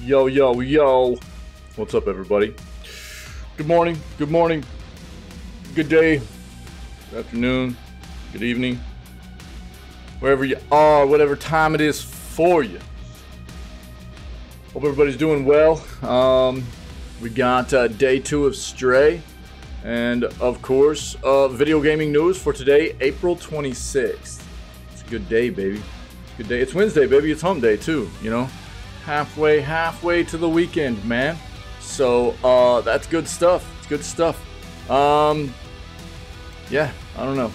Yo, yo, yo. What's up, everybody? Good morning, good morning, good day, good afternoon, good evening, wherever you are, whatever time it is for you. Hope everybody's doing well. We got day 2 of Stray, and of course, video gaming news for today, April 26th. It's a good day, baby. Good day. It's Wednesday, baby. It's hump day too, you know. Halfway to the weekend, man. So that's good stuff. It's good stuff. Yeah, I don't know.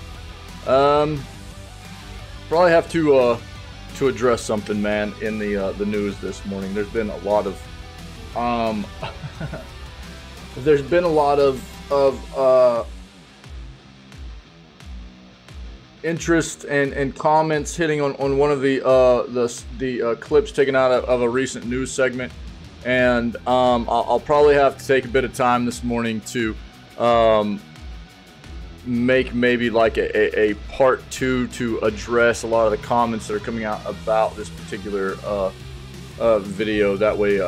Probably have to address something, man, in the news this morning. There's been a lot of interest and comments hitting on one of the clips taken out of a recent news segment, and I'll probably have to take a bit of time this morning to make maybe like a part 2 to address a lot of the comments that are coming out about this particular video. That way,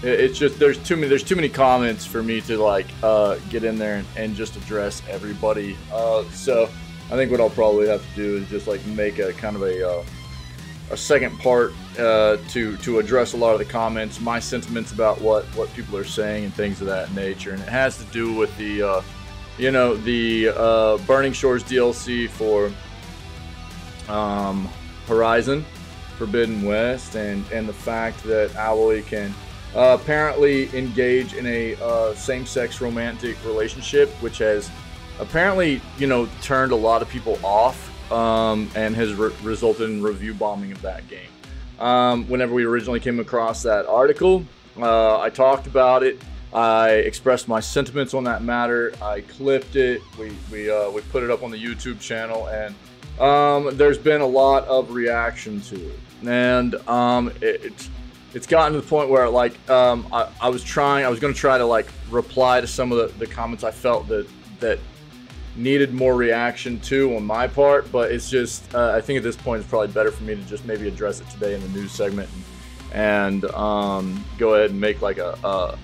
it's just there's too many comments for me to like get in there and just address everybody. So I think what I'll probably have to do is just like make a kind of a second part to address a lot of the comments, my sentiments about what people are saying and things of that nature. And it has to do with the Burning Shores DLC for Horizon Forbidden West, and the fact that Alloy can apparently engage in a same-sex romantic relationship, which has apparently, turned a lot of people off, and has resulted in review bombing of that game. Whenever we originally came across that article, I talked about it. I expressed my sentiments on that matter. I clipped it. We put it up on the YouTube channel, and there's been a lot of reaction to it. And it's gotten to the point where like I was going to try to like reply to some of the comments I felt that needed more reaction to on my part, but it's just I think at this point it's probably better for me to just maybe address it today in the news segment and go ahead and make like a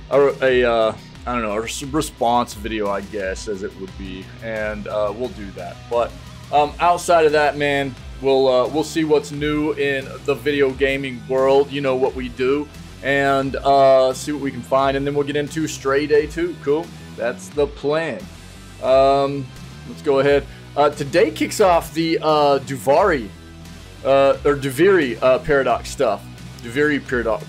I don't know, a response video, I guess, as it would be, and we'll do that. But outside of that, man, we'll see what's new in the video gaming world. You know what we do, and see what we can find, and then we'll get into Stray Day 2. Cool, that's the plan. Let's go ahead. Today kicks off the Duviri paradox stuff. Duviri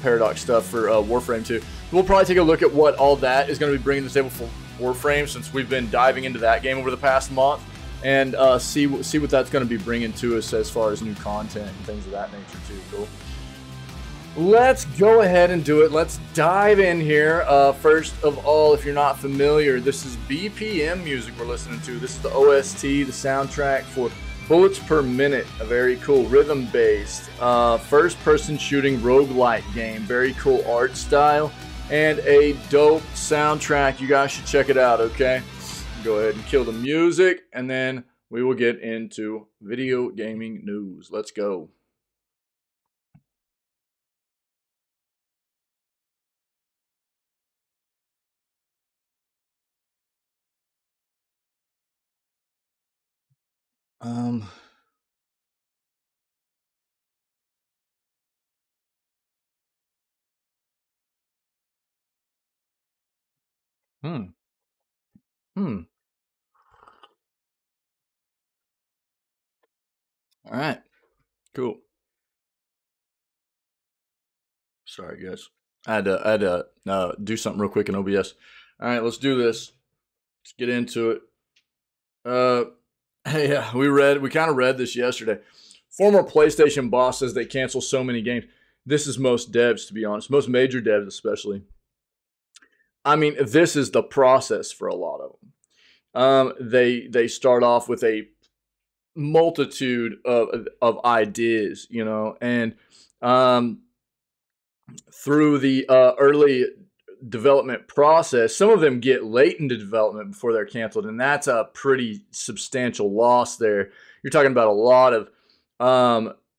paradox stuff for Warframe 2. We'll probably take a look at what all that is going to be bringing to the table for Warframe, since we've been diving into that game over the past month, and see what that's going to be bringing to us as far as new content and things of that nature too. Cool. Let's go ahead and do it. Let's dive in here. First of all, if you're not familiar, this is BPM music we're listening to. This is the OST, the soundtrack for Bullets Per Minute, a very cool rhythm-based first-person shooting roguelike game. Very cool art style and a dope soundtrack. You guys should check it out, okay? Go ahead and kill the music, and then we will get into video gaming news. Let's go. Hmm. Hmm. All right. Cool. Sorry, guys. I had to do something real quick in OBS. All right, let's do this. Let's get into it. Hey, yeah, we kind of read this yesterday. Former PlayStation boss says they cancel so many games. This is most devs, to be honest. Most major devs, especially. I mean, this is the process for a lot of them. They start off with a multitude of ideas, and through the early development process, some of them get late into development before they're canceled, and that's a pretty substantial loss there. You're talking about a lot of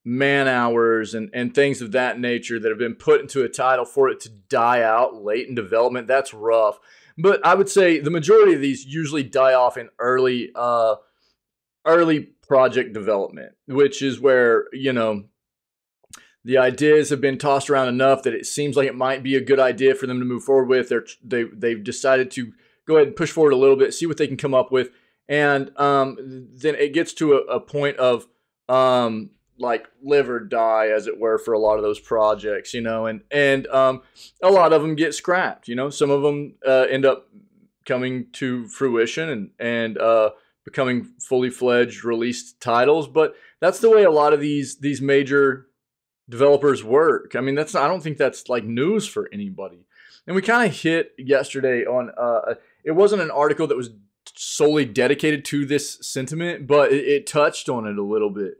man hours and things of that nature that have been put into a title for it to die out late in development. That's rough. But I would say the majority of these usually die off in early project development, which is where, the ideas have been tossed around enough that it seems like it might be a good idea for them to move forward with. They've decided to go ahead and push forward a little bit, see what they can come up with, and then it gets to a point of like live or die, as it were, for a lot of those projects, and a lot of them get scrapped. Some of them end up coming to fruition and becoming fully fledged released titles, but that's the way a lot of these major developers work. I mean, I don't think that's like news for anybody. And we kind of hit yesterday on it wasn't an article that was solely dedicated to this sentiment, but it touched on it a little bit.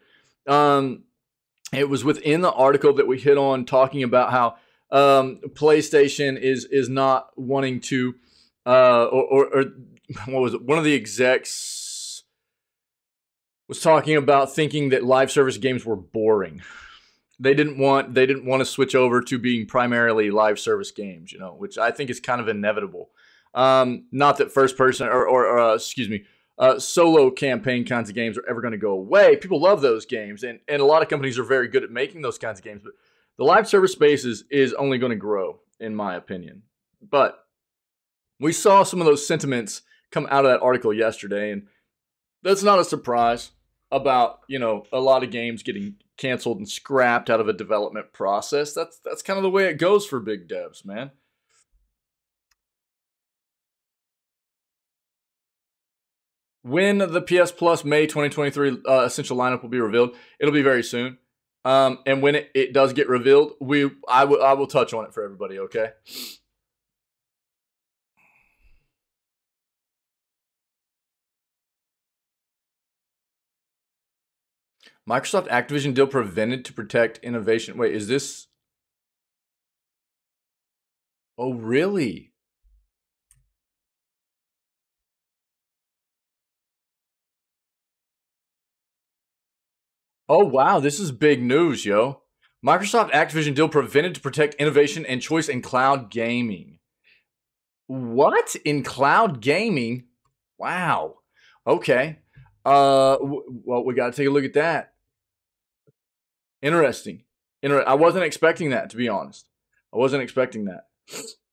It was within the article that we hit on, talking about how PlayStation is not wanting to or what was it? One of the execs was talking about thinking that live service games were boring. They didn't want to switch over to being primarily live service games, which I think is kind of inevitable. Not that first person or solo campaign kinds of games are ever going to go away. People love those games, and a lot of companies are very good at making those kinds of games. But the live service space is only going to grow, in my opinion. But we saw some of those sentiments come out of that article yesterday, and that's not a surprise about, a lot of games getting canceled and scrapped out of a development process. That's kind of the way it goes for big devs, man. When the PS Plus May 2023 essential lineup will be revealed, it'll be very soon. And when it does get revealed, I will touch on it for everybody, okay? Microsoft Activision deal prevented to protect innovation. Wait, is this? Oh, really? Oh, wow. This is big news, yo. Microsoft Activision deal prevented to protect innovation and choice in cloud gaming. What? In cloud gaming? Wow. Okay. Well, we got to take a look at that. Interesting. I wasn't expecting that, to be honest. I wasn't expecting that.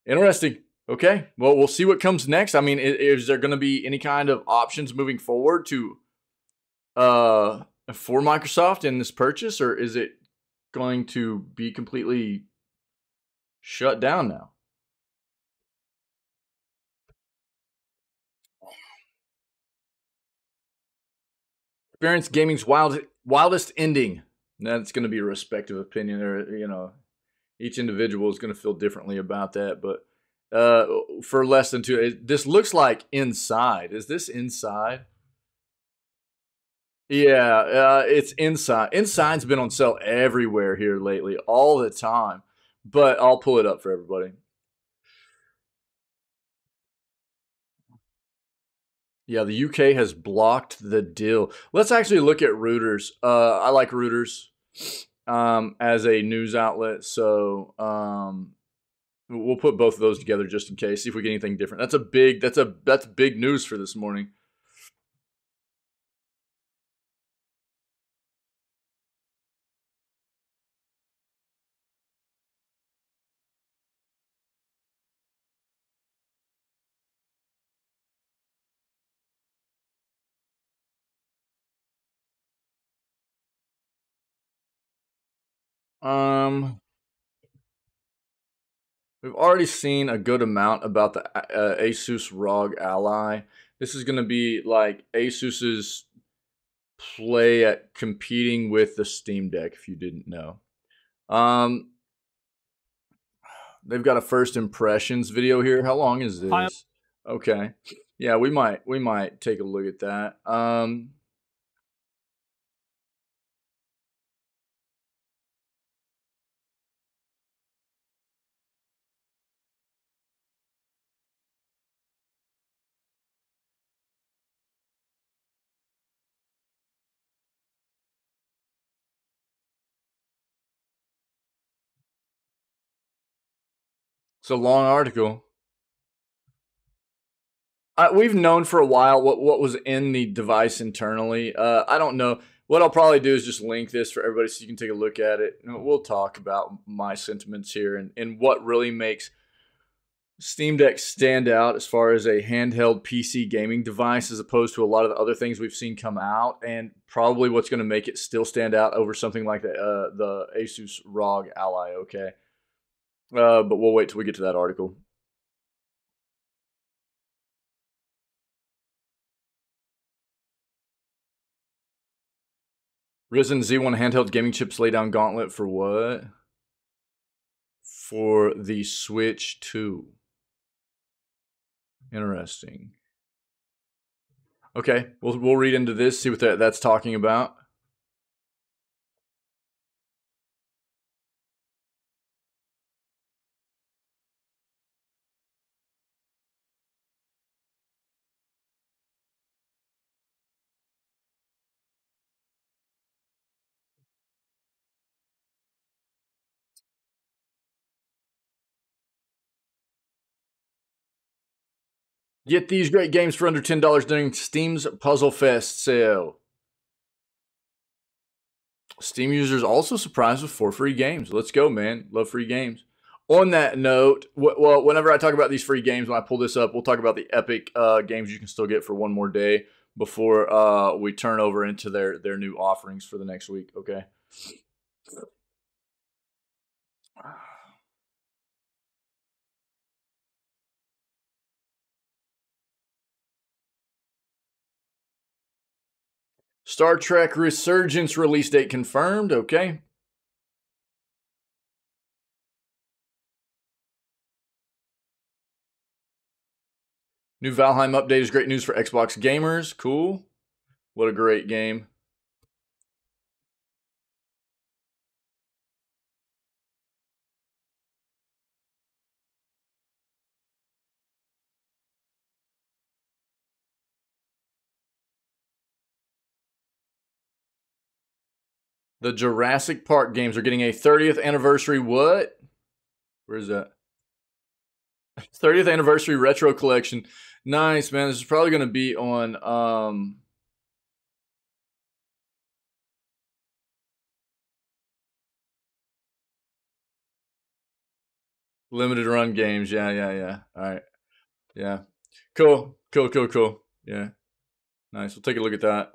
Interesting. Okay. Well, we'll see what comes next. I mean, is there going to be any kind of options moving forward to for Microsoft in this purchase, or is it going to be completely shut down now? Experience gaming's wildest ending. That's going to be a respective opinion, or each individual is going to feel differently about that. But for less than two, this looks like Inside. Is this Inside? Yeah, it's Inside. Inside's been on sale everywhere here lately, all the time. But I'll pull it up for everybody. Yeah, the UK has blocked the deal. Let's actually look at Reuters. I like Reuters as a news outlet, so we'll put both of those together just in case. See if we get anything different. That's big news for this morning. Um, we've already seen a good amount about the Asus ROG Ally. This is going to be like Asus's play at competing with the Steam Deck, if you didn't know. Um, they've got a first impressions video here. How long is this? Okay. Yeah, we might take a look at that. It's a long article. We've known for a while what was in the device internally. I don't know. What I'll probably do is just link this for everybody so you can take a look at it. And we'll talk about my sentiments here and what really makes Steam Deck stand out as far as a handheld PC gaming device as opposed to a lot of the other things we've seen come out, and probably what's going to make it still stand out over something like the Asus ROG Ally, okay? But we'll wait till we get to that article. Ryzen Z1 handheld gaming chips lay down gauntlet for what? For the Switch 2. Interesting. Okay, we'll read into this, see what that's talking about. Get these great games for under $10 during Steam's Puzzle Fest sale. Steam users also surprised with 4 free games. Let's go, man. Love free games. On that note, well, whenever I talk about these free games, when I pull this up, we'll talk about the Epic games you can still get for one more day before we turn over into their new offerings for the next week, okay? Star Trek Resurgence release date confirmed, okay? New Valheim update is great news for Xbox gamers. Cool. What a great game. The Jurassic Park games are getting a 30th anniversary what? Where is that? 30th anniversary retro collection. Nice, man. This is probably going to be on limited run games. Yeah. All right. Yeah. Cool. Yeah. Nice. We'll take a look at that.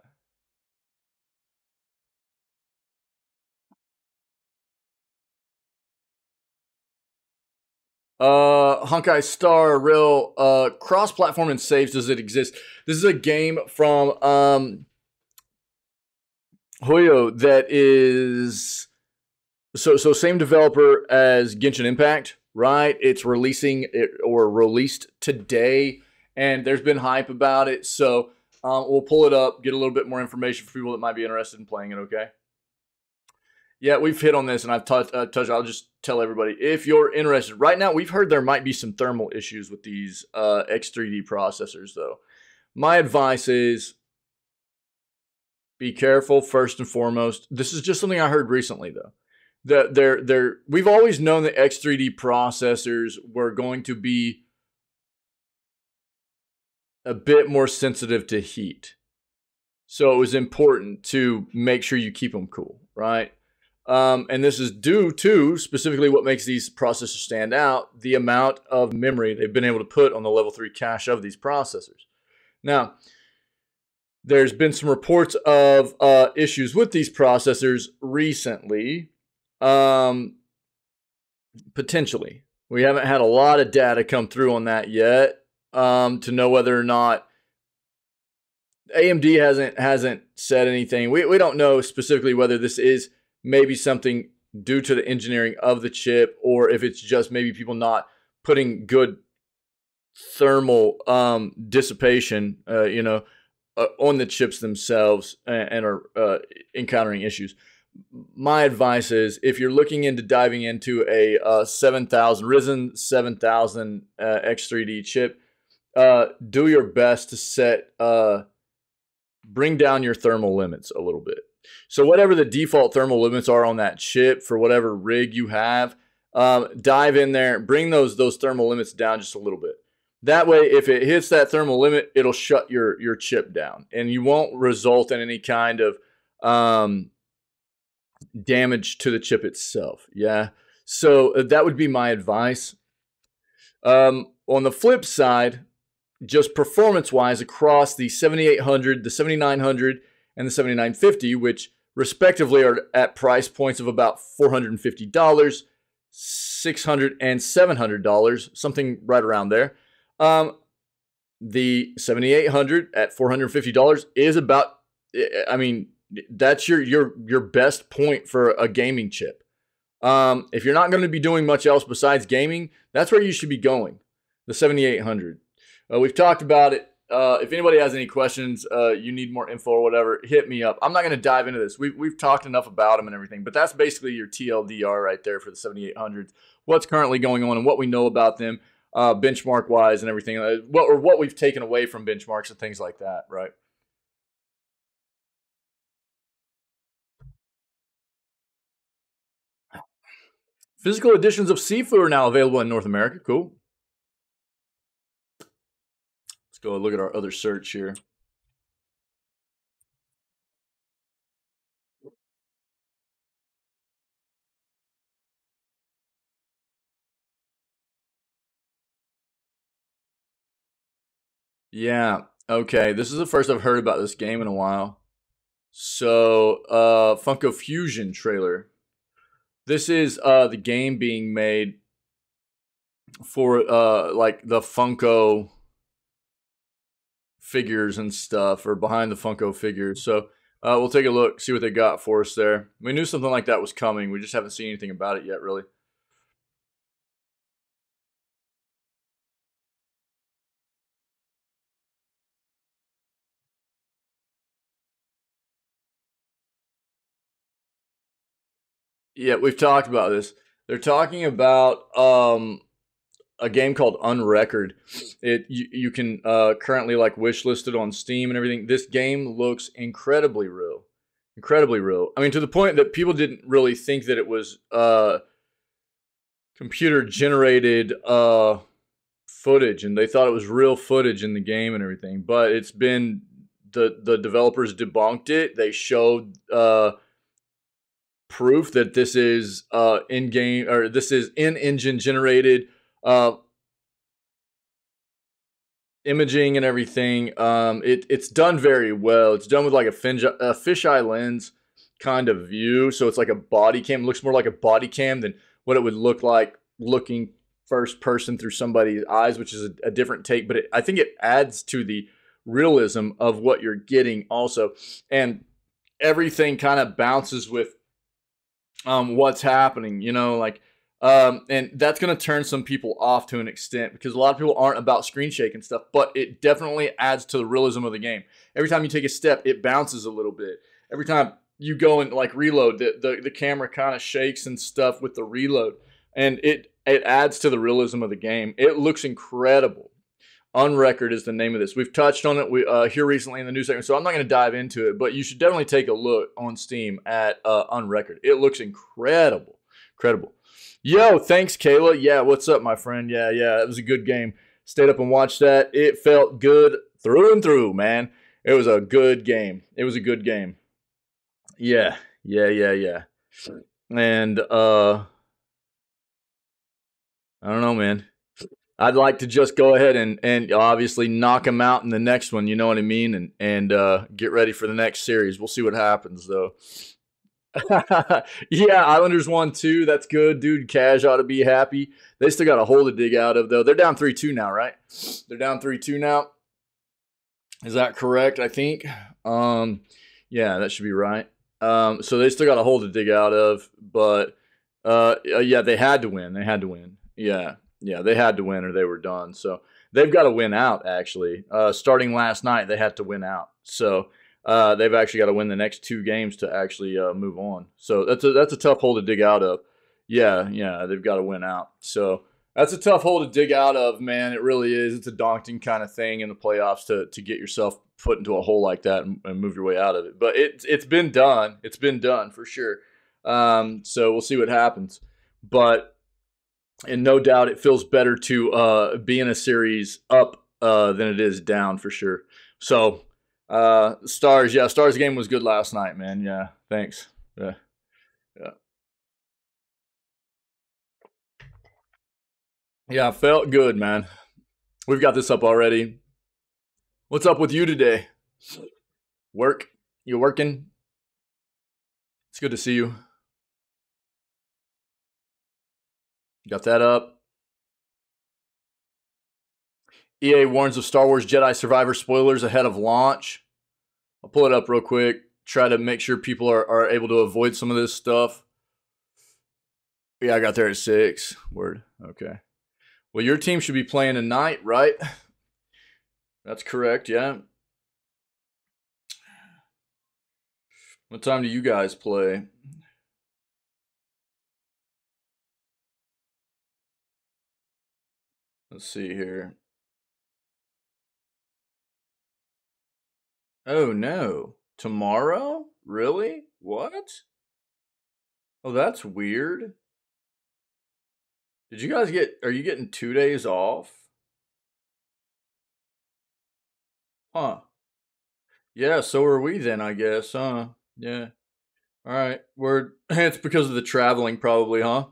Honkai Star Rail cross-platform and saves. Does it exist? This is a game from Hoyo that is so same developer as Genshin Impact, right? It's releasing it or released today, and there's been hype about it. So we'll pull it up, get a little bit more information for people that might be interested in playing it. Okay. Yeah, we've hit on this, and I've touched. I'll just tell everybody if you're interested. Right now, we've heard there might be some thermal issues with these X3D processors, though. My advice is be careful first and foremost. This is just something I heard recently, though. We've always known that X3D processors were going to be a bit more sensitive to heat, so it was important to make sure you keep them cool, right? And this is due to specifically what makes these processors stand out, the amount of memory they've been able to put on the level 3 cache of these processors. Now, there's been some reports of issues with these processors recently, potentially. We haven't had a lot of data come through on that yet to know whether or not AMD hasn't said anything. We don't know specifically whether this is maybe something due to the engineering of the chip, or if it's just maybe people not putting good thermal dissipation, on the chips themselves and are encountering issues. My advice is if you're looking into diving into a 7000 Ryzen 7000 X3D chip, do your best to bring down your thermal limits a little bit. So whatever the default thermal limits are on that chip for whatever rig you have, dive in there, bring those thermal limits down just a little bit. That way, if it hits that thermal limit, it'll shut your chip down, and you won't result in any kind of damage to the chip itself. Yeah, so that would be my advice. On the flip side, just performance-wise, across the 7800, the 7900, and the 7950, which respectively are at price points of about $450, $600, and $700, something right around there. The 7800 at $450 is about, I mean, that's your best point for a gaming chip. If you're not going to be doing much else besides gaming, that's where you should be going. The 7800. We've talked about it. If anybody has any questions, you need more info or whatever, hit me up. I'm not going to dive into this. We've talked enough about them and everything, but that's basically your TLDR right there for the 7800s. What's currently going on and what we know about them, benchmark wise and everything. What we've taken away from benchmarks and things like that, right? Physical editions of Sifu are now available in North America. Cool. Let's go look at our other search here. Yeah. Okay. This is the first I've heard about this game in a while. So, Funko Fusion trailer. This is the game being made for like the Funko figures and stuff, or behind the Funko figures. So we'll take a look, see what they got for us there. We knew something like that was coming. We just haven't seen anything about it yet, really. Yeah, we've talked about this. They're talking about a game called Unrecord. You can currently like wish listed on Steam and everything. This game looks incredibly real, incredibly real. I mean, to the point that people didn't really think that it was computer generated footage, and they thought it was real footage in the game and everything. But it's been the developers debunked it. They showed proof that this is in game, or this is in engine generated imaging and everything. It's done very well. It's done with like a fisheye lens kind of view, so it's like a body cam. It looks more like a body cam than what it would look like looking first person through somebody's eyes, which is a different take. But I think it adds to the realism of what you're getting also, and everything kind of bounces with what's happening, you know, like, and that's going to turn some people off to an extent, because a lot of people aren't about screen shake and stuff, but it definitely adds to the realism of the game. Every time you take a step, it bounces a little bit. Every time you go and like reload, the camera kind of shakes and stuff with the reload, and it adds to the realism of the game. It looks incredible. Unrecord is the name of this. We've touched on it here recently in the news segment, so I'm not going to dive into it, but you should definitely take a look on Steam at Unrecord. It looks incredible. Incredible. Yo, thanks, Kayla. Yeah, what's up, my friend? Yeah, it was a good game. Stayed up and watched that. It felt good through and through, man. It was a good game. It was a good game. Yeah. And, I don't know, man. I'd like to just go ahead and obviously knock him out in the next one, you know what I mean? And get ready for the next series. We'll see what happens, though. Yeah, Islanders won too. That's good, dude. Cash ought to be happy. They still got a hole to dig out of, though. They're down 3-2 now, right? They're down 3-2 now. Is that correct? I think. Yeah, that should be right. So they still got a hole to dig out of, but yeah, they had to win. They had to win. Yeah, they had to win or they were done. So they've got to win out, actually. Starting last night, they had to win out. So they've actually got to win the next 2 games to actually move on. So that's a tough hole to dig out of. Yeah, they've got to win out. So that's a tough hole to dig out of, man. It really is. It's a daunting kind of thing in the playoffs to get yourself put into a hole like that and move your way out of it. But it's been done. It's been done for sure. So we'll see what happens. But And no doubt it feels better to be in a series up than it is down for sure. So Stars, yeah, Stars game was good last night, man. Yeah, thanks. Yeah, yeah, yeah. Felt good, man. We've got this up already. What's up with you today? Work? You working? It's good to see you. Got that up. EA warns of Star Wars Jedi Survivor spoilers ahead of launch. I'll pull it up real quick. Try to make sure people are able to avoid some of this stuff. Yeah, I got there at 6. Word. Okay. Well, your team should be playing tonight, right? That's correct, yeah. What time do you guys play? Let's see here. Oh, no. Tomorrow? Really? What? Oh, that's weird. Did you guys are you getting 2 days off? Huh. Yeah, so are we then, I guess, huh? Yeah. All right. It's because of the traveling, probably, huh?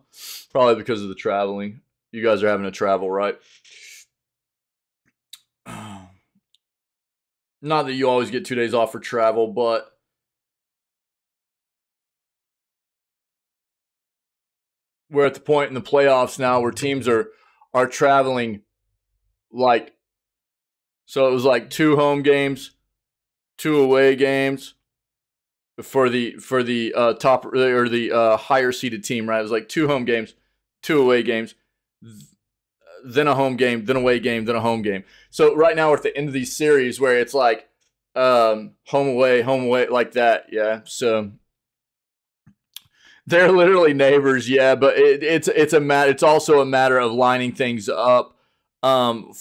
Probably because of the traveling. You guys are having to travel, right? Not that you always get 2 days off for travel, but we're at the point in the playoffs now where teams are traveling like, so it was like 2 home games, 2 away games for the top or the higher seeded team, right? It was like 2 home games, 2 away games, then a home game, then away game, then a home game. So right now we're at the end of these series where it's like home away, like that. Yeah. So they're literally neighbors, yeah, but it's also a matter of lining things up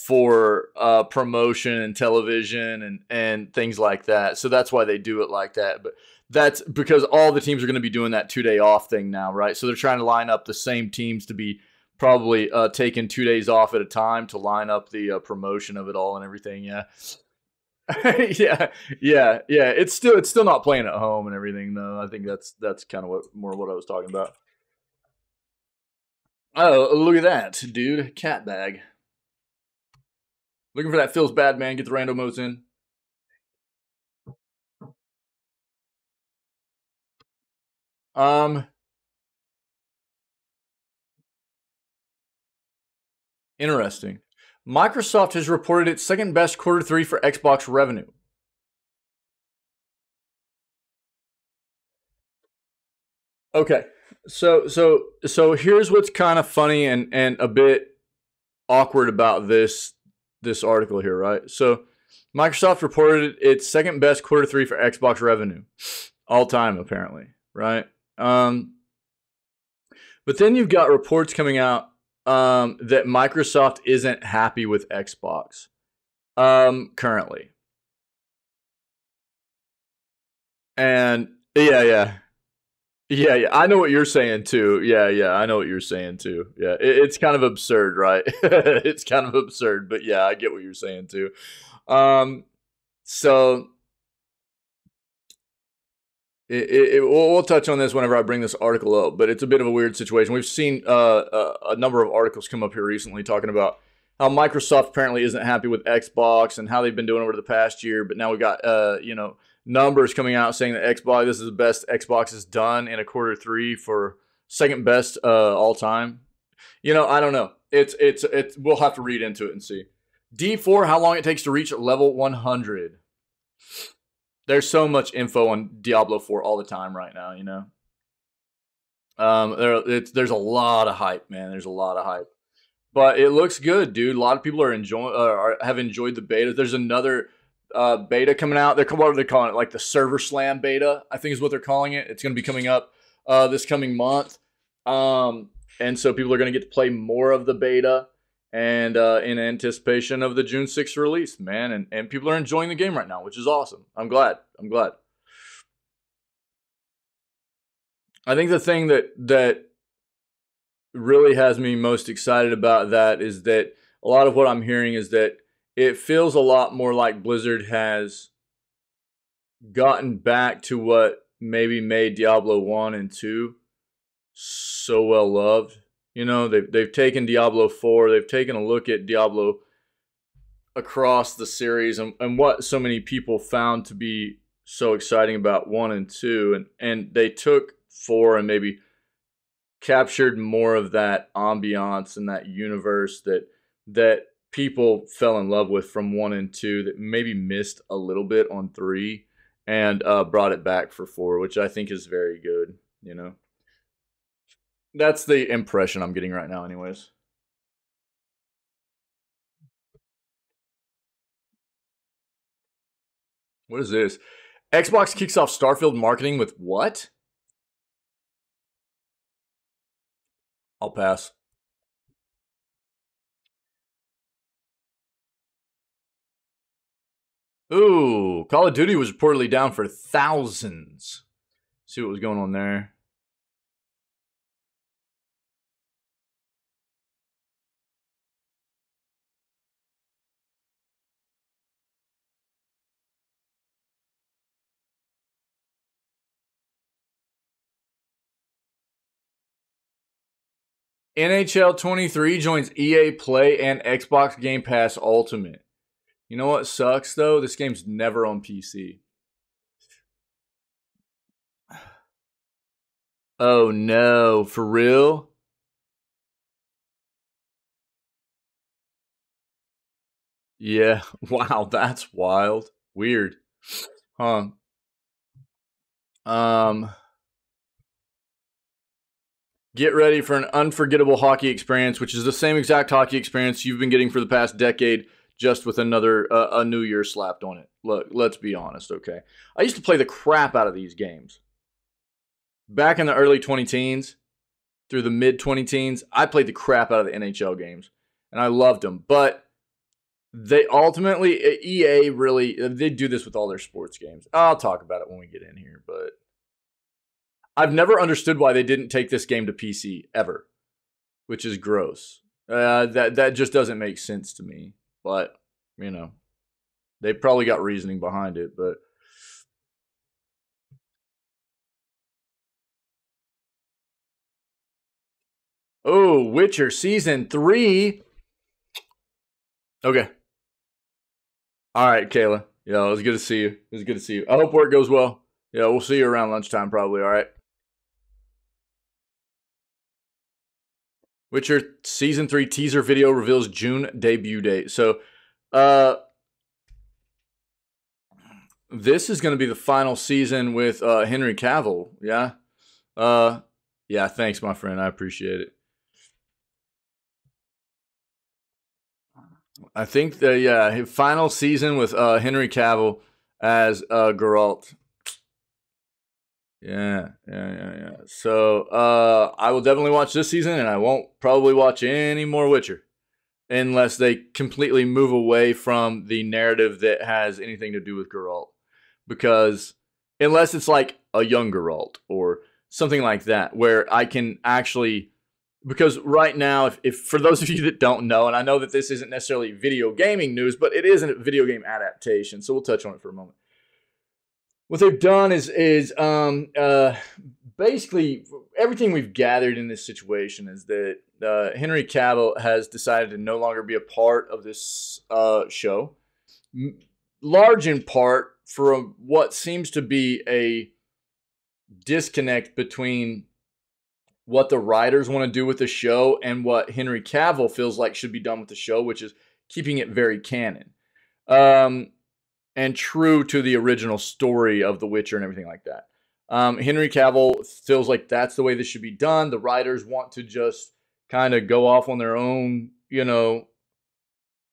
for promotion and television and things like that. So that's why they do it like that. But that's because all the teams are going to be doing that 2-day off thing now, right? So they're trying to line up the same teams to be probably taking 2 days off at a time to line up the promotion of it all and everything. Yeah. yeah, yeah. It's still not playing at home and everything though. I think that's kind of what I was talking about. Oh, look at that, dude! Cat bag. Looking for that feels bad, man. Get the random modes in. Um, Interesting. Microsoft has reported its second best quarter 3 for Xbox revenue. Okay, so here's what's kind of funny and a bit awkward about this article here, right? So Microsoft reported its second best quarter 3 for Xbox revenue all time, apparently, right? But then you've got reports coming out that Microsoft isn't happy with Xbox currently, and yeah. I know what you're saying too. Yeah. I know what you're saying too. Yeah, it's kind of absurd, right? It's kind of absurd, but yeah, I get what you're saying too. Um, so we'll touch on this whenever I bring this article up, but it's a bit of a weird situation. We've seen a number of articles come up here recently talking about how Microsoft apparently isn't happy with Xbox and how they've been doing over the past year. But now we got numbers coming out saying that Xbox, this is the best Xbox has done in a quarter 3 for second best all time. I don't know. It's we'll have to read into it and see. D4, how long it takes to reach level 100. There's so much info on Diablo 4 all the time right now, there's a lot of hype, man. There's a lot of hype, but it looks good, dude. A lot of people are enjoying, have enjoyed the beta. There's another beta coming out. What are they calling it? Like the Server Slam beta, I think is what they're calling it. It's going to be coming up this coming month, and so people are going to get to play more of the beta. And in anticipation of the June 6th release, man. And people are enjoying the game right now, which is awesome. I'm glad. I think the thing that really has me most excited about that is that a lot of what I'm hearing is that it feels a lot more like Blizzard has gotten back to what maybe made Diablo 1 and 2 so well loved. You know, they've taken Diablo 4, they've taken a look at Diablo across the series and what so many people found to be so exciting about 1 and 2, and they took 4 and maybe captured more of that ambiance and that universe that people fell in love with from 1 and 2 that maybe missed a little bit on 3, and brought it back for 4, which I think is very good. You know, that's the impression I'm getting right now, anyways. What is this? Xbox kicks off Starfield marketing with what? I'll pass. Ooh, Call of Duty was reportedly down for thousands. See what was going on there. NHL 23 joins EA Play and Xbox Game Pass Ultimate. You know what sucks though? This game's never on PC. Oh no, for real? Yeah, wow, that's wild. Weird. Huh. Um Get ready for an unforgettable hockey experience, which is the same exact hockey experience you've been getting for the past decade, just with another a new year slapped on it. Look, let's be honest, okay? I used to play the crap out of these games. Back in the early 20 teens, through the mid 20 teens, I played the crap out of the NHL games, and I loved them. But they ultimately, EA really, they do this with all their sports games. I'll talk about it when we get in here, but I've never understood why they didn't take this game to PC ever, which is gross. That just doesn't make sense to me. But you know, they probably got reasoning behind it. But oh, Witcher season 3. Okay. All right, Kayla. Yeah, it was good to see you. It was good to see you. I hope work goes well. Yeah, we'll see you around lunchtime probably. All right. Witcher season 3 teaser video reveals June debut date. So, this is going to be the final season with Henry Cavill. Yeah. Yeah. Thanks, my friend. I appreciate it. I think the his final season with Henry Cavill as Geralt. Yeah. So I will definitely watch this season, and I won't probably watch any more Witcher unless they completely move away from the narrative that has anything to do with Geralt. Because unless it's like a young Geralt or something like that, where I can actually, because right now, if for those of you that don't know, and I know that this isn't necessarily video gaming news, but it is a video game adaptation, so we'll touch on it for a moment. What they've done is basically everything we've gathered in this situation is that Henry Cavill has decided to no longer be a part of this show, large in part for what seems to be a disconnect between what the writers want to do with the show and what Henry Cavill feels like should be done with the show, which is keeping it very canon. And true to the original story of The Witcher and everything like that. Henry Cavill feels like that's the way this should be done. The writers want to just kind of go off on their own,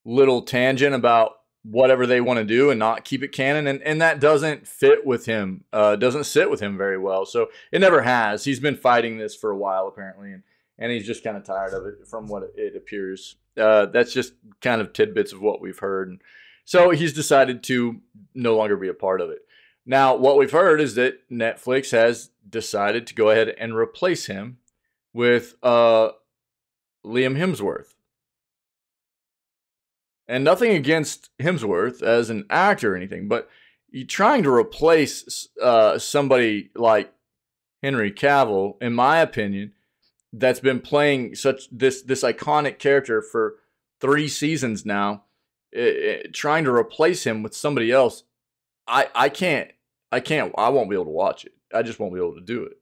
little tangent about whatever they want to do and not keep it canon. And that doesn't fit with him, doesn't sit with him very well. So it never has. He's been fighting this for a while, apparently, and he's just kind of tired of it from what it appears. That's just kind of tidbits of what we've heard. And so he's decided to no longer be a part of it. Now, what we've heard is that Netflix has decided to go ahead and replace him with Liam Hemsworth. And nothing against Hemsworth as an actor or anything, but you trying to replace somebody like Henry Cavill, in my opinion, that's been playing such this iconic character for 3 seasons now, trying to replace him with somebody else, I can't. I won't be able to watch it. I just won't be able to do it.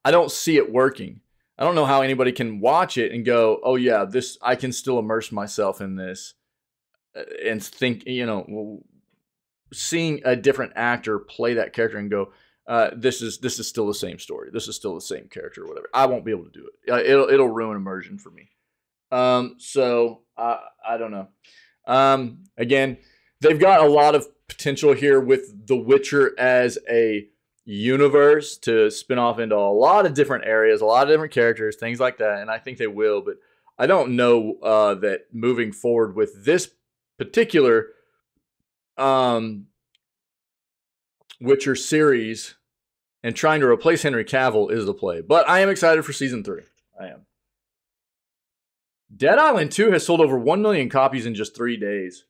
I don't see it working. I don't know how anybody can watch it and go, "Oh yeah, this I can still immerse myself in this," and think, seeing a different actor play that character and go, this is still the same story. This is still the same character or whatever. I won't be able to do it. It'll ruin immersion for me. So I don't know. Again, they've got a lot of potential here with The Witcher as a universe to spin off into a lot of different areas, a lot of different characters, things like that. And I think they will, but I don't know that moving forward with this particular Witcher series and trying to replace Henry Cavill is the play. But I am excited for season 3. I am. Dead Island 2 has sold over 1 million copies in just 3 days.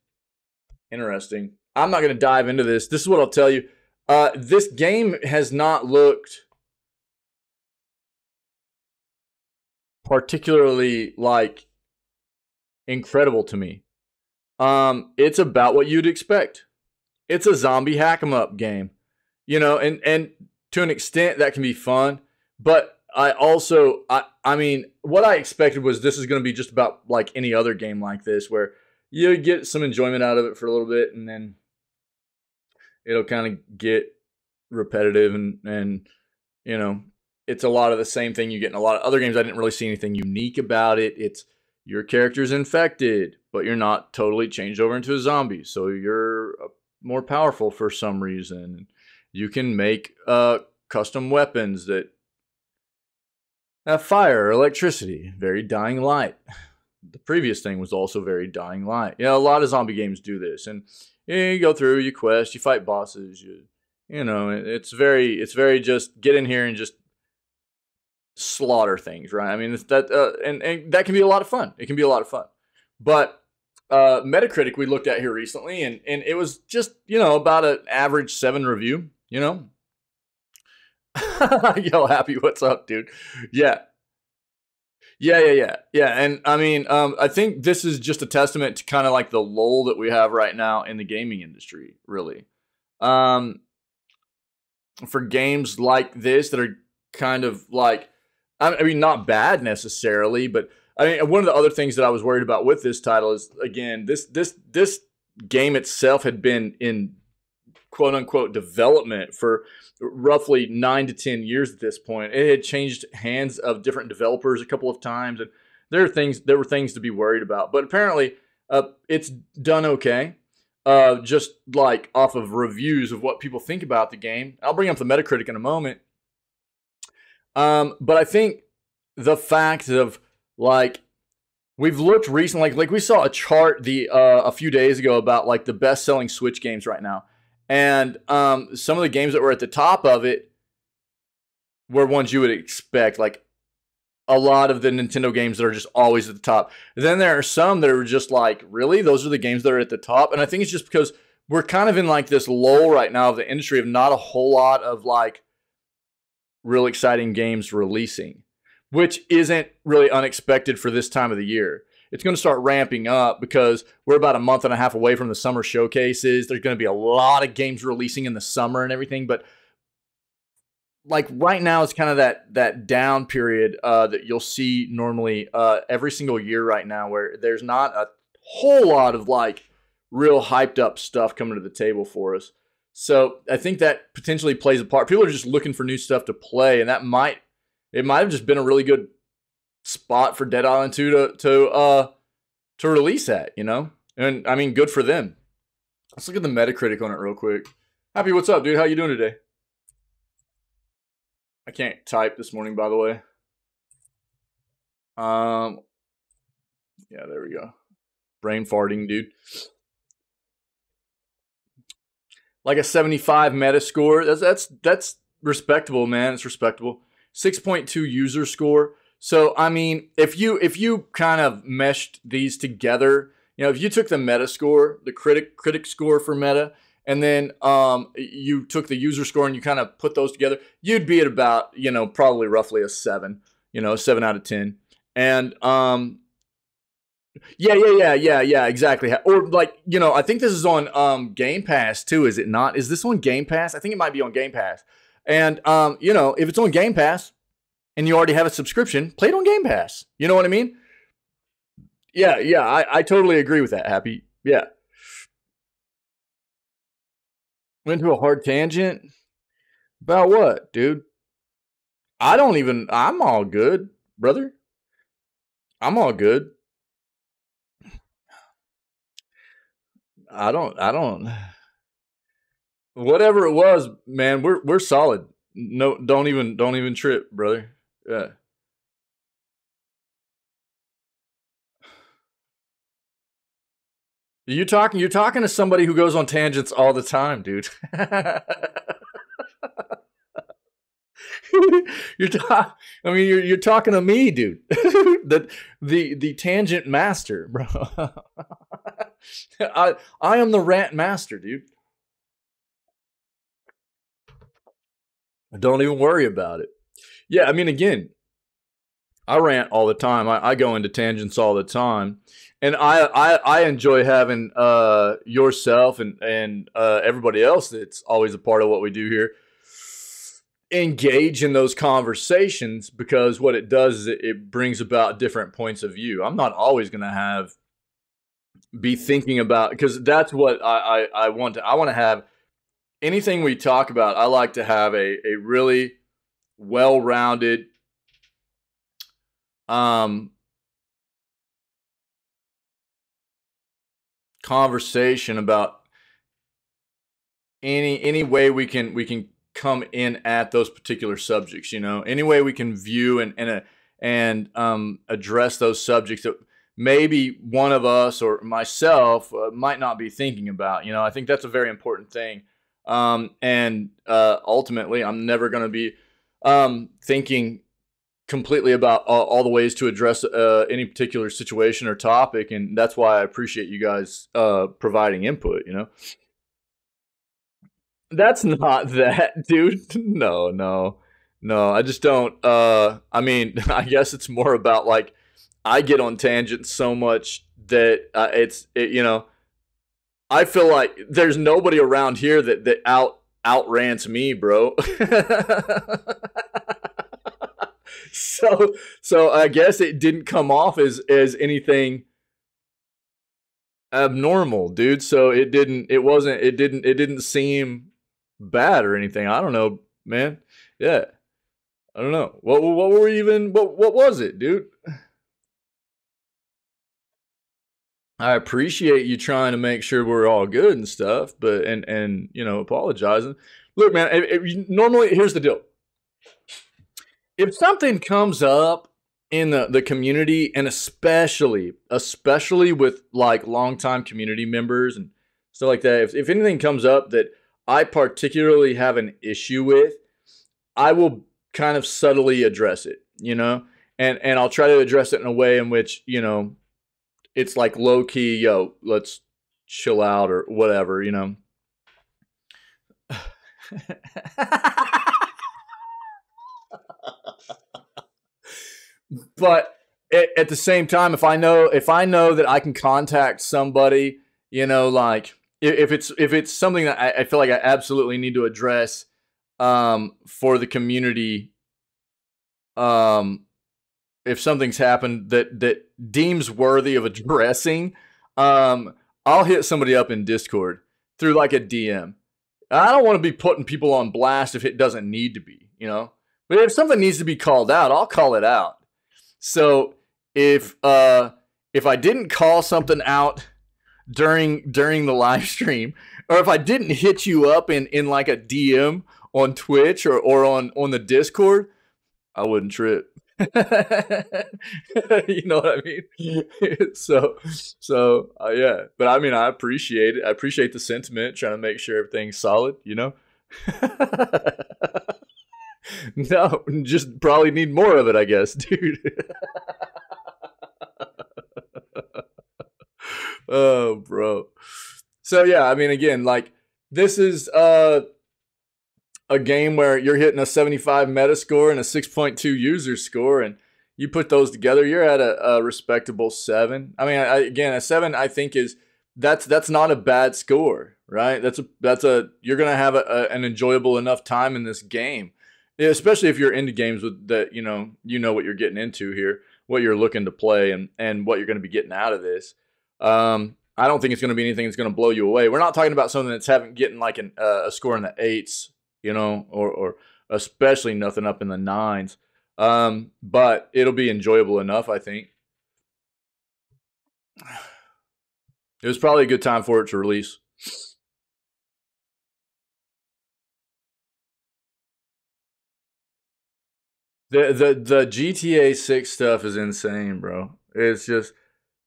Interesting. I'm not going to dive into this. This is what I'll tell you. This game has not looked particularly like incredible to me. It's about what you'd expect. It's a zombie hack 'em up game, and to an extent that can be fun. But I mean, what I expected was this is going to be just about like any other game like this, where you get some enjoyment out of it for a little bit, and then it'll kind of get repetitive, and it's a lot of the same thing you get in a lot of other games. I didn't really see anything unique about it. It's your character's infected, but you're not totally changed over into a zombie, so you're more powerful for some reason. You can make custom weapons that have fire or electricity, very Dying Light. The previous thing was also very Dying Light. A lot of zombie games do this, and you go through, you quest, you fight bosses, it's very just get in here and just slaughter things, right? I mean, and that can be a lot of fun. It can be a lot of fun. But Metacritic we looked at here recently, and it was just, about an average 7 review, Yo, Happy, what's up, dude? Yeah. And I mean, I think this is just a testament to kind of like the lull that we have right now in the gaming industry, really. For games like this that are kind of like, I mean, not bad necessarily, but I mean, one of the other things that I was worried about with this title is, again, this game itself had been in quote unquote development for roughly 9 to 10 years at this point. It had changed hands of different developers a couple of times, and there were things to be worried about. But apparently, it's done okay. Just like off of reviews of what people think about the game. I'll bring up the Metacritic in a moment. But I think the fact of like we've looked recently, like we saw a chart a few days ago about like the best-selling Switch games right now, and some of the games that were at the top of it were ones you would expect, like a lot of the Nintendo games that are just always at the top. Then there are some that are just like, really? Those are the games that are at the top? And I think it's just because we're kind of in like this lull right now of the industry of not a whole lot of like real exciting games releasing, which isn't really unexpected for this time of the year. It's going to start ramping up because we're about a month and a half away from the summer showcases. There's going to be a lot of games releasing in the summer and everything, but like right now it's kind of that down period that you'll see normally every single year right now, where there's not a whole lot of like real hyped up stuff coming to the table for us. So I think that potentially plays a part. People are just looking for new stuff to play, and it might have just been a really good spot for Dead Island 2 to release at, And I mean, good for them. Let's look at the Metacritic on it real quick. Happy, what's up, dude? How you doing today? I can't type this morning, by the way. Yeah, there we go. Brain farting, dude. Like a 75 Metascore. That's respectable, man. It's respectable. 6.2 user score. So I mean, if you kind of meshed these together, if you took the meta score, the critic score for meta, and then you took the user score and you kind of put those together, you'd be at about probably roughly a 7, a 7 out of 10. And yeah, exactly. Or like, I think this is on Game Pass too, is it not? Is this on Game Pass? I think it might be on Game Pass. And if it's on Game Pass and you already have a subscription, play it on Game Pass. You know what I mean? Yeah, I totally agree with that, Happy. Yeah. Went to a hard tangent. About what, dude? I'm all good, brother. I'm all good. I don't whatever it was, man, we're solid. No, don't even trip, brother. Yeah. You're talking to somebody who goes on tangents all the time, dude. You're talking to me, dude. The tangent master, bro. I am the rant master, dude. Don't even worry about it. Yeah, I mean, again, I rant all the time. I go into tangents all the time, and I enjoy having yourself and everybody else that's always a part of what we do here engage in those conversations, because what it does is it brings about different points of view. I'm not always going to be thinking about, because that's what I want to. I want to have anything we talk about. I like to have a really well-rounded conversation about any way we can come in at those particular subjects. Any way we can view and address those subjects that maybe one of us or myself might not be thinking about. I think that's a very important thing. And ultimately, I'm never going to be thinking completely about all the ways to address any particular situation or topic, and that's why I appreciate you guys providing input. That's not that, dude. No, no, no. I just don't. I mean, I guess it's more about like I get on tangents so much that I feel like there's nobody around here that outrants me, bro. So I guess it didn't come off as anything abnormal, dude. So it didn't seem bad or anything. I don't know, man. Yeah. I don't know. What were we even what was it, dude? I appreciate you trying to make sure we're all good and stuff, but and apologizing. Look, man, normally here's the deal. If something comes up in the community, and especially with like longtime community members and stuff like that, if anything comes up that I particularly have an issue with, I will kind of subtly address it, and I'll try to address it in a way in which, it's like low key, yo, let's chill out or whatever, But at the same time, if I know that I can contact somebody, like if it's something that I feel like I absolutely need to address for the community, if something's happened that deems worthy of addressing, I'll hit somebody up in Discord through like a DM. I don't want to be putting people on blast if it doesn't need to be. But if something needs to be called out, I'll call it out. So if I didn't call something out during the live stream, or if I didn't hit you up in like a DM on Twitch or on the Discord, I wouldn't trip. You know what I mean? So yeah. But I mean, I appreciate it. I appreciate the sentiment, trying to make sure everything's solid. No, just probably need more of it, I guess, dude. Oh, bro. So yeah, I mean, again, like this is a game where you're hitting a 75 meta score and a 6.2 user score, and you put those together, you're at a respectable 7. I mean, again, a 7 I think is that's not a bad score, right? That's a you're gonna have an enjoyable enough time in this game, yeah, especially if you're into games with that. You know what you're getting into here, what you're looking to play, and what you're going to be getting out of this. I don't think it's going to be anything that's going to blow you away. We're not talking about something that's getting like a score in the 8s, or especially nothing up in the 9s. But it'll be enjoyable enough, I think. It was probably a good time for it to release. The GTA 6 stuff is insane, bro. It's just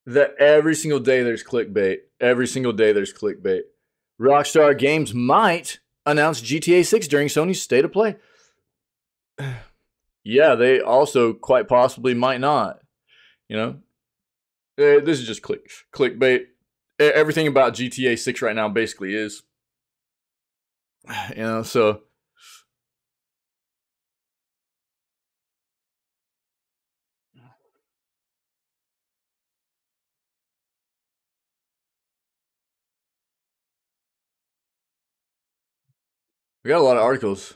that every single day there's clickbait. Every single day there's clickbait. Rockstar Games might announce GTA 6 during Sony's State of Play. Yeah, they also quite possibly might not. This is just clickbait. Everything about GTA 6 right now basically is. So we got a lot of articles.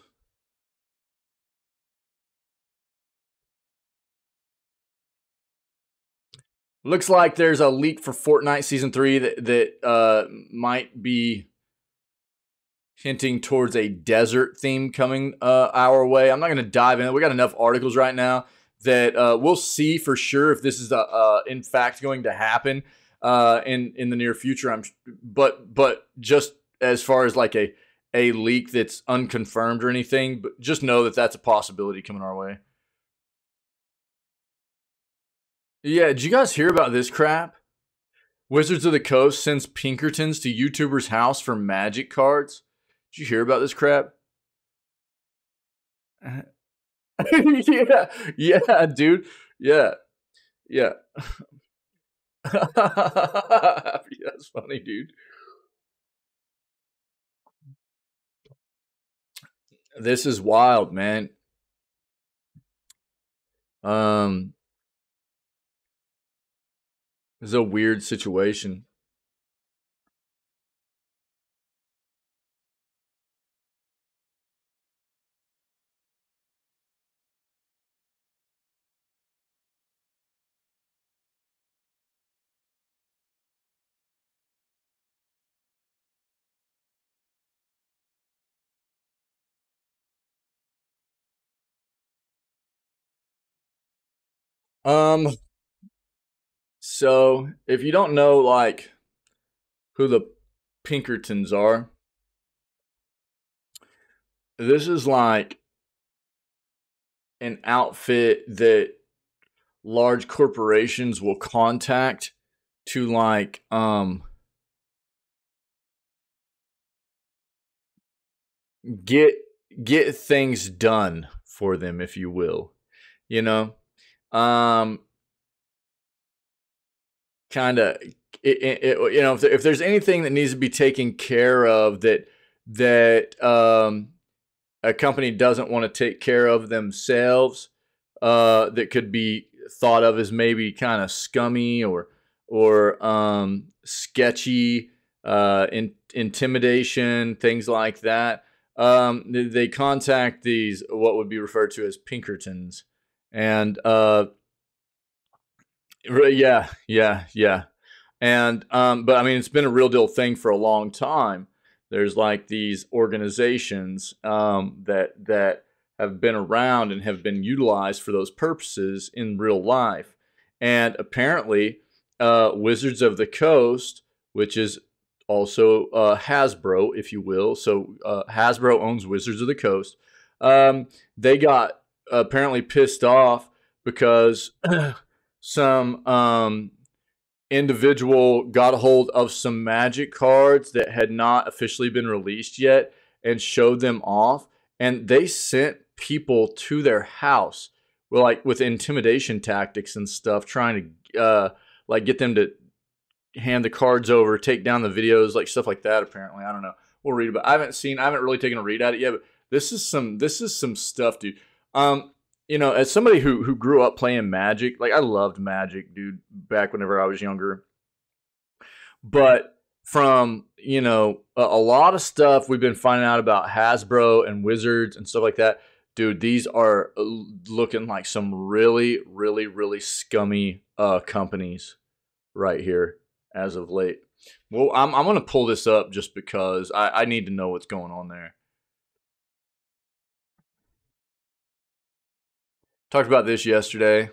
Looks like there's a leak for Fortnite Season 3 that might be hinting towards a desert theme coming our way. I'm not going to dive in. We got enough articles right now that we'll see for sure if this is in fact going to happen in the near future. But just as far as like a leak that's unconfirmed or anything, but just know that that's a possibility coming our way. Yeah, did you guys hear about this crap? Wizards of the Coast sends Pinkertons to YouTuber's house for magic cards. Did you hear about this crap? yeah, dude. Yeah. That's funny, dude. This is wild, man. This is a weird situation. Um, so if you don't know like who the Pinkertons are, this is like an outfit that large corporations will contact to like get things done for them, if you will. You know, kind of. If there's anything that needs to be taken care of that a company doesn't want to take care of themselves, that could be thought of as maybe kind of scummy or sketchy, intimidation, things like that. They contact these what would be referred to as Pinkertons, and yeah. And but I mean, it's been a real deal thing for a long time. There's like these organizations that have been around and have been utilized for those purposes in real life. And apparently, Wizards of the Coast, which is also Hasbro, if you will. So Hasbro owns Wizards of the Coast. They got apparently pissed off because some individual got a hold of some magic cards that had not officially been released yet and showed them off. And they sent people to their house with intimidation tactics and stuff, trying to like get them to hand the cards over, take down the videos, like stuff like that. Apparently, I don't know. We'll read about it. I haven't really taken a read at it yet, but this is some stuff, dude. You know, as somebody who grew up playing Magic, like I loved Magic, dude, back whenever I was younger. But from, you know, a lot of stuff we've been finding out about Hasbro and Wizards and stuff like that, dude, these are looking like some really, really, really scummy companies right here as of late. Well, I'm going to pull this up just because I need to know what's going on there. Talked about this yesterday.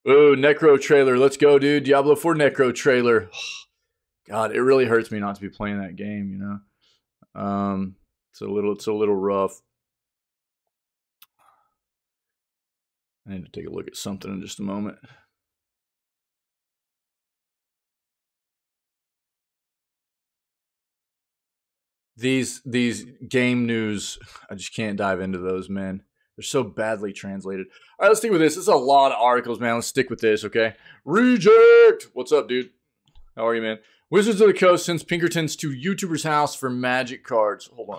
Ooh, Necro trailer. Let's go, dude. Diablo 4 Necro trailer. God, it really hurts me not to be playing that game, you know. It's a little rough. I need to take a look at something in just a moment. These game news, I just can't dive into those, man. They're so badly translated. All right, let's stick with this. This is a lot of articles, man. Let's stick with this, okay? Reject! What's up, dude? How are you, man? Wizards of the Coast sends Pinkertons to YouTuber's house for Magic cards. Hold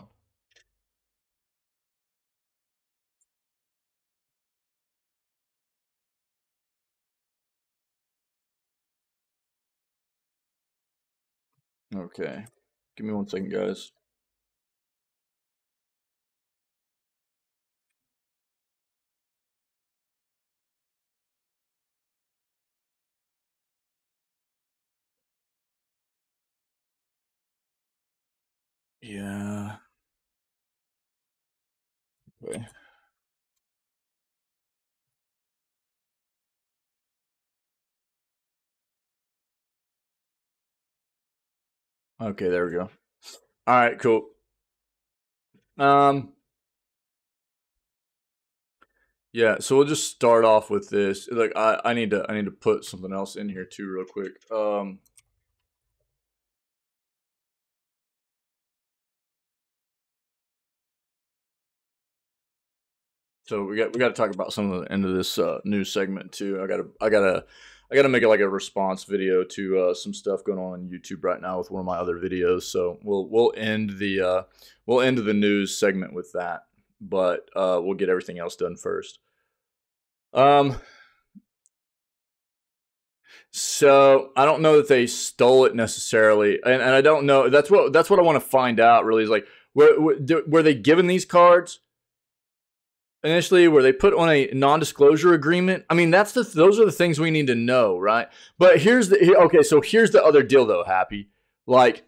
on. Okay. Give me 1 second, guys. Yeah. Okay. Okay, there we go. All right, cool. Yeah, so we'll just start off with this. Like I need to put something else in here too real quick. So we got to talk about some of the end of this news segment too. I gotta make it like a response video to some stuff going on YouTube right now with one of my other videos. So we'll end the news segment with that, but we'll get everything else done first. So I don't know that they stole it necessarily, and I don't know. That's what I want to find out. Really, is like were they given these cards initially? Were they put on a non-disclosure agreement? I mean, those are the things we need to know, right? But here's the other deal though, Happy. Like,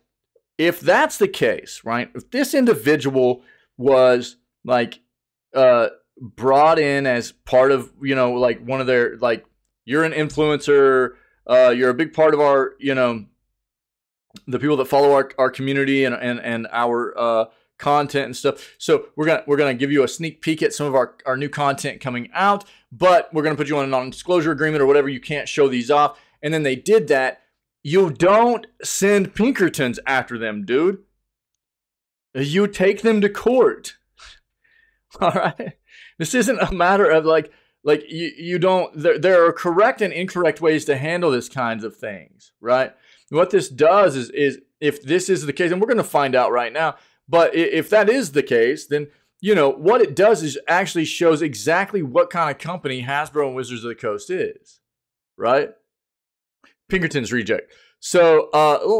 if that's the case, right? If this individual was like brought in as part of, you know, like one of their, like, you're an influencer, you're a big part of our, you know, the people that follow our community and our content and stuff. So we're gonna give you a sneak peek at some of our new content coming out, but we're gonna put you on a non-disclosure agreement or whatever. You can't show these off. And then they did that. You don't send Pinkertons after them, dude. You take them to court. All right. This isn't a matter of like you don't. There are correct and incorrect ways to handle this kinds of things, right? What this does is if this is the case, and we're going to find out right now. But if that is the case, then, you know, what it does is actually shows exactly what kind of company Hasbro and Wizards of the Coast is, right? Pinkertons reject. So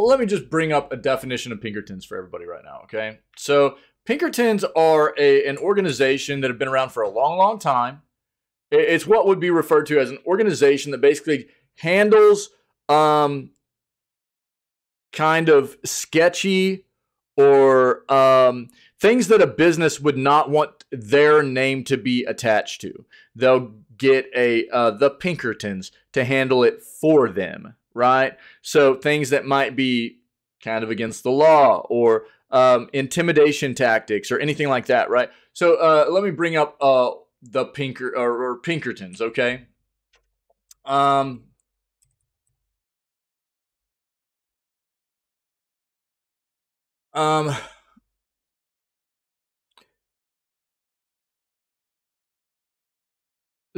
let me just bring up a definition of Pinkertons for everybody right now, okay? So Pinkertons are an organization that have been around for a long, long time. It's what would be referred to as an organization that basically handles kind of sketchy or things that a business would not want their name to be attached to. They'll get the Pinkertons to handle it for them, right? So things that might be kind of against the law, or intimidation tactics, or anything like that, right? So let me bring up the Pinkertons, okay? Um, um,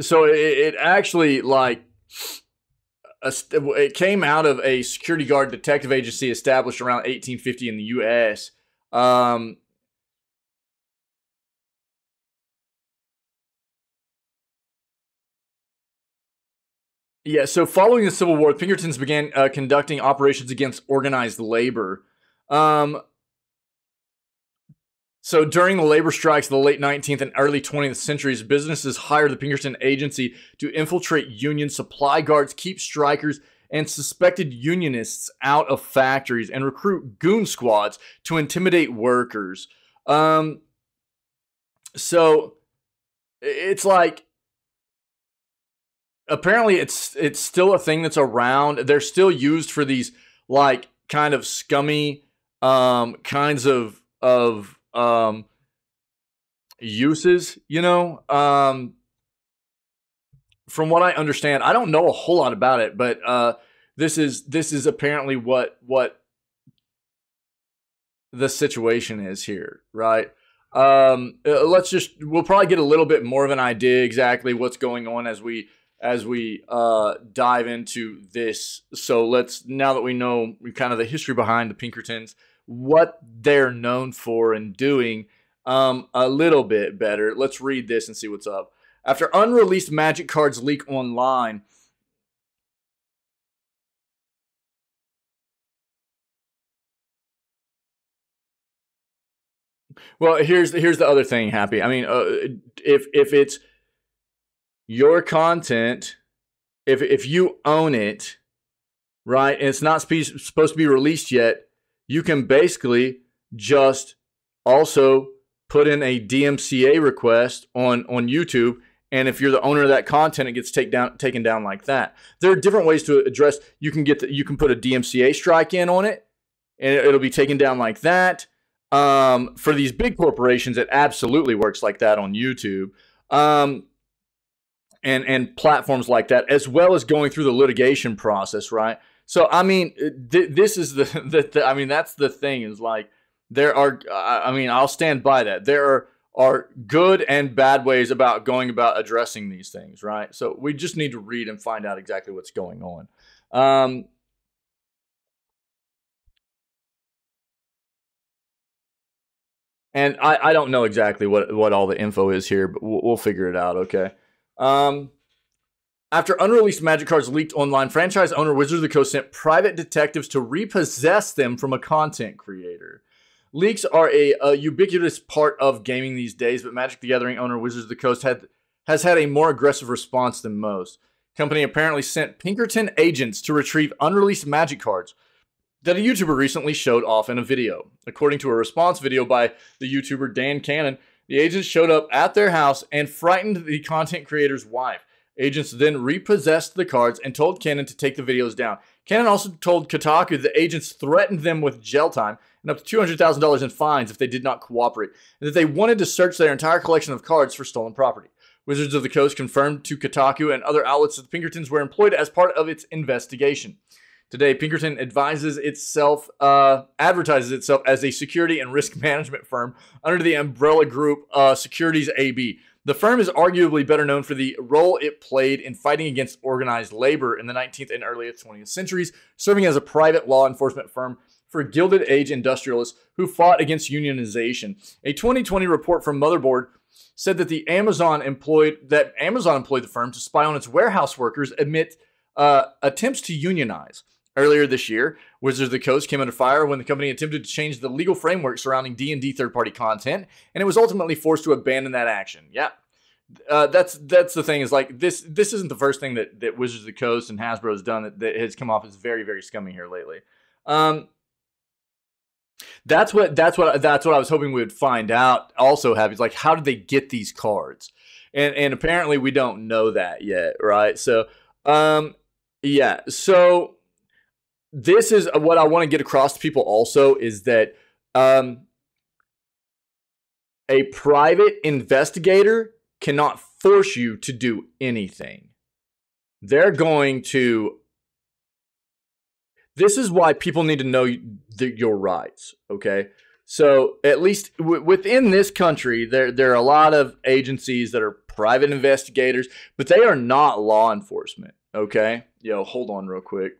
so it actually, like, it came out of a security guard detective agency established around 1850 in the U.S. Um, yeah, so following the Civil War, the Pinkertons began conducting operations against organized labor. Um, So during the labor strikes of the late 19th and early 20th centuries, businesses hired the Pinkerton Agency to infiltrate union supply guards, keep strikers and suspected unionists out of factories, and recruit goon squads to intimidate workers. Um, so it's like, apparently it's still a thing that's around. They're still used for these, like, kind of scummy kinds of uses, you know. From what I understand, I don't know a whole lot about it, but this is apparently what the situation is here, right? We'll probably get a little bit more of an idea exactly what's going on as we dive into this. So now that we know kind of the history behind the Pinkertons, what they're known for and doing, a little bit better, let's read this and see what's up. After unreleased magic cards leak online, well, here's the other thing, Happy. I mean, if it's your content, if you own it, right, and it's not supposed to be released yet, you can basically just also put in a DMCA request on YouTube. And if you're the owner of that content, it gets taken down like that. There are different ways to address. You can put a DMCA strike in on it, and it'll be taken down like that. For these big corporations, it absolutely works like that on YouTube. And platforms like that, as well as going through the litigation process, right? So, I mean, this is I mean, that's the thing, is like, there are, I mean, I'll stand by that. There are good and bad ways about going about addressing these things, right? So we just need to read and find out exactly what's going on. And I don't know exactly what all the info is here, but we'll figure it out, okay? After unreleased magic cards leaked online, franchise owner Wizards of the Coast sent private detectives to repossess them from a content creator. Leaks are a ubiquitous part of gaming these days, but Magic the Gathering owner Wizards of the Coast has had a more aggressive response than most. Company apparently sent Pinkerton agents to retrieve unreleased magic cards that a YouTuber recently showed off in a video. According to a response video by the YouTuber Dan Cannon, the agents showed up at their house and frightened the content creator's wife. Agents then repossessed the cards and told Cannon to take the videos down. Cannon also told Kotaku the agents threatened them with jail time and up to $200,000 in fines if they did not cooperate, and that they wanted to search their entire collection of cards for stolen property. Wizards of the Coast confirmed to Kotaku and other outlets that the Pinkertons were employed as part of its investigation. Today, Pinkerton advertises itself as a security and risk management firm under the umbrella group Securities AB. The firm is arguably better known for the role it played in fighting against organized labor in the 19th and early 20th centuries, serving as a private law enforcement firm for Gilded Age industrialists who fought against unionization. A 2020 report from Motherboard said that Amazon employed the firm to spy on its warehouse workers amid attempts to unionize. Earlier this year, Wizards of the Coast came under fire when the company attempted to change the legal framework surrounding D&D third-party content, and it was ultimately forced to abandon that action. Yeah, that's the thing, is like, this isn't the first thing that Wizards of the Coast and Hasbro has done that has come off as very, very scummy here lately. That's what I was hoping we would find out. Also, Happy, like, how did they get these cards? And apparently we don't know that yet, right? So, yeah, so. this is what I want to get across to people also, is that a private investigator cannot force you to do anything. They're going to. This is why people need to know your rights, okay? So at least within this country, there are a lot of agencies that are private investigators, but they are not law enforcement, okay? Yo, hold on real quick.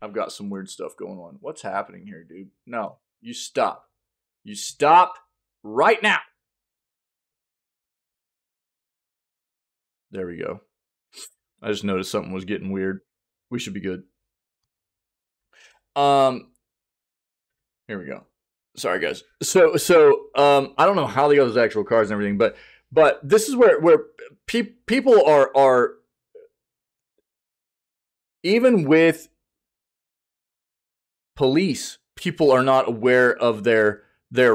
I've got some weird stuff going on. What's happening here, dude? No, you stop. You stop right now. There we go. I just noticed something was getting weird. We should be good. Here we go. Sorry, guys. So I don't know how they got those actual cards and everything, but this is where people are even with police, people are not aware of their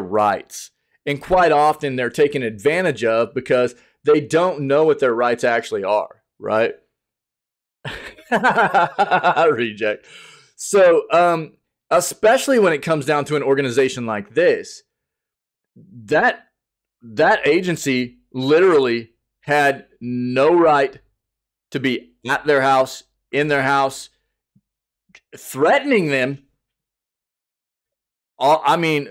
rights, and quite often they're taken advantage of because they don't know what their rights actually are. Right? Reject. So especially when it comes down to an organization like this, that agency literally had no right to be at their house, in their house, threatening them. I mean,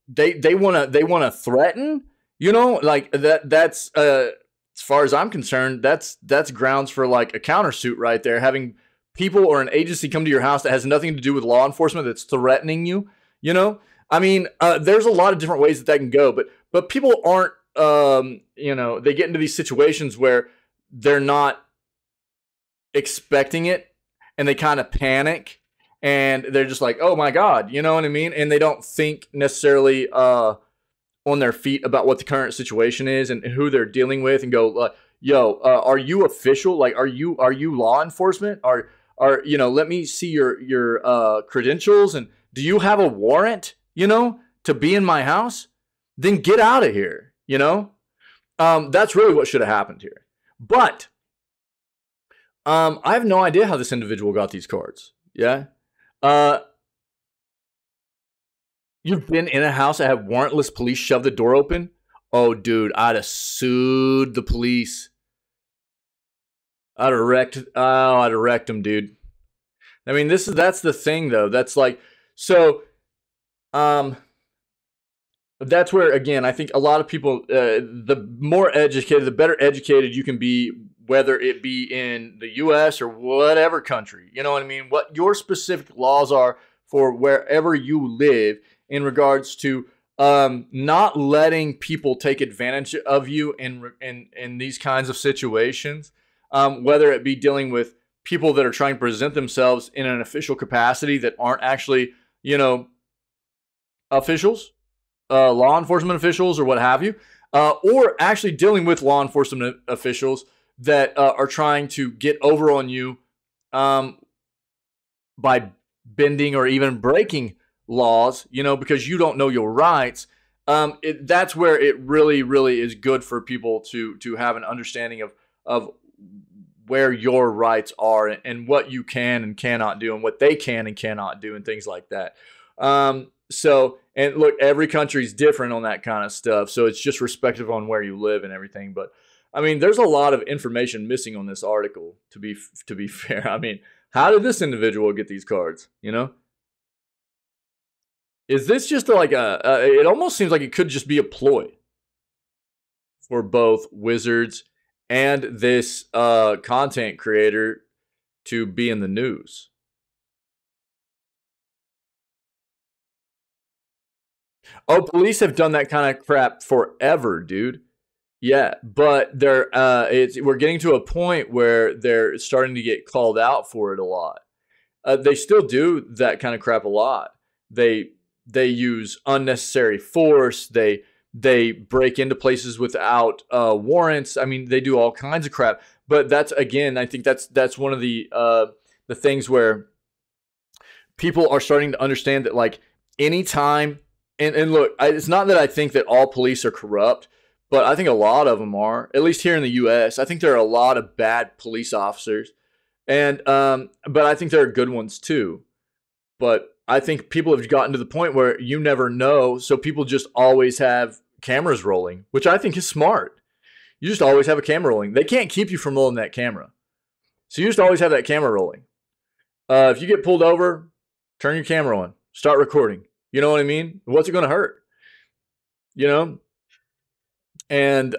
they want to threaten, like that. That's as far as I'm concerned, that's grounds for like a countersuit right there. Having people or an agency come to your house that has nothing to do with law enforcement that's threatening you. I mean, there's a lot of different ways that can go, but people aren't, they get into these situations where they're not expecting it and they kind of panic and they're just like, oh my God, you know what I mean? And they don't think necessarily on their feet about what the current situation is and who they're dealing with, and go, yo, are you official? Like, are you law enforcement? Let me see your credentials, and do you have a warrant, to be in my house? Then get out of here, That's really what should have happened here. But I have no idea how this individual got these cards. Yeah. You've been in a house that had warrantless police shove the door open? Oh, dude, I'd have sued the police. I'd have wrecked them, dude. I mean, that's the thing, though. That's like, so, that's where, again, I think a lot of people, the more educated, the better educated you can be, whether it be in the U.S. or whatever country. You know what I mean? What your specific laws are for wherever you live in regards to not letting people take advantage of you in these kinds of situations, whether it be dealing with people that are trying to present themselves in an official capacity that aren't actually, officials, law enforcement officials or what have you, or actually dealing with law enforcement officials that are trying to get over on you by bending or even breaking laws, because you don't know your rights. That's where it really, really is good for people to have an understanding of where your rights are and what you can and cannot do and what they can and cannot do and things like that. So, and look, every country is different on that kind of stuff. So it's just respective on where you live and everything. But I mean, there's a lot of information missing on this article, to be fair. I mean, how did this individual get these cards, Is this just like it almost seems like it could just be a ploy for both Wizards and this content creator to be in the news. Oh, police have done that kind of crap forever, dude. Yeah, but we're getting to a point where they're starting to get called out for it a lot. They still do that kind of crap a lot. They use unnecessary force. They break into places without warrants. I mean, they do all kinds of crap. But that's, again, I think that's one of the things where people are starting to understand that, like, anytime, and look, it's not that I think that all police are corrupt, but I think a lot of them are. At least here in the U.S., I think there are a lot of bad police officers, and but I think there are good ones too. But I think people have gotten to the point where you never know, so people just always have cameras rolling, which I think is smart. You just always have a camera rolling. They can't keep you from rolling that camera. So you just always have that camera rolling. If you get pulled over, turn your camera on. Start recording. You know what I mean? What's it going to hurt? You know? And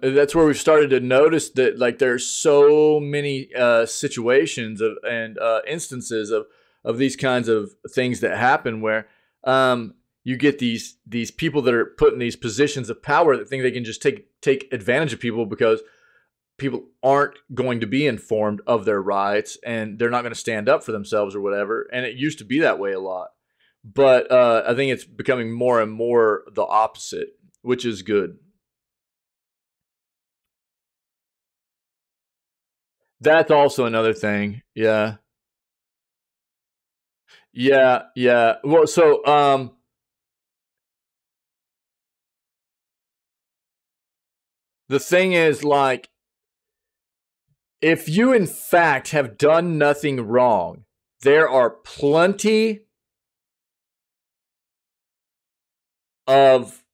that's where we've started to notice that, like, there's so many situations and instances of these kinds of things that happen where you get these people that are put in these positions of power that think they can just take advantage of people because people aren't going to be informed of their rights and they're not going to stand up for themselves or whatever. And it used to be that way a lot. But I think it's becoming more and more the opposite, which is good. That's also another thing. Yeah. Yeah, yeah. Well, so the thing is, like, if you in fact have done nothing wrong, there are plenty of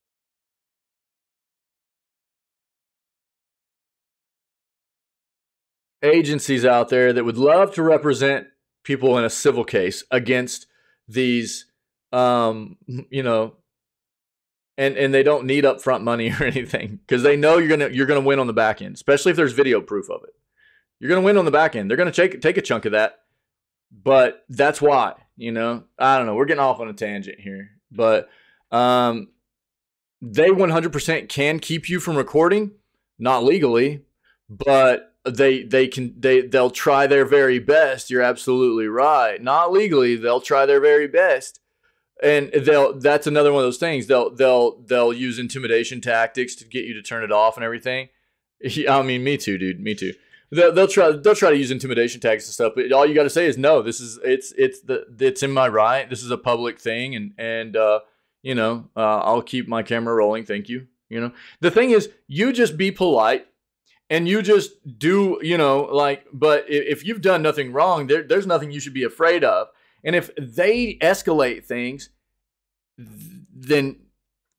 agencies out there that would love to represent people in a civil case against these you know, and they don't need upfront money or anything because they know you're gonna win on the back end, especially if there's video proof of it. You're gonna win on the back end. They're gonna take a chunk of that, but that's why, you know. I don't know. We're getting off on a tangent here, but they 100% can keep you from recording, not legally, but they'll try their very best. You're absolutely right. Not legally, they'll try their very best. And that's another one of those things. They'll use intimidation tactics to get you to turn it off and everything. I mean, me too, dude. Me too. They'll try to use intimidation tactics and stuff, but all you got to say is no. It's in my right. This is a public thing, and you know, I'll keep my camera rolling. Thank you. You know, the thing is, you just be polite and you just do, you know, like. But if you've done nothing wrong, there's nothing you should be afraid of. And if they escalate things, then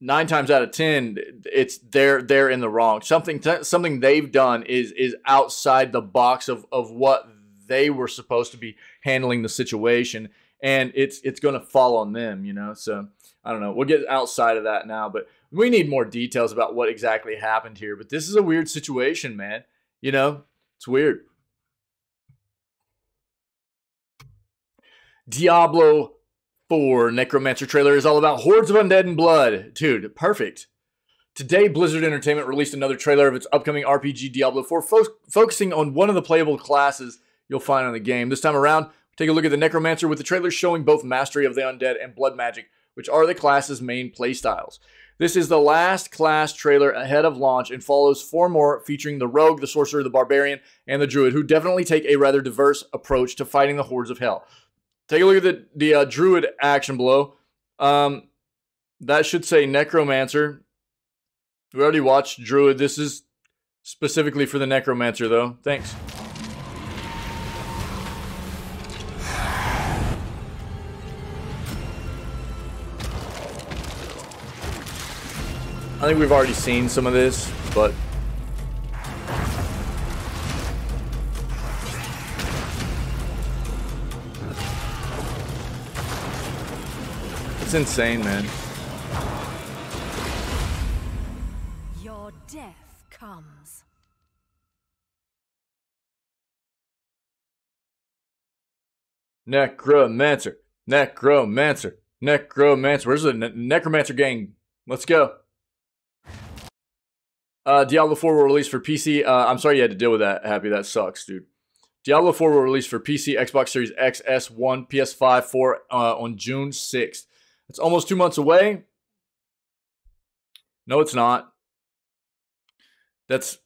9 times out of 10, it's they're in the wrong. Something they've done is outside the box of what they were supposed to be handling the situation, and it's going to fall on them, you know. So I don't know. We'll get outside of that now, but we need more details about what exactly happened here. But this is a weird situation, man. You know, it's weird. Diablo 4 Necromancer trailer is all about hordes of undead and blood. Dude, perfect. Today, Blizzard Entertainment released another trailer of its upcoming RPG Diablo 4, focusing on one of the playable classes you'll find in the game. This time around, take a look at the Necromancer, with the trailer showing both Mastery of the Undead and Blood Magic, which are the class's main playstyles. This is the last class trailer ahead of launch and follows 4 more featuring the Rogue, the Sorcerer, the Barbarian, and the Druid, who definitely take a rather diverse approach to fighting the hordes of hell. Take a look at the Druid action below. That should say Necromancer. We already watched Druid. This is specifically for the Necromancer, though. Thanks. I think we've already seen some of this, but it's insane, man. Your death comes. Necromancer. Necromancer. Necromancer. Where's the Necromancer gang? Let's go. Diablo 4 will release for PC. I'm sorry you had to deal with that, Happy. That sucks, dude. Diablo 4 will release for PC, Xbox Series X, S1, PS5, 4 on June 6th. It's almost 2 months away. No, it's not. That's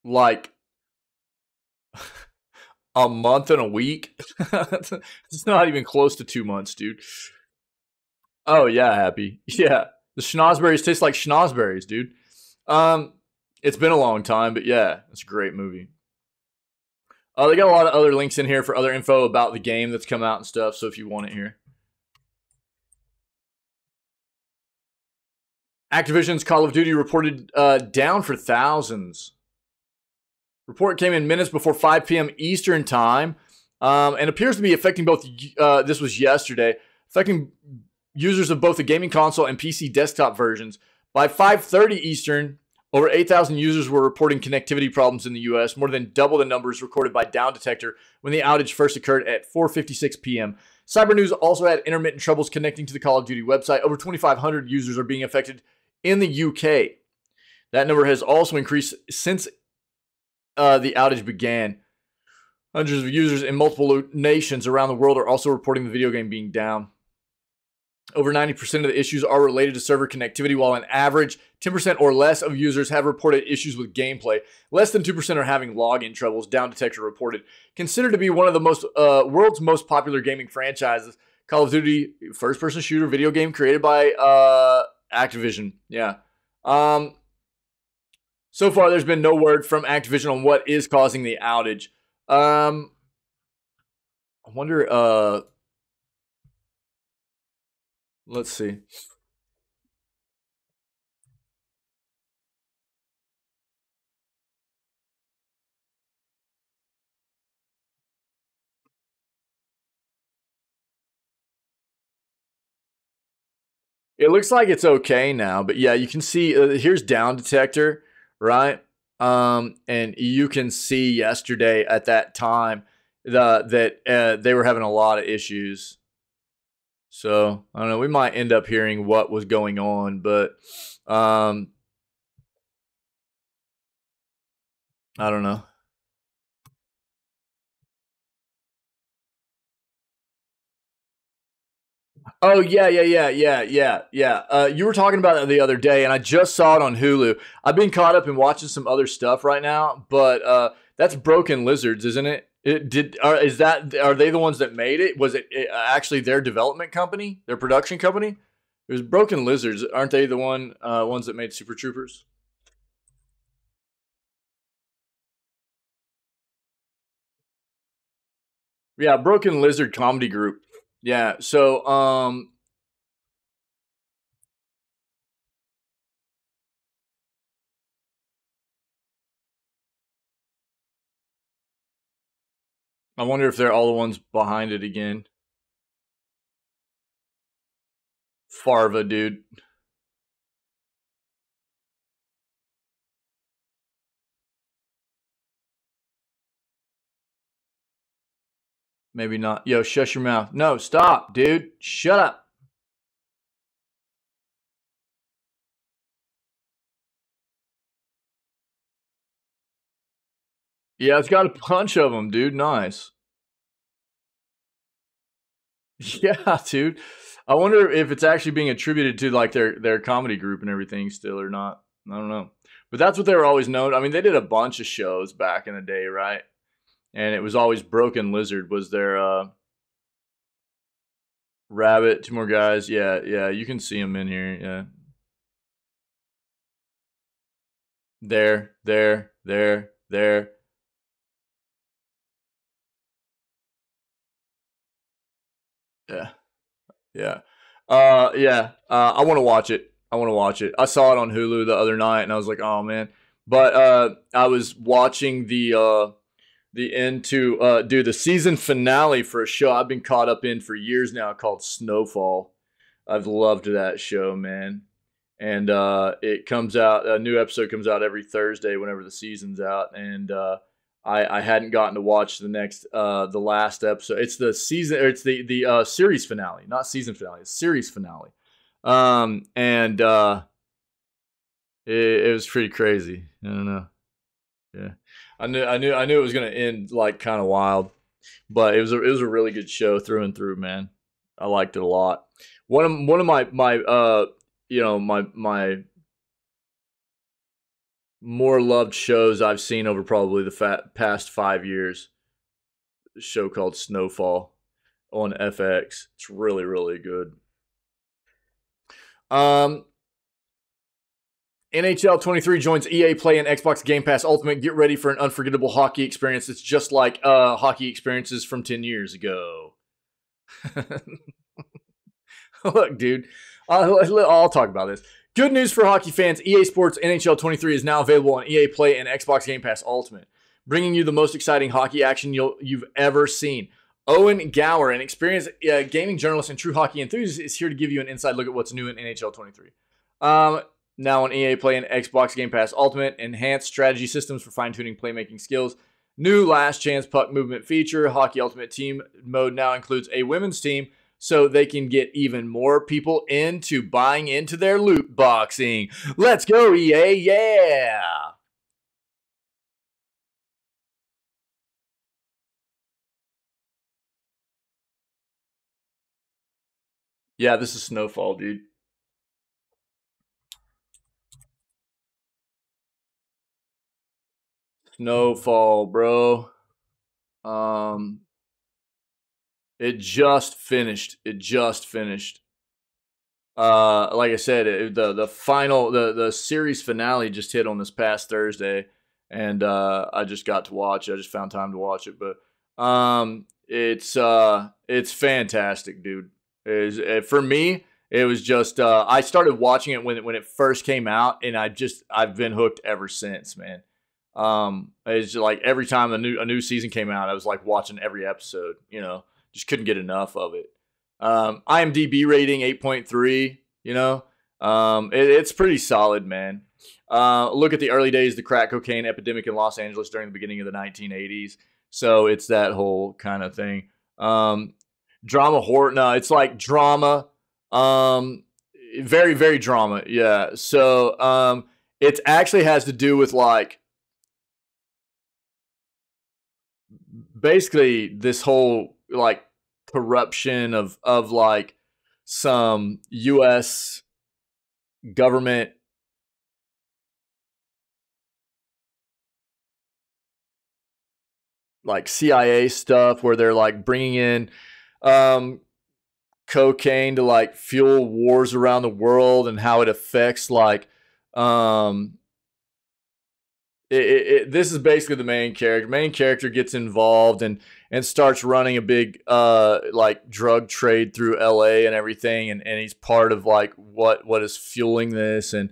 like a month and a week. It's not even close to 2 months, dude. Oh yeah, Happy. Yeah. The schnozberries taste like schnozberries, dude. It's been a long time, but yeah, it's a great movie. They got a lot of other links in here for other info about the game that's come out and stuff, so if you want it here. Activision's Call of Duty reported down for thousands. Report came in minutes before 5 p.m. Eastern time, and appears to be affecting both, this was yesterday, affecting users of both the gaming console and PC desktop versions. By 5:30 Eastern, over 8,000 users were reporting connectivity problems in the US, more than double the numbers recorded by Down Detector when the outage first occurred at 4:56 p.m. Cyber News also had intermittent troubles connecting to the Call of Duty website. Over 2,500 users are being affected in the UK. That number has also increased since the outage began. Hundreds of users in multiple nations around the world are also reporting the video game being down. Over 90% of the issues are related to server connectivity, while an average 10% or less of users have reported issues with gameplay. Less than 2% are having login troubles, Down Detector reported. Considered to be one of the world's most popular gaming franchises, Call of Duty, first-person shooter video game created by Activision. Yeah. So far, there's been no word from Activision on what is causing the outage. I wonder, let's see. It looks like it's okay now, but yeah, you can see here's Down Detector, right? And you can see yesterday at that time that they were having a lot of issues. So I don't know. We might end up hearing what was going on, but I don't know. Oh yeah. You were talking about it the other day, and I just saw it on Hulu. I've been caught up in watching some other stuff right now, but that's Broken Lizards, isn't it? Are they the ones that made it? Was it actually their development company, their production company? It was Broken Lizards, aren't they the ones that made Super Troopers? Yeah, Broken Lizard Comedy Group. Yeah, so I wonder if they're all the ones behind it again. Farva, dude. Maybe not. Yo, shush your mouth. No, stop, dude. Shut up. Yeah, it's got a bunch of them, dude. Nice. Yeah, dude. I wonder if it's actually being attributed to like their comedy group and everything still or not. I don't know. But that's what they were always known. I mean, they did a bunch of shows back in the day, right? And it was always Broken Lizard was their rabbit. Two more guys. Yeah. You can see them in here. Yeah. There. Yeah. Yeah. Yeah. I want to watch it. I saw it on Hulu the other night and I was like, oh man. But I was watching the end to do the season finale for a show I've been caught up in for years now called Snowfall. I've loved that show, man. And it comes out, a new episode comes out every Thursday whenever the season's out. And I hadn't gotten to watch the last episode. It's the season, or it's the series finale, not season finale, it's series finale. And it was pretty crazy. I don't know. Yeah, I knew it was gonna end like kind of wild, but it was a really good show through and through, man. I liked it a lot. One of my my more loved shows I've seen over probably the past 5 years. A show called Snowfall on FX. It's really good. Um, NHL 23 joins EA Play and Xbox Game Pass Ultimate. Get ready for an unforgettable hockey experience that's just like hockey experiences from 10 years ago. Look, dude, I'll talk about this. Good news for hockey fans. EA Sports NHL 23 is now available on EA Play and Xbox Game Pass Ultimate, bringing you the most exciting hockey action you've ever seen. Owen Gower, an experienced gaming journalist and true hockey enthusiast, is here to give you an inside look at what's new in NHL 23. Now on EA Play and Xbox Game Pass Ultimate, enhanced strategy systems for fine-tuning playmaking skills, new last chance puck movement feature, Hockey Ultimate Team mode now includes a women's team, so they can get even more people into buying into their loot boxing. Let's go, EA, yeah! Yeah, this is Snowfall, dude. Snowfall, bro. It just finished. Like I said, the final the series finale just hit on this past Thursday, and I just got to watch it. I just found time to watch it, but it's fantastic, dude. For me, it was just I started watching it when it first came out, and I've been hooked ever since, man. It's just like every time a new season came out, I was like watching every episode. You know, just couldn't get enough of it. IMDb rating 8.3. You know, it's pretty solid, man. Look at the early days, the crack cocaine epidemic in Los Angeles during the beginning of the 1980s. So it's that whole kind of thing. Drama horror. No, it's like drama. Very, very drama. Yeah. So it actually has to do with like basically this whole like corruption of like some U.S. government like CIA stuff where they're like bringing in cocaine to like fuel wars around the world and how it affects like um this is basically the main character. Main character gets involved and starts running a big like drug trade through LA and everything, and he's part of like what is fueling this, and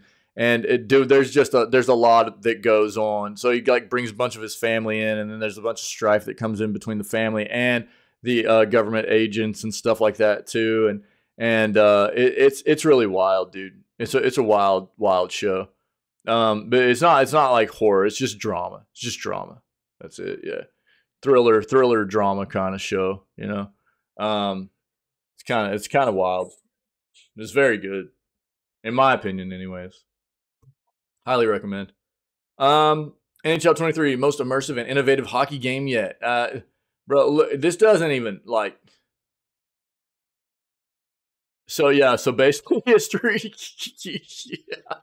dude, there's a lot that goes on. So he like brings a bunch of his family in, and then there's a bunch of strife that comes in between the family and the government agents and stuff like that too, and it's really wild, dude. It's a wild show. But it's not like horror. It's just drama. It's just drama. That's it. Yeah, thriller drama kind of show. You know, it's kind of wild. It's very good, in my opinion, anyways. Highly recommend. NHL 23, most immersive and innovative hockey game yet. Bro, look, this doesn't even like. So yeah, so basically history. Yeah.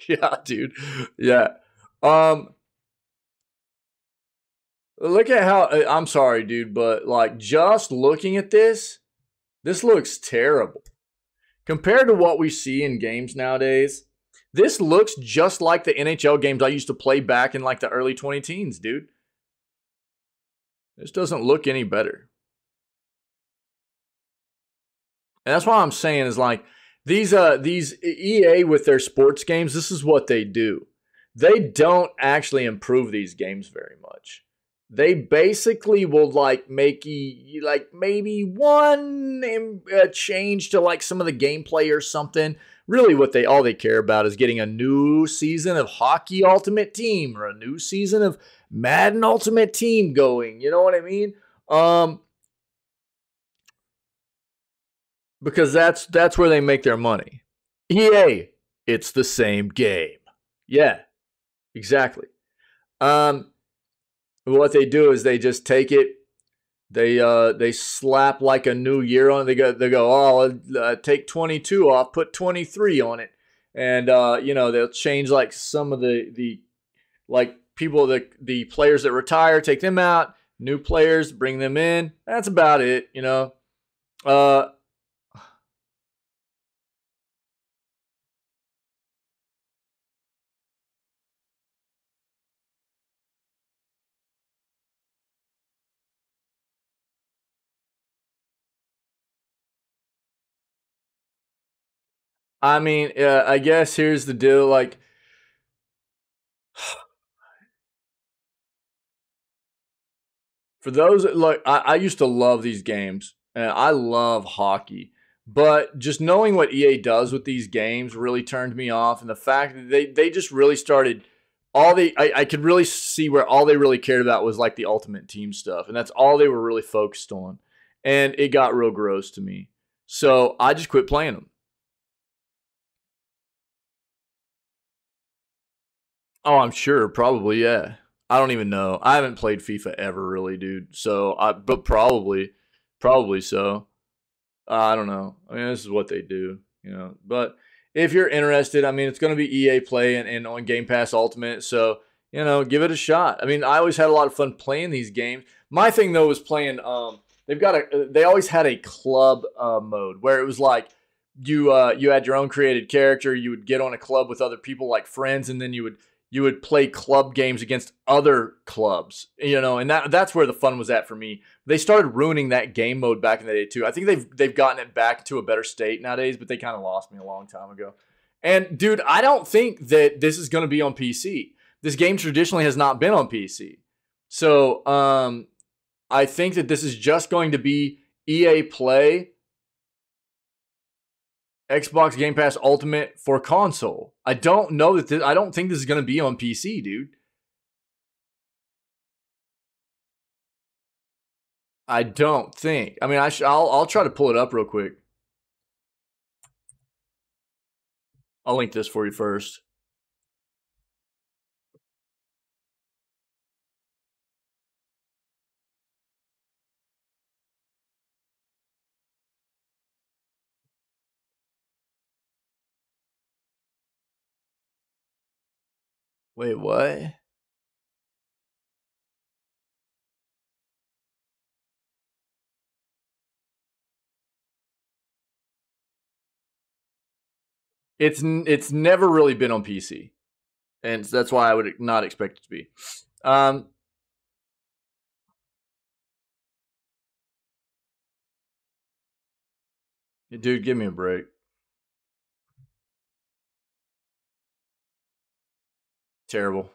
Yeah, dude. Yeah. Look at how I'm sorry, dude, but like just looking at this looks terrible. Compared to what we see in games nowadays, this looks just like the NHL games I used to play back in like the early 2010s, dude. This doesn't look any better. And that's why I'm saying is like these EA with their sports games, this is what they do. They don't actually improve these games very much. They basically will like make you like maybe one change to like some of the gameplay or something. Really, what all they care about is getting a new season of Hockey Ultimate Team or a new season of Madden Ultimate Team going. You know what I mean? Because that's where they make their money. EA, it's the same game. Yeah, exactly. What they do is they just take it, they slap like a new year on it. They go take 22 off, put 23 on it, and you know, they'll change like some of the like people, the players that retire, take them out, new players, bring them in. That's about it, you know. I mean, I guess here's the deal. Like, for those like I used to love these games and I love hockey, but just knowing what EA does with these games really turned me off, and the fact that they just really started I could really see where all they really cared about was like the ultimate team stuff, and that's all they were really focused on, and it got real gross to me. So I just quit playing them. Oh, I'm sure, probably, yeah. I don't even know. I haven't played FIFA ever, really, dude. So but probably so. I don't know. I mean, this is what they do, you know. But if you're interested, I mean, it's going to be EA Play and on Game Pass Ultimate. So, you know, give it a shot. I mean, I always had a lot of fun playing these games. My thing, though, was playing, they always had a club mode where it was like you had your own created character. You would get on a club with other people like friends, and then you would play club games against other clubs, you know, and that's where the fun was at for me. They started ruining that game mode back in the day too. I think they've gotten it back to a better state nowadays, but they kind of lost me a long time ago. And dude, I don't think that this is going to be on PC. This game traditionally has not been on PC. So, I think that this is just going to be EA Play, Xbox Game Pass Ultimate for console. I don't know that I don't think this is going to be on PC, dude. I don't think. I mean, I'll try to pull it up real quick. I'll link this for you first. Wait, what? It's never really been on PC, and that's why I would not expect it to be. Um, Dude, give me a break. Terrible.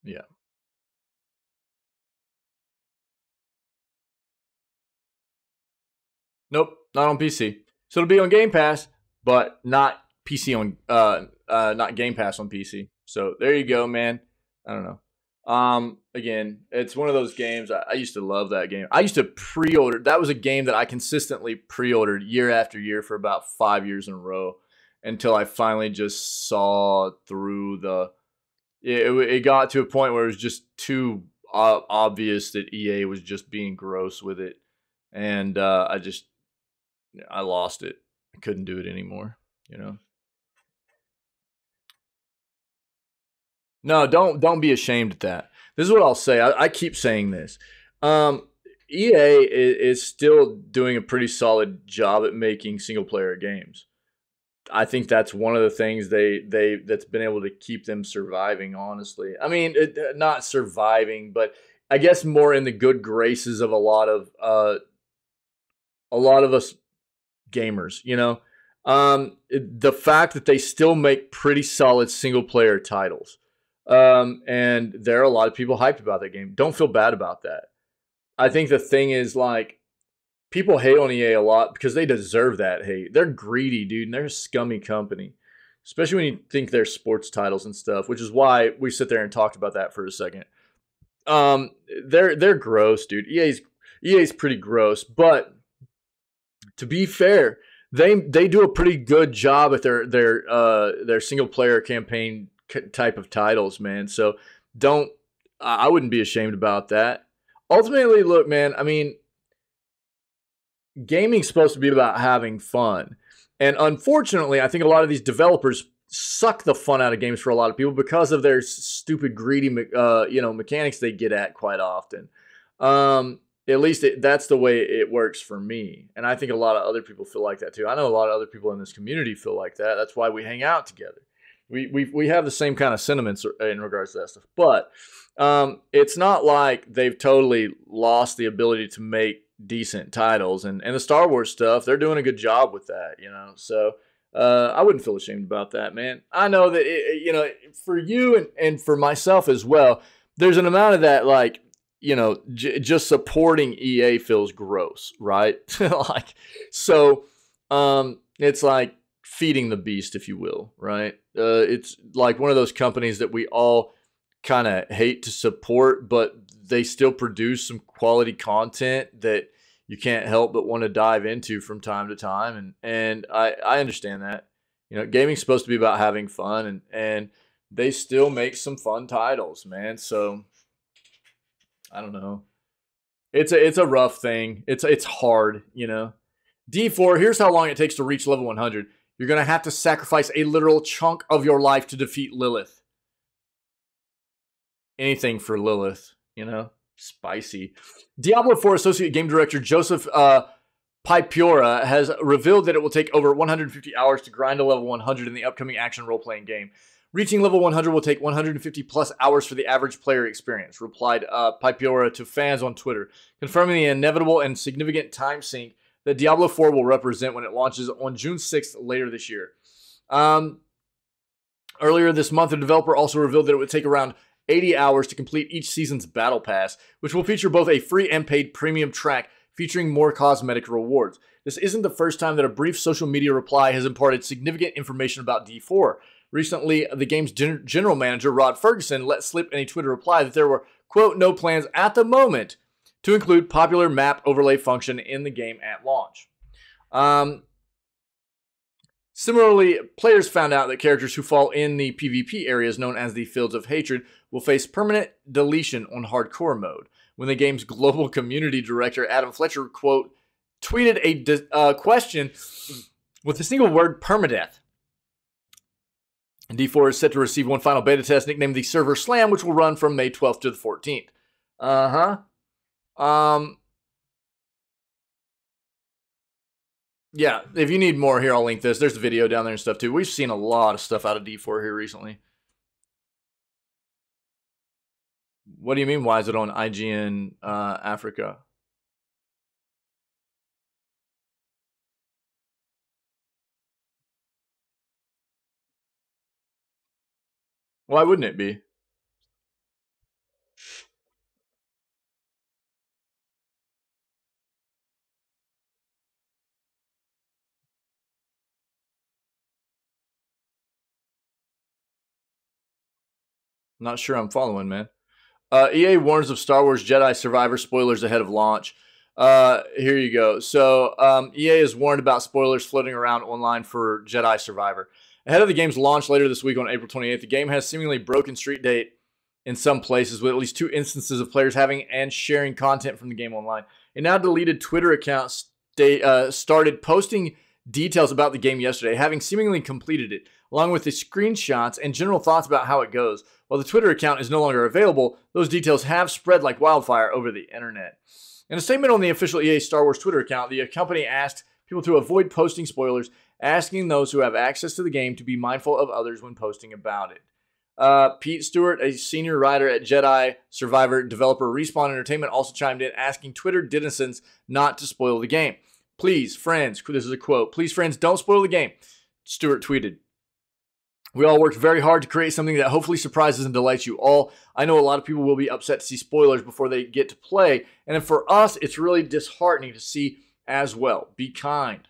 Yeah. Nope, not on PC. So it'll be on Game Pass, but not PC on not Game Pass on PC. So there you go, man. I don't know. Again, it's one of those games. I used to love that game. I used to pre-order. That was a game that I consistently pre-ordered year after year for about 5 years in a row, until I finally just saw through the. It got to a point where it was just too obvious that EA was just being gross with it, and I lost it. I couldn't do it anymore. You know. No, don't be ashamed at that. This is what I'll say. I keep saying this. EA is still doing a pretty solid job at making single player games. I think that's one of the things they that's been able to keep them surviving. Honestly, I mean, not surviving, but I guess more in the good graces of a lot of us gamers. You know, the fact that they still make pretty solid single player titles. And there are a lot of people hyped about that game. Don't feel bad about that. I think the thing is, like, people hate on EA a lot because they deserve that hate. They're greedy, dude, and they're a scummy company. Especially when you think they're sports titles and stuff, which is why we sit there and talked about that for a second. Um, they're gross, dude. EA's pretty gross, but to be fair, they do a pretty good job at their single player campaign type of titles, man. So don't I wouldn't be ashamed about that. Ultimately, look, man, I mean, gaming's supposed to be about having fun. And unfortunately, I think a lot of these developers suck the fun out of games for a lot of people because of their stupid greedy mechanics they get at quite often. at least that's the way it works for me. And I think a lot of other people feel like that too. I know a lot of other people in this community feel like that. That's why we hang out together. We have the same kind of sentiments in regards to that stuff. But it's not like they've totally lost the ability to make decent titles. And the Star Wars stuff, they're doing a good job with that, you know. So I wouldn't feel ashamed about that, man. I know that, you know, for you and for myself as well, there's an amount of that, like, you know, just supporting EA feels gross, right? Like, so it's like feeding the beast, if you will, right? It's like one of those companies that we all kind of hate to support, but they still produce some quality content that you can't help but want to dive into from time to time. And I understand that. You know, gaming's supposed to be about having fun, and they still make some fun titles, man. So I don't know. It's a rough thing. It's hard, you know. D4, here's how long it takes to reach level 100. You're going to have to sacrifice a literal chunk of your life to defeat Lilith. Anything for Lilith, you know? Spicy. Diablo 4 Associate Game Director Joseph Pipiora has revealed that it will take over 150 hours to grind to level 100 in the upcoming action role-playing game. Reaching level 100 will take 150 plus hours for the average player experience, replied Pipiora to fans on Twitter, confirming the inevitable and significant time sink that Diablo 4 will represent when it launches on June 6th later this year. Earlier this month, the developer also revealed that it would take around 80 hours to complete each season's Battle Pass, which will feature both a free and paid premium track featuring more cosmetic rewards. This isn't the first time that a brief social media reply has imparted significant information about D4. Recently, the game's general manager, Rod Ferguson, let slip in a Twitter reply that there were, quote, no plans at the moment to include popular map overlay function in the game at launch. Similarly, players found out that characters who fall in the PvP areas known as the Fields of Hatred will face permanent deletion on hardcore mode, when the game's global community director, Adam Fletcher, quote, tweeted a question with the single word permadeath. D4 is set to receive one final beta test nicknamed the Server Slam, which will run from May 12th to the 14th. Yeah, if you need more here, I'll link this. There's a video down there and stuff too. We've seen a lot of stuff out of D4 here recently. What do you mean, why is it on IGN Africa? Why wouldn't it be? Not sure I'm following, man. EA warns of Star Wars Jedi Survivor spoilers ahead of launch. Here you go. So EA is warned about spoilers floating around online for Jedi Survivor. Ahead of the game's launch later this week on April 28th, the game has seemingly broken street date in some places, with at least 2 instances of players having and sharing content from the game online. A now deleted Twitter account started posting details about the game yesterday, having seemingly completed it, along with the screenshots and general thoughts about how it goes. While the Twitter account is no longer available, those details have spread like wildfire over the internet. In a statement on the official EA Star Wars Twitter account, the company asked people to avoid posting spoilers, asking those who have access to the game to be mindful of others when posting about it. Pete Stewart, a senior writer at Jedi Survivor developer Respawn Entertainment, also chimed in, asking Twitter denizens not to spoil the game. Please, friends, this is a quote, please, friends, don't spoil the game, Stewart tweeted. We all worked very hard to create something that hopefully surprises and delights you all. I know a lot of people will be upset to see spoilers before they get to play, and for us, it's really disheartening to see as well. Be kind.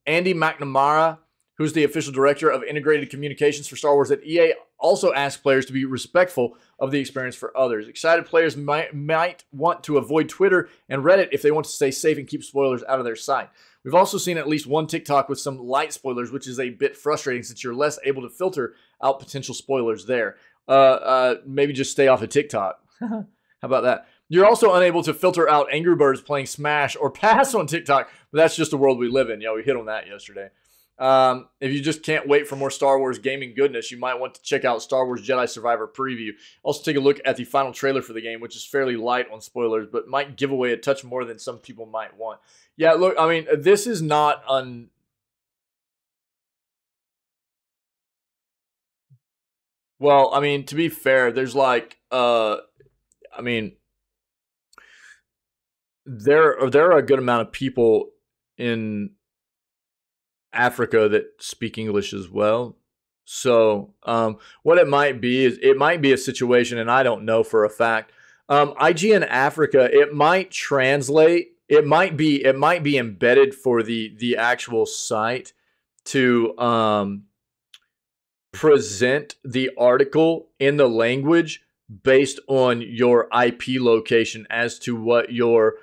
Andy McNamara, who's the official director of integrated communications for Star Wars at EA, also asked players to be respectful of the experience for others. Excited players might want to avoid Twitter and Reddit if they want to stay safe and keep spoilers out of their sight. We've also seen at least one TikTok with some light spoilers, which is a bit frustrating since you're less able to filter out potential spoilers there. Maybe just stay off of TikTok. How about that? You're also unable to filter out Angry Birds playing Smash or Pass on TikTok, but that's just the world we live in. Yeah, we hit on that yesterday. If you just can't wait for more Star Wars gaming goodness, you might want to check out Star Wars Jedi Survivor Preview. Also take a look at the final trailer for the game, which is fairly light on spoilers, but might give away a touch more than some people might want. Yeah, look, I mean, this is not Well, I mean, to be fair, there's like, I mean, there are a good amount of people in Africa that speak English as well. So, what it might be is it might be a situation, and I don't know for a fact. IGN Africa, it might translate. It might be embedded for the actual site to present the article in the language based on your IP location as to what your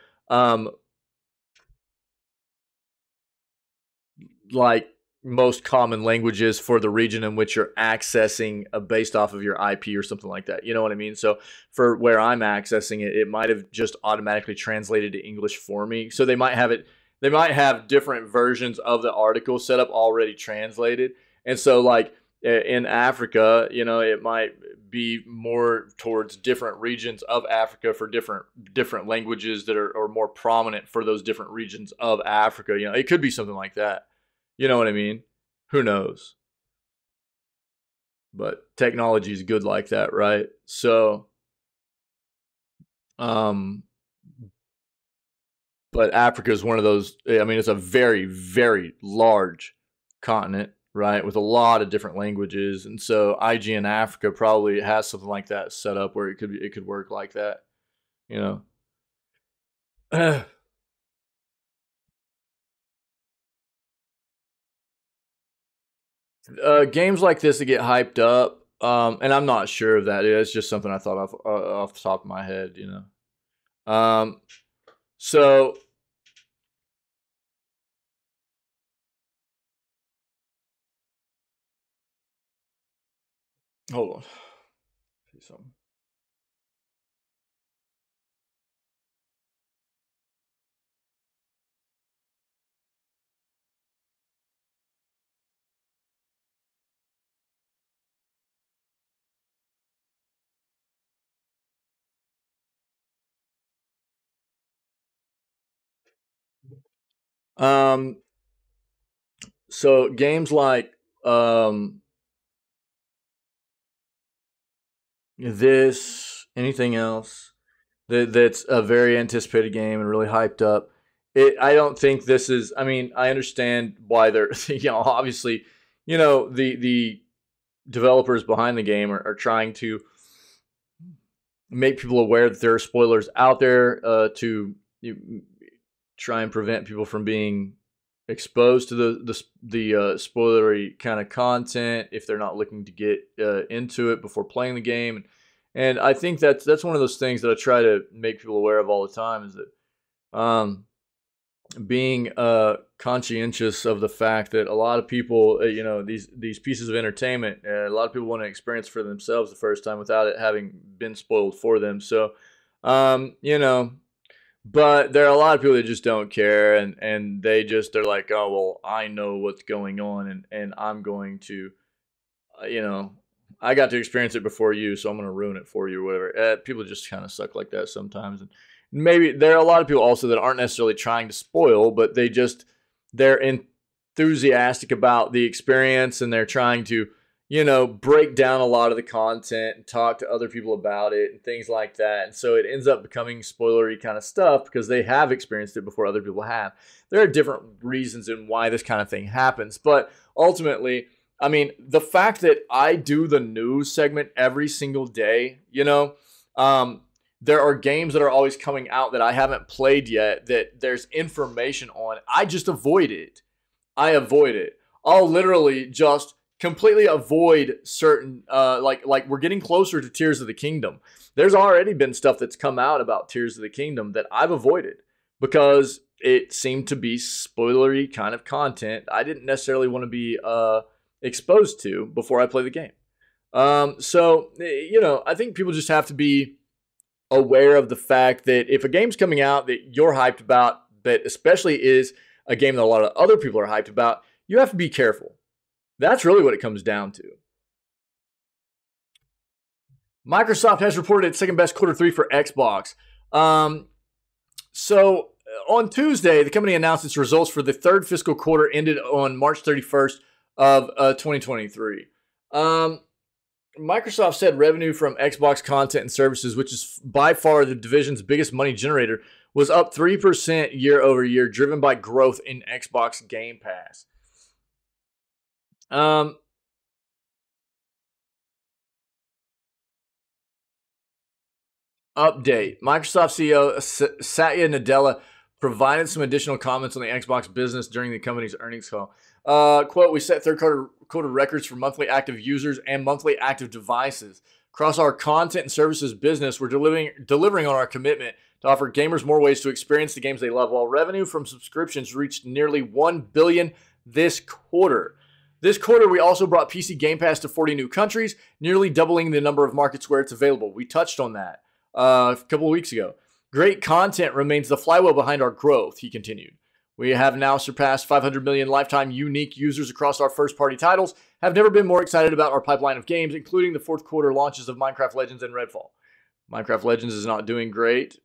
like most common languages for the region in which you're accessing based off of your IP or something like that. You know what I mean? So for where I'm accessing it, it might have just automatically translated to English for me. So they might have it. They might have different versions of the article set up already translated. And so like in Africa, you know, it might be more towards different regions of Africa for different languages that are more prominent for those different regions of Africa. You know, it could be something like that. You know what I mean? Who knows? But technology is good like that, right? So, um, but Africa is one of those. I mean, it's a very, very large continent, right, with a lot of different languages, and so IGN Africa probably has something like that set up where it could work like that. You know. Games like this that get hyped up, and I'm not sure of that. It's just something I thought of off the top of my head, you know. So hold on. See something. Um, so games like this, anything else that's a very anticipated game and really hyped up. I don't think this is. I mean, I understand why they're. You know, obviously, you know the developers behind the game are trying to make people aware that there are spoilers out there to try and prevent people from being exposed to the spoilery kind of content if they're not looking to get into it before playing the game. And I think that's one of those things that I try to make people aware of all the time is that being conscientious of the fact that a lot of people, you know, these pieces of entertainment, a lot of people want to experience for themselves the first time without it having been spoiled for them. So, you know, but there are a lot of people that just don't care, and they're like, oh well, I know what's going on, and I'm going to, you know, I got to experience it before you, so I'm going to ruin it for you or whatever. People just kind of suck like that sometimes, and maybe there are a lot of people also that aren't necessarily trying to spoil, but they're enthusiastic about the experience, and they're trying to, you know, break down a lot of the content and talk to other people about it and things like that. And so it ends up becoming spoilery kind of stuff because they have experienced it before other people have. There are different reasons in why this kind of thing happens, but ultimately, I mean, the fact that I do the news segment every single day, you know, there are games that are always coming out that I haven't played yet that there's information on. I just avoid it. I avoid it. I'll literally just completely avoid certain like we're getting closer to Tears of the Kingdom. There's already been stuff that's come out about Tears of the Kingdom that I've avoided because it seemed to be spoilery kind of content I didn't necessarily want to be exposed to before I play the game. So you know, I think people just have to be aware of the fact that if a game's coming out that you're hyped about, but especially is a game that a lot of other people are hyped about, You have to be careful. That's really what it comes down to. Microsoft has reported its second best Q3 for Xbox. So on Tuesday, the company announced its results for the third fiscal quarter ended on March 31st of 2023. Microsoft said revenue from Xbox content and services, which is by far the division's biggest money generator, was up 3% year over year, driven by growth in Xbox Game Pass. Update. Microsoft CEO Satya Nadella provided some additional comments on the Xbox business during the company's earnings call. Quote, we set third quarter records for monthly active users and monthly active devices. Across our content and services business, we're delivering on our commitment to offer gamers more ways to experience the games they love, while revenue from subscriptions reached nearly $1 billion this quarter. This quarter, we also brought PC Game Pass to 40 new countries, nearly doubling the number of markets where it's available. We touched on that a couple of weeks ago. Great content remains the flywheel behind our growth, he continued. We have now surpassed 500 million lifetime unique users across our first-party titles, have never been more excited about our pipeline of games, including the fourth quarter launches of Minecraft Legends and Redfall. Minecraft Legends is not doing great.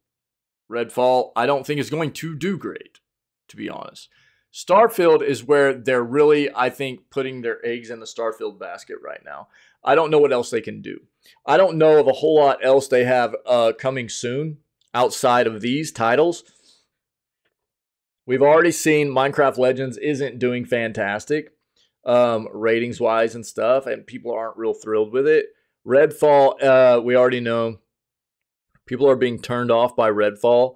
Redfall, I don't think is going to do great, to be honest. Starfield is where they're really, I think, putting their eggs in the Starfield basket right now. I don't know what else they can do. I don't know of a whole lot else they have coming soon outside of these titles. We've already seen Minecraft Legends isn't doing fantastic ratings-wise and stuff, and people aren't real thrilled with it. Redfall, we already know people are being turned off by Redfall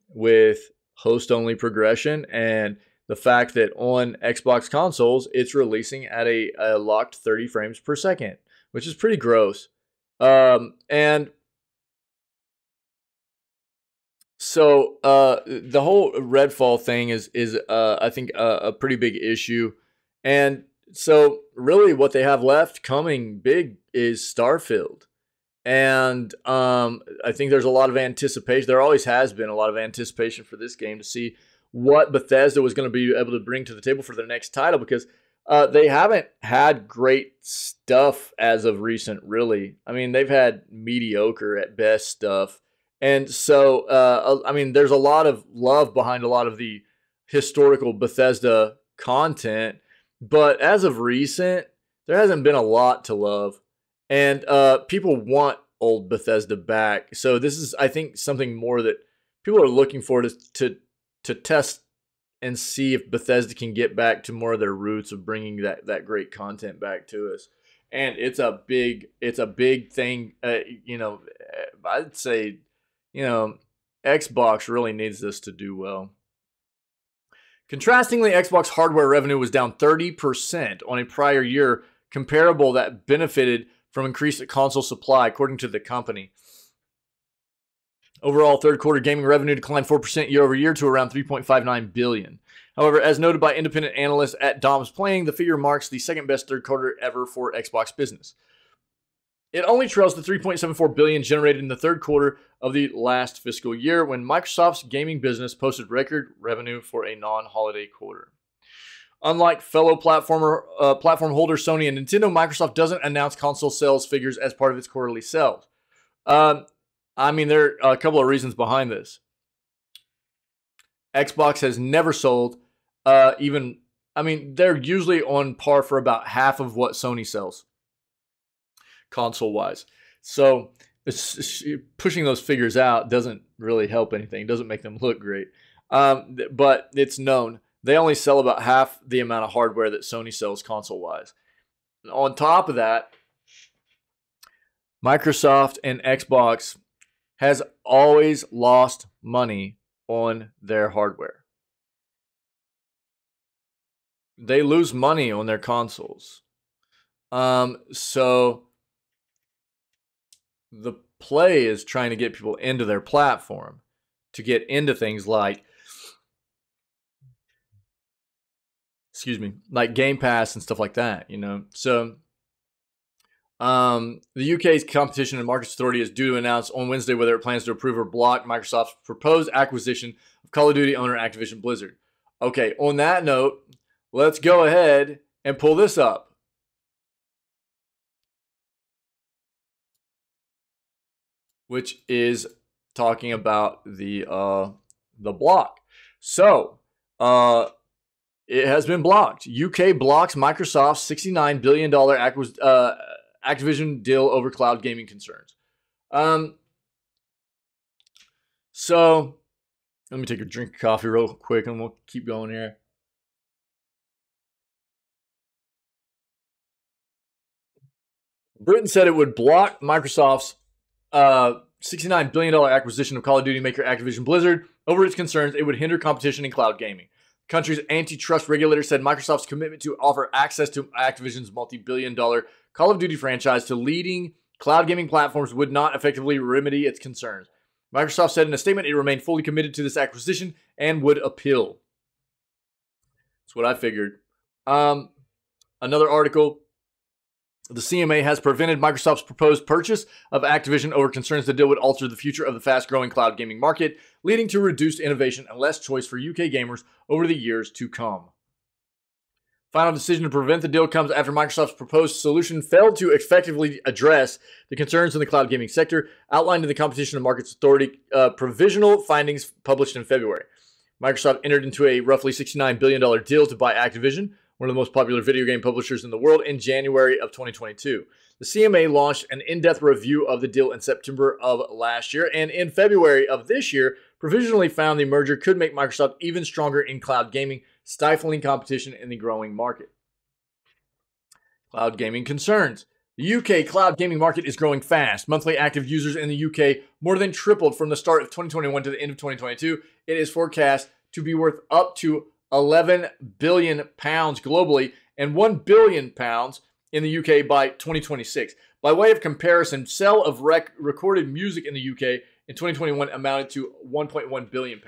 with host-only progression, and the fact that on Xbox consoles, it's releasing at a locked 30 frames per second, which is pretty gross. And so the whole Redfall thing is I think, a pretty big issue. And so really what they have left coming big is Starfield. And I think there's a lot of anticipation. There always has been a lot of anticipation for this game to see what Bethesda was going to be able to bring to the table for their next title, because they haven't had great stuff as of recent, really. I mean, they've had mediocre at best stuff. And so, I mean, there's a lot of love behind a lot of the historical Bethesda content. But as of recent, there hasn't been a lot to love. And people want old Bethesda back. So this is, I think, something more that people are looking for to test and see if Bethesda can get back to more of their roots of bringing that great content back to us. And it's a big thing. You know, I'd say, you know, Xbox really needs this to do well. Contrastingly, Xbox hardware revenue was down 30% on a prior year comparable that benefited from increased console supply, according to the company. Overall, third quarter gaming revenue declined 4% year over year to around $3.59 billion. However, as noted by independent analysts at Dom's Playing, the figure marks the second best third quarter ever for Xbox business. It only trails the $3.74 billion generated in the third quarter of the last fiscal year, when Microsoft's gaming business posted record revenue for a non-holiday quarter. Unlike fellow platform holders Sony and Nintendo, Microsoft doesn't announce console sales figures as part of its quarterly sales. I mean, there are a couple of reasons behind this. Xbox has never sold they're usually on par for about half of what Sony sells console-wise. So pushing those figures out doesn't really help anything. It doesn't make them look great. But it's known. They only sell about half the amount of hardware that Sony sells console-wise. On top of that, Microsoft and Xbox has always lost money on their hardware. They lose money on their consoles. So the play is trying to get people into their platform, to get into things like, like Game Pass and stuff like that, you know. So the UK's Competition and Markets Authority is due to announce on Wednesday whether it plans to approve or block Microsoft's proposed acquisition of Call of Duty owner Activision Blizzard. Okay, on that note, let's go ahead and pull this up. Which is talking about the block. So, it has been blocked. UK blocks Microsoft's $69 billion Activision deal over cloud gaming concerns. So, let me take a drink of coffee real quick and we'll keep going here. Britain said it would block Microsoft's $69 billion acquisition of Call of Duty maker Activision Blizzard over its concerns it would hinder competition in cloud gaming. The country's antitrust regulator said Microsoft's commitment to offer access to Activision's multi-billion-dollar Call of Duty franchise to leading cloud gaming platforms would not effectively remedy its concerns. Microsoft said in a statement it remained fully committed to this acquisition and would appeal. That's what I figured. Another article. The CMA has prevented Microsoft's proposed purchase of Activision over concerns the deal would alter the future of the fast-growing cloud gaming market, leading to reduced innovation and less choice for UK gamers over the years to come. Final decision to prevent the deal comes after Microsoft's proposed solution failed to effectively address the concerns in the cloud gaming sector outlined in the Competition and Markets Authority provisional findings published in February. Microsoft entered into a roughly $69 billion deal to buy Activision, one of the most popular video game publishers in the world, in January of 2022. The CMA launched an in-depth review of the deal in September of last year, and in February of this year, provisionally found the merger could make Microsoft even stronger in cloud gaming, stifling competition in the growing market. Cloud gaming concerns. The UK cloud gaming market is growing fast. Monthly active users in the UK more than tripled from the start of 2021 to the end of 2022. It is forecast to be worth up to £11 billion globally and £1 billion in the UK by 2026. By way of comparison, sale of recorded music in the UK in 2021 amounted to £1.1 billion.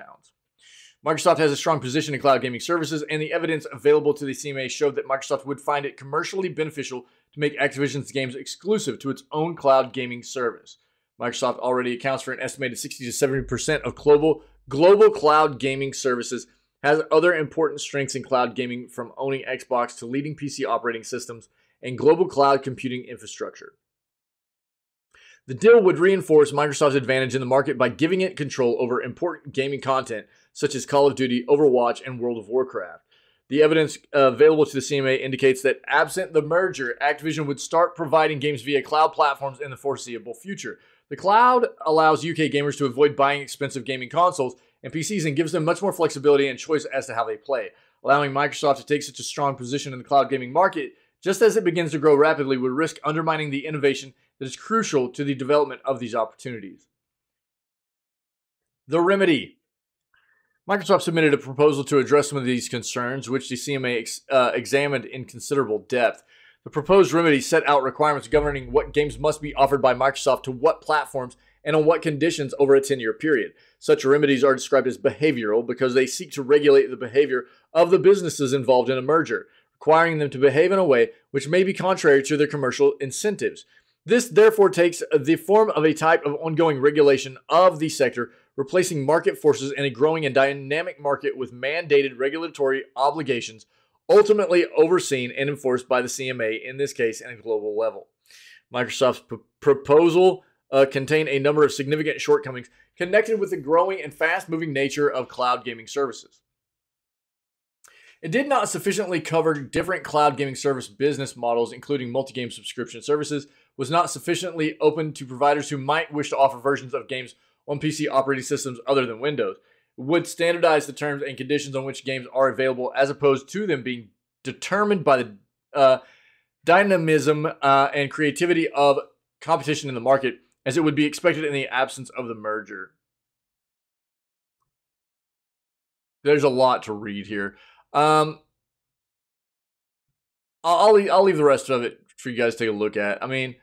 Microsoft has a strong position in cloud gaming services, and the evidence available to the CMA showed that Microsoft would find it commercially beneficial to make Activision's games exclusive to its own cloud gaming service. Microsoft already accounts for an estimated 60 to 70% of global cloud gaming services, has other important strengths in cloud gaming from owning Xbox to leading PC operating systems and global cloud computing infrastructure. The deal would reinforce Microsoft's advantage in the market by giving it control over important gaming content such as Call of Duty, Overwatch, and World of Warcraft. The evidence available to the CMA indicates that absent the merger, Activision would start providing games via cloud platforms in the foreseeable future. The cloud allows UK gamers to avoid buying expensive gaming consoles and PCs and gives them much more flexibility and choice as to how they play. Allowing Microsoft to take such a strong position in the cloud gaming market, just as it begins to grow rapidly, would risk undermining the innovation that is crucial to the development of these opportunities. The remedy. Microsoft submitted a proposal to address some of these concerns, which the CMA examined in considerable depth. The proposed remedy set out requirements governing what games must be offered by Microsoft to what platforms and on what conditions over a 10-year period. Such remedies are described as behavioral because they seek to regulate the behavior of the businesses involved in a merger, requiring them to behave in a way which may be contrary to their commercial incentives. This therefore takes the form of a type of ongoing regulation of the sector, replacing market forces in a growing and dynamic market with mandated regulatory obligations, ultimately overseen and enforced by the CMA, in this case, at a global level. Microsoft's proposal contained a number of significant shortcomings connected with the growing and fast-moving nature of cloud gaming services. It did not sufficiently cover different cloud gaming service business models, including multi-game subscription services, was not sufficiently open to providers who might wish to offer versions of games on PC operating systems other than Windows, would standardize the terms and conditions on which games are available as opposed to them being determined by the dynamism and creativity of competition in the market, as it would be expected in the absence of the merger. There's a lot to read here. I'll leave the rest of it for you guys to take a look at. I mean,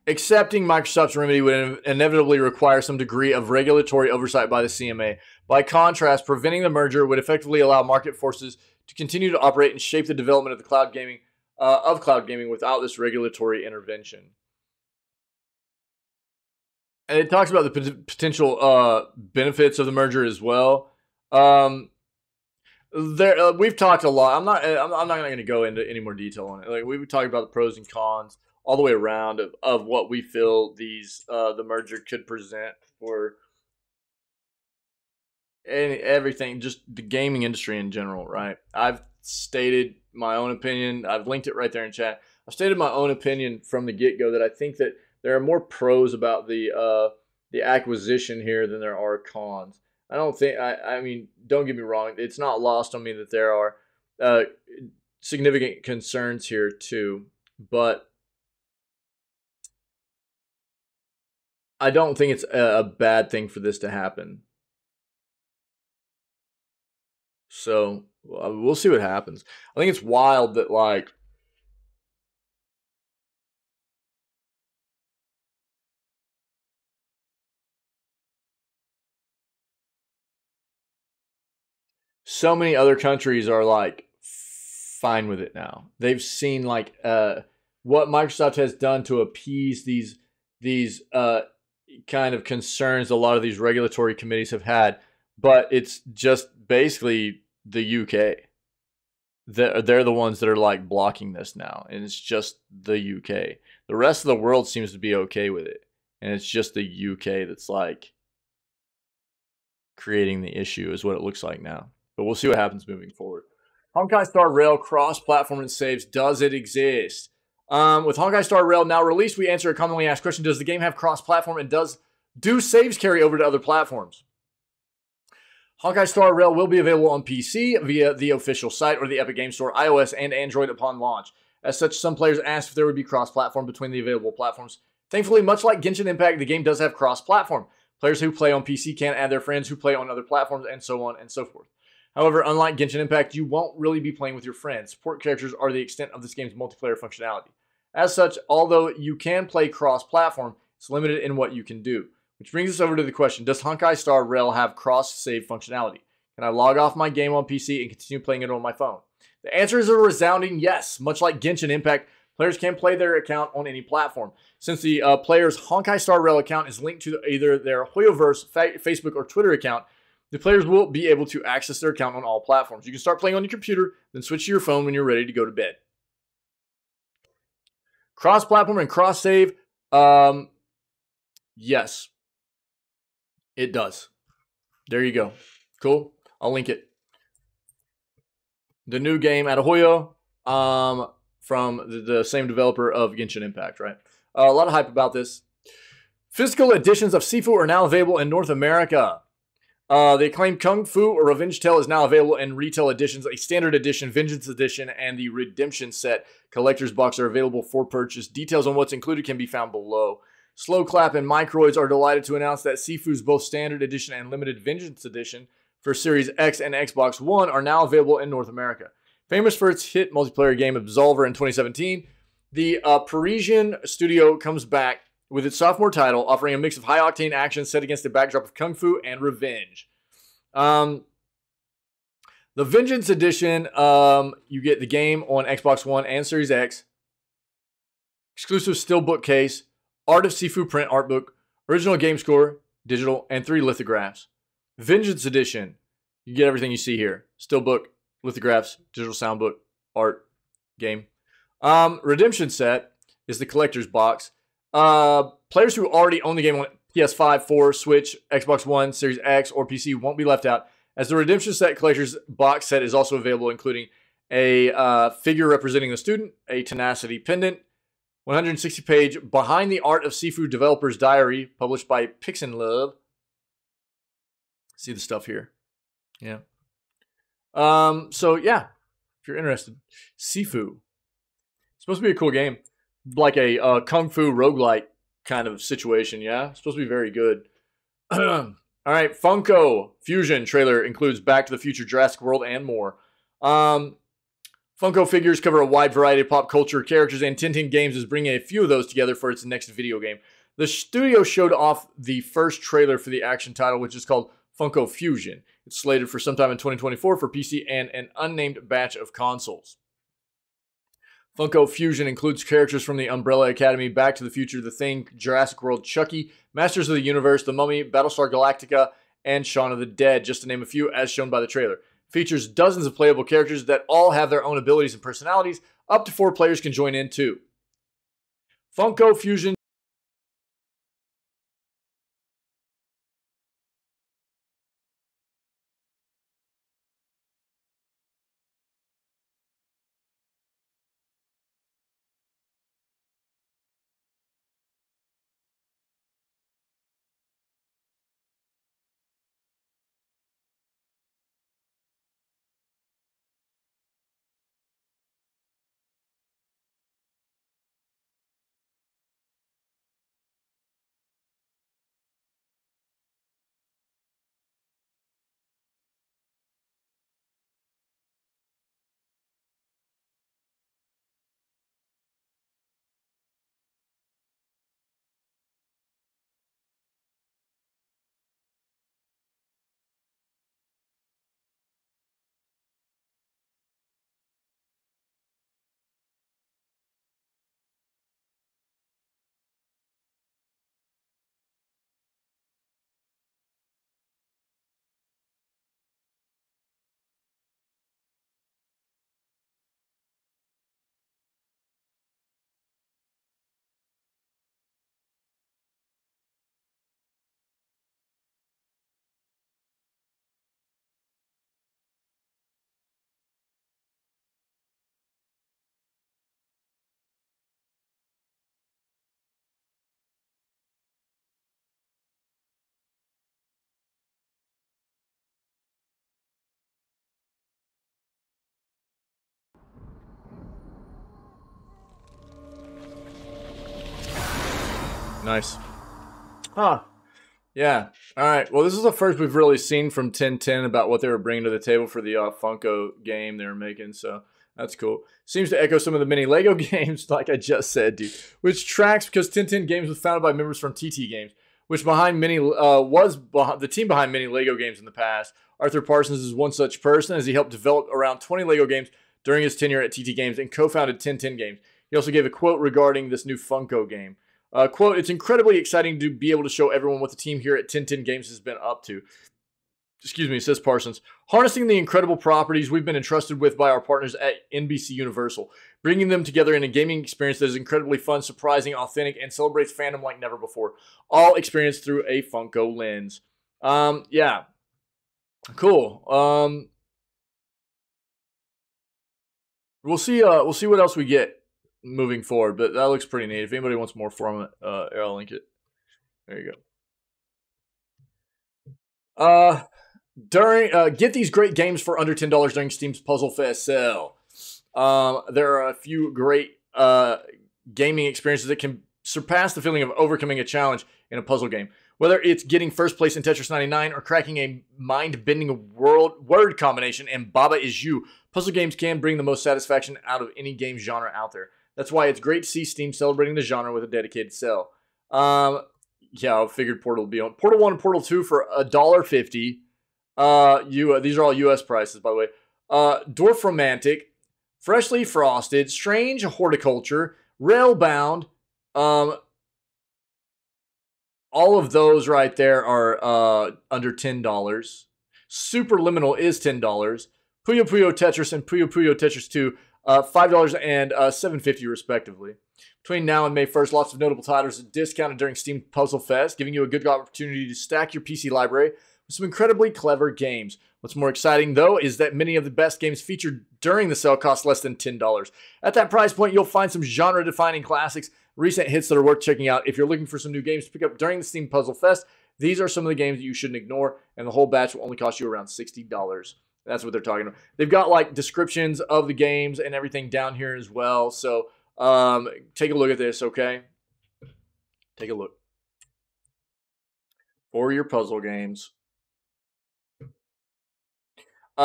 accepting Microsoft's remedy would inevitably require some degree of regulatory oversight by the CMA. By contrast, preventing the merger would effectively allow market forces to continue to operate and shape the development of the cloud gaming without this regulatory intervention. And it talks about the potential benefits of the merger as well. We've talked a lot. I'm not going to go into any more detail on it. Like we've talked about the pros and cons all the way around of what we feel the merger could present for everything, just the gaming industry in general, right? I've stated my own opinion. I've linked it right there in chat. I've stated my own opinion from the get-go that I think that there are more pros about the acquisition here than there are cons. I don't think, I mean, don't get me wrong. It's not lost on me that there are significant concerns here too, but I don't think it's a bad thing for this to happen. So we'll see what happens. I think it's wild that like so many other countries are like fine with it now. They've seen like what Microsoft has done to appease these kind of concerns a lot of these regulatory committees have had, but it's just basically the UK. They're the ones that are like blocking this now, and it's just the UK. The rest of the world seems to be okay with it, and it's just the UK that's like creating the issue is what it looks like now. But we'll see what happens moving forward. Honkai Star Rail cross-platform and saves. Does it exist? With Honkai Star Rail now released, we answer a commonly asked question. Does the game have cross-platform, and do saves carry over to other platforms? Honkai Star Rail will be available on PC via the official site or the Epic Games Store, iOS, and Android upon launch. As such, some players asked if there would be cross-platform between the available platforms. Thankfully, much like Genshin Impact, the game does have cross-platform. Players who play on PC can add their friends who play on other platforms, and so on and so forth. However, unlike Genshin Impact, you won't really be playing with your friends. Support characters are the extent of this game's multiplayer functionality. As such, although you can play cross-platform, it's limited in what you can do. Which brings us over to the question, does Honkai Star Rail have cross-save functionality? Can I log off my game on PC and continue playing it on my phone? The answer is a resounding yes. Much like Genshin Impact, players can play their account on any platform. Since the player's Honkai Star Rail account is linked to either their Hoyoverse, Facebook, or Twitter account, the players will be able to access their account on all platforms. You can start playing on your computer, then switch to your phone when you're ready to go to bed. Cross-platform and cross-save, yes. It does. There you go. Cool. I'll link it. The new game at Hoyo from the same developer of Genshin Impact, right? A lot of hype about this. Physical editions of Sifu are now available in North America. The acclaimed Kung Fu or Revenge Tale is now available in retail editions. A standard edition, Vengeance edition, and the Redemption set collector's box are available for purchase. Details on what's included can be found below. Slow Clap and Microids are delighted to announce that Sifu's both Standard Edition and Limited Vengeance Edition for Series X and Xbox One are now available in North America. Famous for its hit multiplayer game Absolver in 2017, the Parisian studio comes back with its sophomore title, offering a mix of high-octane action set against the backdrop of Kung Fu and revenge. The Vengeance Edition, you get the game on Xbox One and Series X. Exclusive steelbook case. Art of Sifu print art book, original game score, digital, and 3 lithographs. Vengeance Edition, you get everything you see here. Steelbook, lithographs, digital soundbook, art, game. Redemption set is the collector's box. Players who already own the game on PS5, 4, Switch, Xbox One, Series X, or PC won't be left out, as the Redemption set collector's box set is also available, including a figure representing the student, a Tenacity pendant, 160-page Behind the Art of Sifu Developer's Diary, published by Pixenlove. See the stuff here. Yeah. So, yeah, if you're interested. Sifu. It's supposed to be a cool game. Like a Kung Fu roguelike kind of situation, yeah? It's supposed to be very good. All right, Funko Fusion trailer includes Back to the Future, Jurassic World, and more. Funko figures cover a wide variety of pop culture characters, and Tintin Games is bringing a few of those together for its next video game. The studio showed off the first trailer for the action title, which is called Funko Fusion. It's slated for sometime in 2024 for PC and an unnamed batch of consoles. Funko Fusion includes characters from the Umbrella Academy, Back to the Future, The Thing, Jurassic World, Chucky, Masters of the Universe, The Mummy, Battlestar Galactica, and Shaun of the Dead, just to name a few, as shown by the trailer. Features dozens of playable characters that all have their own abilities and personalities. Up to 4 players can join in too. Funko Fusion. Nice. Huh. Yeah. All right. Well, this is the first we've really seen from 1010 about what they were bringing to the table for the Funko game they were making. So that's cool. Seems to echo some of the mini Lego games, like I just said, dude. Which tracks because 1010 Games was founded by members from TT Games, which the team behind many Lego games in the past. Arthur Parsons is one such person, as he helped develop around 20 Lego games during his tenure at TT Games and co-founded 1010 Games. He also gave a quote regarding this new Funko game. Quote, "It's incredibly exciting to be able to show everyone what the team here at 1010 Games has been up to." Excuse me, says Parsons. "Harnessing the incredible properties we've been entrusted with by our partners at NBC Universal, bringing them together in a gaming experience that is incredibly fun, surprising, authentic, and celebrates fandom like never before. All experienced through a Funko lens." Yeah. Cool. We'll see what else we get moving forward, but that looks pretty neat. If anybody wants more from it, I'll link it. There you go. Get these great games for under $10 during Steam's Puzzle Fest sale. There are a few great gaming experiences that can surpass the feeling of overcoming a challenge in a puzzle game. Whether it's getting first place in Tetris 99 or cracking a mind-bending word combination in Baba Is You, puzzle games can bring the most satisfaction out of any game genre out there. That's why it's great to see Steam celebrating the genre with a dedicated sale. Yeah, I figured Portal would be on. Portal 1 and Portal 2 for $1.50. These are all US prices, by the way. Dwarf Romantic, Freshly Frosted, Strange Horticulture, Railbound. All of those right there are under $10. Superliminal is $10. Puyo Puyo Tetris and Puyo Puyo Tetris 2, $5 and $7.50 respectively. Between now and May 1st, lots of notable titles are discounted during Steam Puzzle Fest, giving you a good opportunity to stack your PC library with some incredibly clever games. What's more exciting, though, is that many of the best games featured during the sale cost less than $10. At that price point, you'll find some genre-defining classics, recent hits that are worth checking out. If you're looking for some new games to pick up during the Steam Puzzle Fest, these are some of the games that you shouldn't ignore, and the whole batch will only cost you around $60. That's what they're talking about. They've got like descriptions of the games and everything down here as well. So take a look at this, okay? Take a look. For your puzzle games.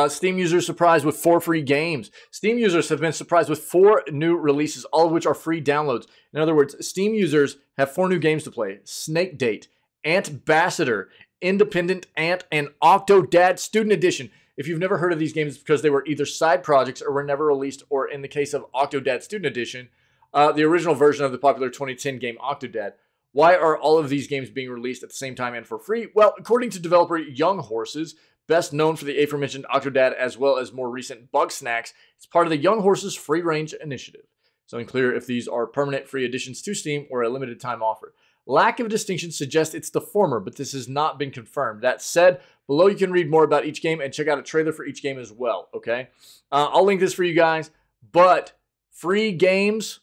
Steam users surprised with 4 free games. Steam users have been surprised with 4 new releases, all of which are free downloads. In other words, Steam users have 4 new games to play. Snake Date, Antbassador, Independent Ant, and Octodad Student Edition. If you've never heard of these games, it's because they were either side projects or were never released, or in the case of Octodad Student Edition, the original version of the popular 2010 game Octodad. Why are all of these games being released at the same time and for free? Well, according to developer Young Horses, best known for the aforementioned Octodad as well as more recent Bug Snacks, it's part of the Young Horses Free Range Initiative. It's unclear if these are permanent free additions to Steam or a limited time offer. Lack of distinction suggests it's the former, but this has not been confirmed. That said, below you can read more about each game and check out a trailer for each game as well, okay? I'll link this for you guys, but free games,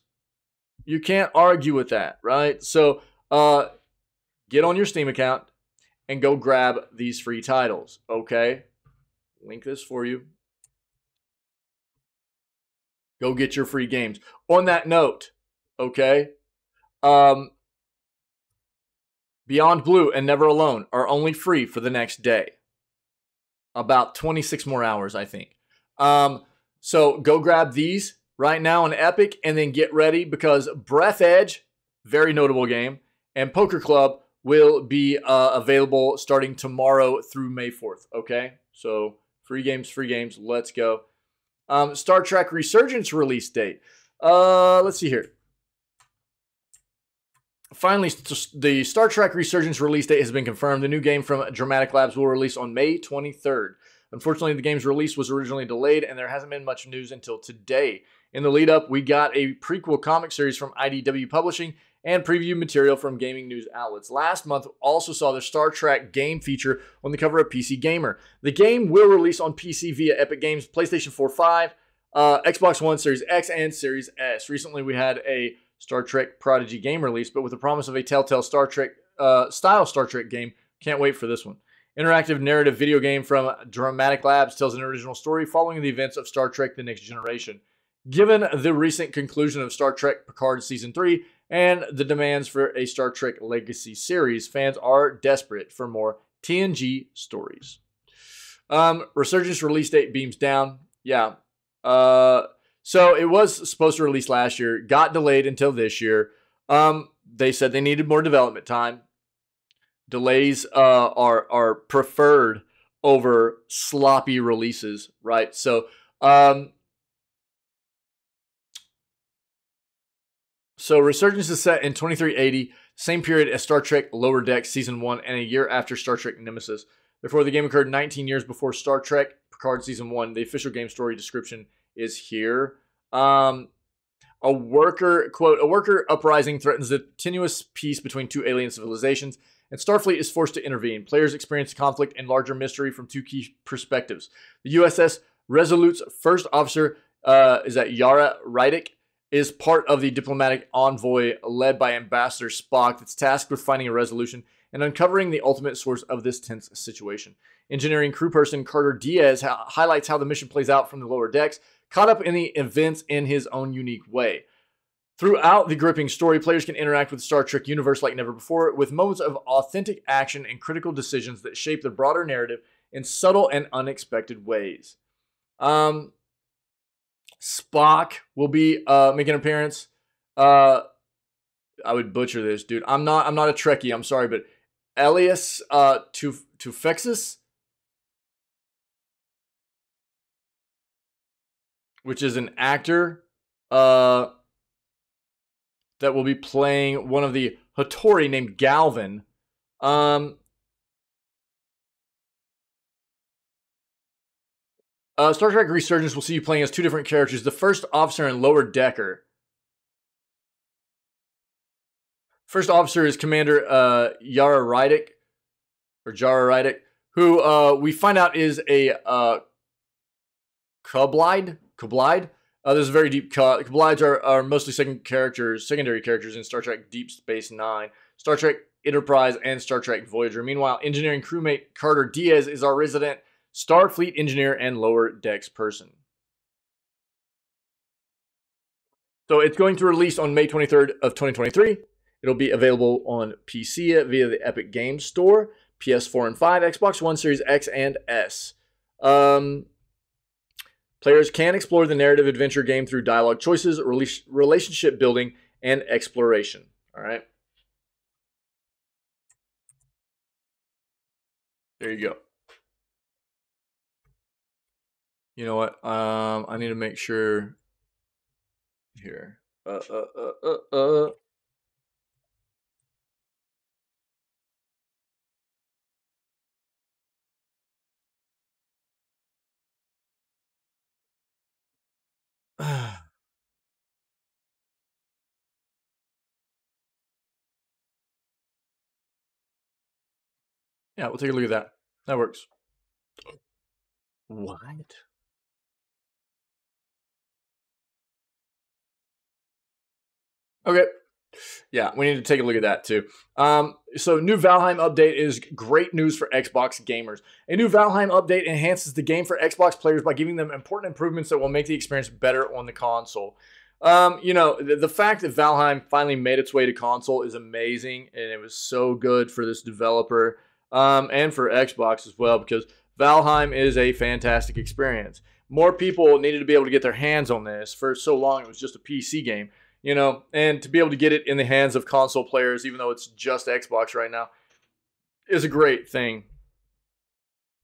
you can't argue with that, right? So get on your Steam account and go grab these free titles, okay? Link this for you. Go get your free games. On that note, okay, Beyond Blue and Never Alone are only free for the next day. About 26 more hours, I think. So go grab these right now on Epic and then get ready, because Breath Edge, very notable game, and Poker Club will be available starting tomorrow through May 4th, okay? So free games, let's go. Star Trek Resurgence release date. Let's see here. Finally, the Star Trek Resurgence release date has been confirmed. The new game from Dramatic Labs will release on May 23rd. Unfortunately, the game's release was originally delayed, and there hasn't been much news until today. In the lead-up, we got a prequel comic series from IDW Publishing and preview material from gaming news outlets. Last month also saw the Star Trek game feature on the cover of PC Gamer. The game will release on PC via Epic Games, PlayStation 4, 5, Xbox One, Series X, and Series S. Recently, we had a Star Trek Prodigy game release, but with the promise of a Telltale Star Trek style Star Trek game. Can't wait for this one. Interactive narrative video game from Dramatic Labs tells an original story following the events of Star Trek The Next Generation. Given the recent conclusion of Star Trek Picard Season 3 and the demands for a Star Trek Legacy series, fans are desperate for more TNG stories. Resurgence release date beams down. Yeah. So it was supposed to release last year, got delayed until this year. They said they needed more development time. Delays are preferred over sloppy releases, right? So Resurgence is set in 2380, same period as Star Trek Lower Decks Season 1 and a year after Star Trek Nemesis. Therefore, the game occurred 19 years before Star Trek Picard Season 1. The official game story description is here. A worker uprising threatens the tenuous peace between two alien civilizations, and Starfleet is forced to intervene. Players experience conflict and larger mystery from two key perspectives. The USS Resolute's first officer, Yara Rydick, is part of the diplomatic envoy led by Ambassador Spock that's tasked with finding a resolution and uncovering the ultimate source of this tense situation. Engineering crew person Carter Diaz highlights how the mission plays out from the lower decks, caught up in the events in his own unique way. Throughout the gripping story, players can interact with the Star Trek universe like never before, with moments of authentic action and critical decisions that shape the broader narrative in subtle and unexpected ways. Spock will be making an appearance. I would butcher this, dude. I'm not a Trekkie. I'm sorry, but Elias Tufexis, which is an actor that will be playing one of the Hattori named Galvin. Star Trek Resurgence will see you playing as two different characters. The first officer and lower decker. First officer is Commander Yara Rydick, who we find out is a Kublide. There's a very deep cut. Kublides are mostly secondary characters in Star Trek Deep Space Nine, Star Trek Enterprise, and Star Trek Voyager. Meanwhile, engineering crewmate Carter Diaz is our resident Starfleet engineer and lower decks person. So it's going to release on May 23rd of 2023. It'll be available on PC via the Epic Games Store, PS4 and 5, Xbox One, Series X and S. Players can explore the narrative adventure game through dialogue choices, relationship building, and exploration. All right. There you go. You know what? I need to make sure here. Yeah, we'll take a look at that. That works. What? Okay. Yeah, we need to take a look at that too. So new Valheim update is great news for Xbox gamers. A new Valheim update enhances the game for Xbox players by giving them important improvements that will make the experience better on the console. The fact that Valheim finally made its way to console is amazing, and it was so good for this developer and for Xbox as well, because Valheim is a fantastic experience. More people needed to be able to get their hands on this. For so long, it was just a PC game. And to be able to get it in the hands of console players, even though it's just Xbox right now, is a great thing.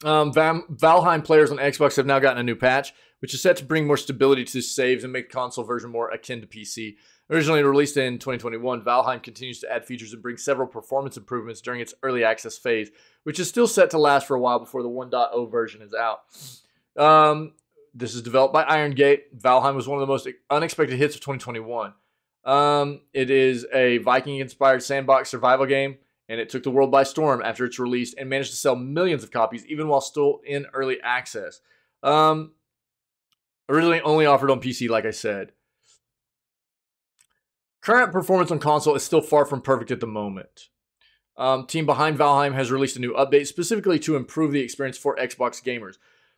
Valheim players on Xbox have now gotten a new patch, which is set to bring more stability to saves and make the console version more akin to PC. Originally released in 2021, Valheim continues to add features and bring several performance improvements during its early access phase, which is still set to last for a while before the 1.0 version is out. This is developed by Iron Gate. Valheim was one of the most unexpected hits of 2021. It is a Viking-inspired sandbox survival game, and it took the world by storm after it's released and managed to sell millions of copies, even while still in early access. Originally only offered on PC, like I said. Current performance on console is still far from perfect at the moment. Team behind Valheim has released a new update specifically to improve the experience for Xbox gamers.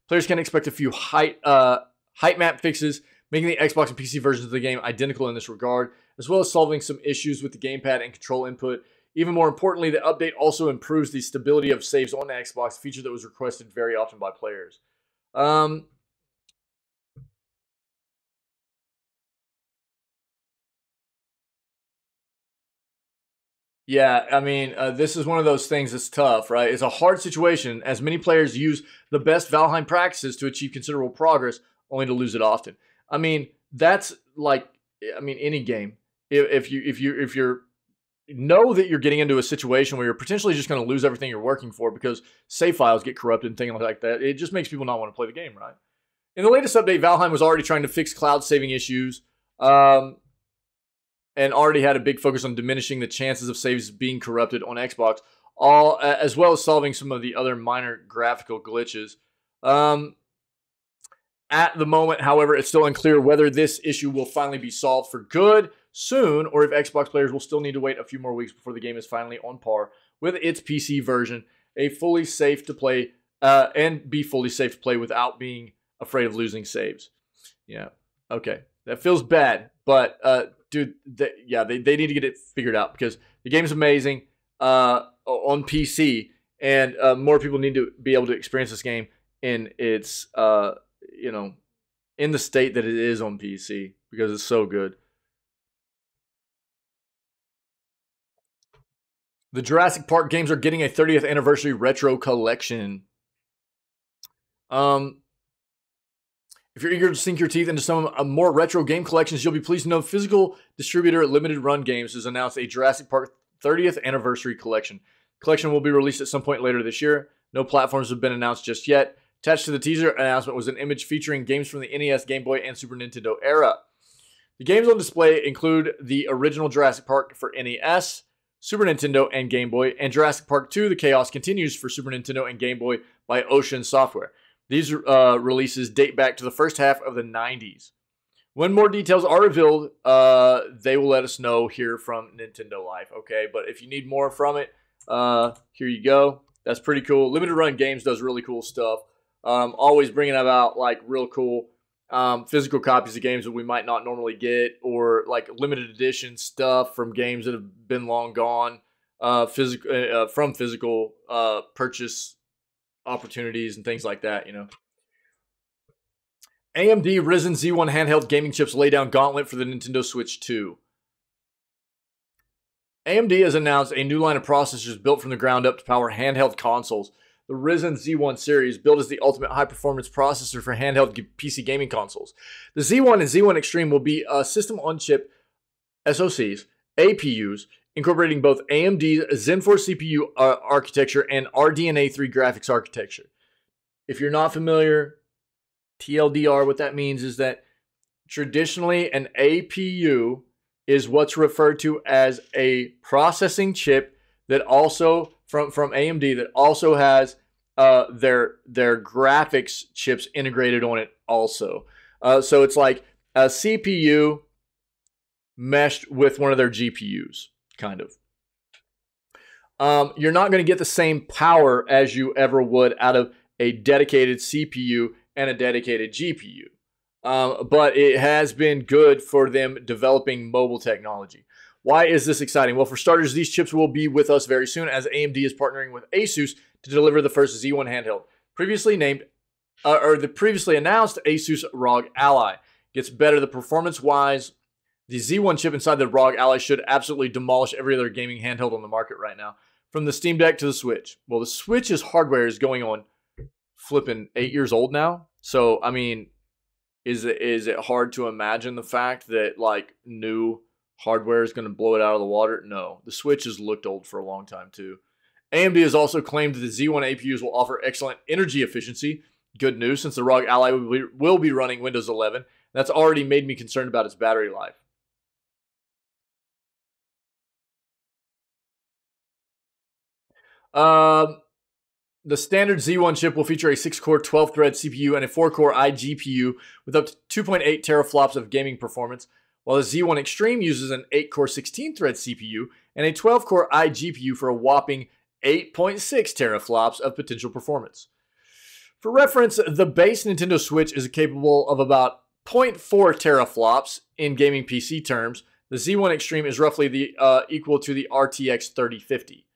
Players can expect a few height map fixes, making the Xbox and PC versions of the game identical in this regard, as well as solving some issues with the gamepad and control input. Even more importantly, the update also improves the stability of saves on the Xbox, a feature that was requested very often by players. Yeah, I mean, this is one of those things that's tough, right? It's a hard situation as many players use the best Valheim practices to achieve considerable progress, only to lose it often. I mean, that's like, any game. If you're know that you're getting into a situation where you're potentially just going to lose everything you're working for because save files get corrupted and things like that, it just makes people not want to play the game, right? In the latest update, Valheim was already trying to fix cloud saving issues. And already had a big focus on diminishing the chances of saves being corrupted on Xbox, all as well as solving some of the other minor graphical glitches. At the moment, however, it's still unclear whether this issue will finally be solved for good soon, or if Xbox players will still need to wait a few more weeks before the game is finally on par with its PC version, fully safe to play without being afraid of losing saves. Yeah, okay, that feels bad, but dude, they need to get it figured out because the game's amazing on PC, and more people need to be able to experience this game in its in the state that it is on PC because it's so good. The Jurassic Park games are getting a 30th anniversary retro collection. If you're eager to sink your teeth into some more retro game collections, you'll be pleased to know physical distributor Limited Run Games has announced a Jurassic Park 30th Anniversary Collection. The collection will be released at some point later this year. No platforms have been announced just yet. Attached to the teaser announcement was an image featuring games from the NES, Game Boy, and Super Nintendo era. The games on display include the original Jurassic Park for NES, Super Nintendo, and Game Boy, and Jurassic Park 2: The Chaos Continues for Super Nintendo and Game Boy by Ocean Software. These releases date back to the first half of the 90s. When more details are revealed, they will let us know here from Nintendo Life, okay? But if you need more from it, here you go. That's pretty cool. Limited Run Games does really cool stuff. Always bringing about like real cool physical copies of games that we might not normally get, or like limited edition stuff from games that have been long gone, from physical purchase opportunities and things like that, AMD Ryzen Z1 handheld gaming chips lay down gauntlet for the Nintendo Switch 2. AMD has announced a new line of processors built from the ground up to power handheld consoles. the Ryzen Z1 series, billed as the ultimate high-performance processor for handheld PC gaming consoles. The Z1 and Z1 Extreme will be system-on-chip SoCs, APUs, incorporating both AMD's Zen 4 CPU architecture and RDNA 3 graphics architecture. If you're not familiar, TLDR, what that means is that traditionally an APU is what's referred to as a processing chip that also, from AMD, that also has their graphics chips integrated on it also. So it's like a CPU meshed with one of their GPUs, kind of. You're not going to get the same power as you ever would out of a dedicated CPU and a dedicated GPU. But it has been good for them developing mobile technology. Why is this exciting? Well, for starters, these chips will be with us very soon as AMD is partnering with Asus to deliver the first Z1 handheld. Previously named, the previously announced Asus ROG Ally gets better. The performance-wise, the Z1 chip inside the ROG Ally should absolutely demolish every other gaming handheld on the market right now. From the Steam Deck to the Switch. Well, the Switch's hardware is going on flipping 8 years old now. So, I mean, is it hard to imagine the fact that, like, new hardware is going to blow it out of the water? No. The Switch has looked old for a long time, too. AMD has also claimed that the Z1 APUs will offer excellent energy efficiency. Good news, since the ROG Ally will be running Windows 11. That's already made me concerned about its battery life. The standard Z1 chip will feature a 6-core, 12-thread CPU and a 4-core iGPU with up to 2.8 teraflops of gaming performance, while the Z1 Extreme uses an 8-core, 16-thread CPU and a 12-core iGPU for a whopping 8.6 teraflops of potential performance. For reference, the base Nintendo Switch is capable of about 0.4 teraflops in gaming PC terms. The Z1 Extreme is roughly equal to the RTX 3050.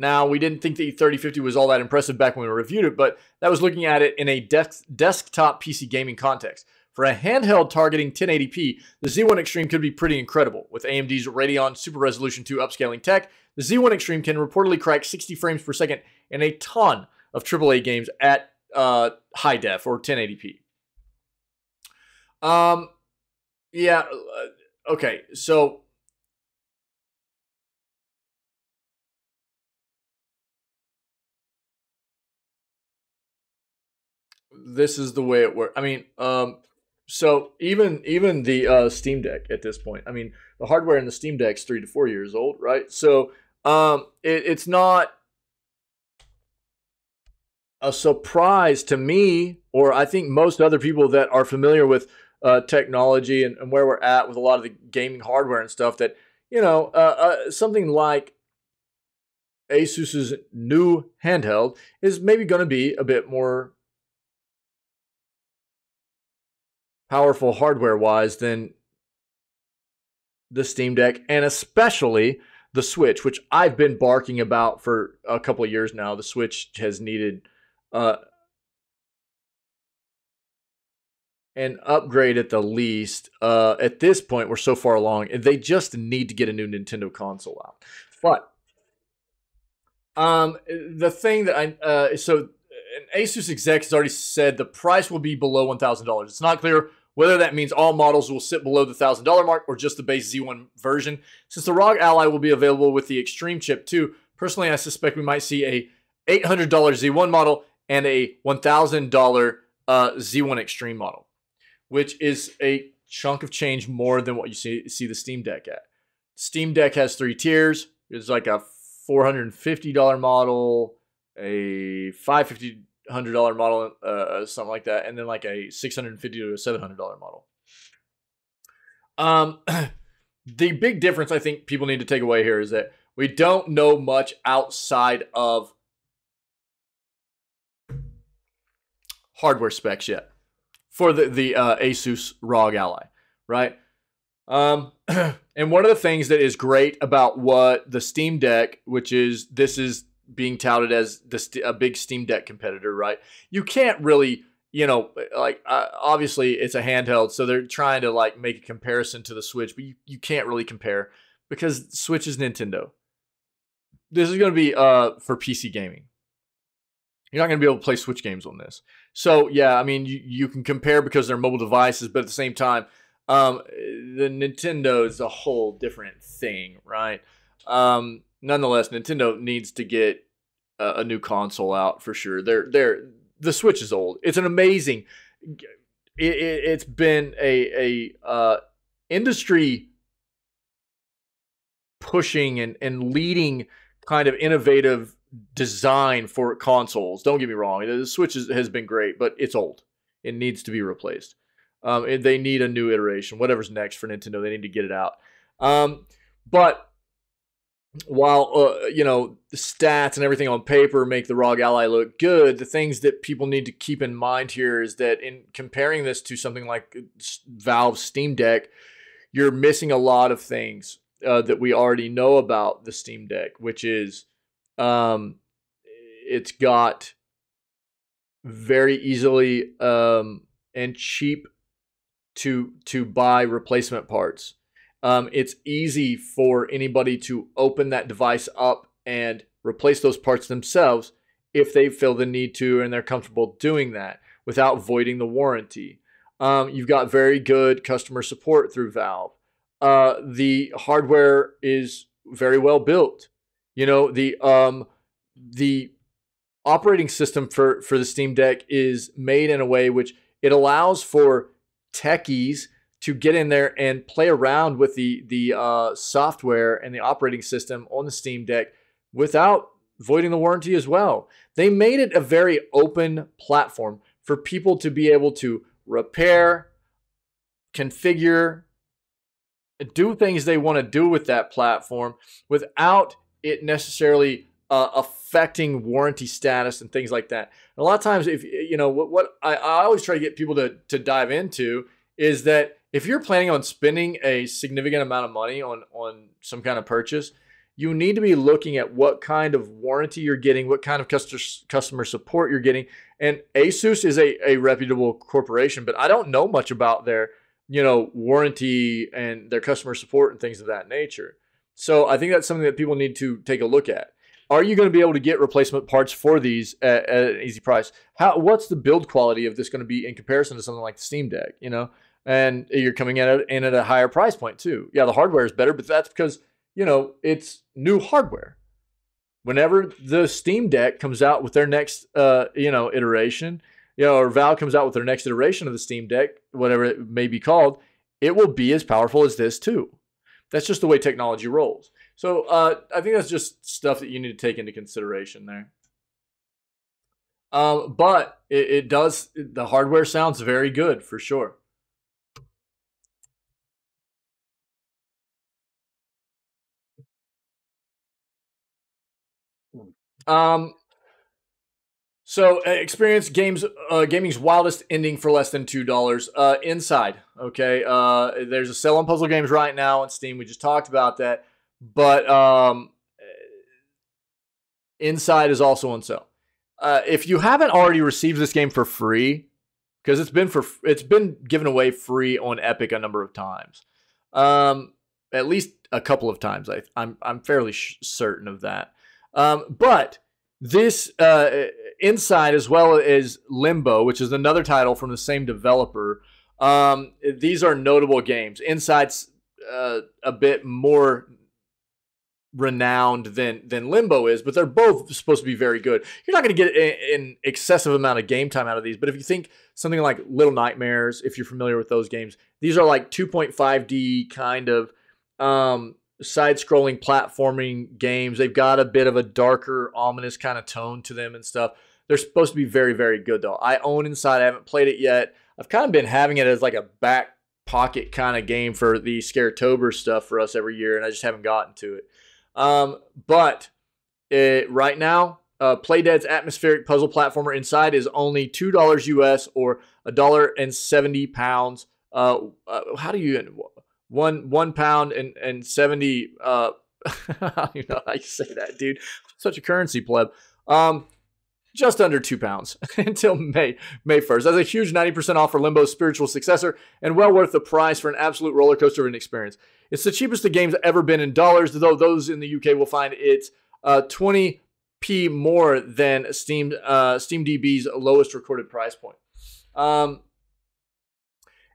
Now, we didn't think the 3050 was all that impressive back when we reviewed it, but that was looking at it in a desktop PC gaming context. For a handheld targeting 1080p, the Z1 Extreme could be pretty incredible. With AMD's Radeon Super Resolution 2 upscaling tech, the Z1 Extreme can reportedly crack 60 frames per second in a ton of AAA games at high def or 1080p. Yeah, okay, so this is the way it works. I mean, so even the Steam Deck at this point, I mean, the hardware in the Steam Deck is 3 to 4 years old, right? So it's not a surprise to me, or I think most other people that are familiar with technology and where we're at with a lot of the gaming hardware and stuff, that, you know, something like Asus's new handheld is maybe going to be a bit more powerful hardware-wise than the Steam Deck, and especially the Switch, which I've been barking about for a couple of years now. The Switch has needed an upgrade at the least. At this point, we're so far along, they just need to get a new Nintendo console out. But the thing that so an Asus exec has already said the price will be below $1,000. It's not clear whether that means all models will sit below the $1,000 mark or just the base Z1 version. Since the ROG Ally will be available with the Extreme chip too, personally I suspect we might see a $800 Z1 model and a $1,000 Z1 Extreme model, which is a chunk of change more than what you see the Steam Deck at. Steam Deck has 3 tiers. It's like a $450 model, a $550 model, something like that, and then like a $650 to $700 model. The big difference I think people need to take away here is that we don't know much outside of hardware specs yet for the Asus ROG Ally, right? And one of the things that is great about what the Steam Deck, which is, this is being touted as a big Steam Deck competitor, right? You can't really, you know, like, obviously it's a handheld, so they're trying to like make a comparison to the Switch, but you can't really compare because Switch is Nintendo. This is going to be for PC gaming. You're not going to be able to play Switch games on this. So, yeah, I mean, you can compare because they're mobile devices, but at the same time, the Nintendo is a whole different thing, right? Nonetheless, Nintendo needs to get a new console out for sure. The Switch is old. It's an amazing. It's been a industry pushing and leading kind of innovative design for consoles. Don't get me wrong. The Switch has been great, but it's old. It needs to be replaced. They need a new iteration. Whatever's next for Nintendo, they need to get it out. But while the stats and everything on paper make the ROG Ally look good, the things that people need to keep in mind here is that in comparing this to something like Valve's Steam Deck, you're missing a lot of things that we already know about the Steam Deck, which is it's got very easily and cheap to buy replacement parts. It's easy for anybody to open that device up and replace those parts themselves if they feel the need to and they're comfortable doing that without voiding the warranty. You've got very good customer support through Valve. The hardware is very well built. The operating system for the Steam Deck is made in a way which it allows for techies to get in there and play around with the software and the operating system on the Steam Deck without voiding the warranty as well. They made it a very open platform for people to be able to repair, configure, do things they want to do with that platform without it necessarily affecting warranty status and things like that. And a lot of times, if what I always try to get people to dive into is that if you're planning on spending a significant amount of money on some kind of purchase, you need to be looking at what kind of warranty you're getting, what kind of customer support you're getting. And Asus is a reputable corporation, but I don't know much about their warranty and their customer support and things of that nature. So I think that's something that people need to take a look at. Are you going to be able to get replacement parts for these at an easy price? What's the build quality of this going to be in comparison to something like the Steam Deck? And you're coming in at a higher price point too. Yeah, the hardware is better, but that's because it's new hardware. Whenever the Steam Deck comes out with their next iteration, or Valve comes out with their next iteration of the Steam Deck, whatever it may be called, it will be as powerful as this too. That's just the way technology rolls. So I think that's just stuff that you need to take into consideration there. But the hardware sounds very good for sure. So experience gaming's wildest ending for less than $2. Inside, okay. There's a sale on puzzle games right now on Steam. We just talked about that, but Inside is also on sale. If you haven't already received this game for free, because it's been given away free on Epic a number of times, at least a couple of times. I'm fairly certain of that. But this Inside, as well as Limbo, which is another title from the same developer, these are notable games. Inside's a bit more renowned than Limbo is, but they're both supposed to be very good. You're not going to get an excessive amount of game time out of these, but if you think something like Little Nightmares, if you're familiar with those games, these are like 2.5D kind of side-scrolling platforming games. They've got a bit of a darker, ominous kind of tone to them and stuff. They're supposed to be very, very good, though. I own Inside. I haven't played it yet. I've kind of been having it as like a back pocket kind of game for the Scaretober stuff for us every year, and I just haven't gotten to it. But right now, Playdead's atmospheric puzzle platformer Inside is only $2 US or £1.70. How do you... £1 and 70 I don't even know how you say that, dude. Such a currency pleb. Just under £2 until May 1st. That's a huge 90% off for Limbo's spiritual successor and well worth the price for an absolute roller coaster of an experience. It's the cheapest the game's ever been in dollars, though those in the UK will find it's 20 p more than SteamDB's lowest recorded price point.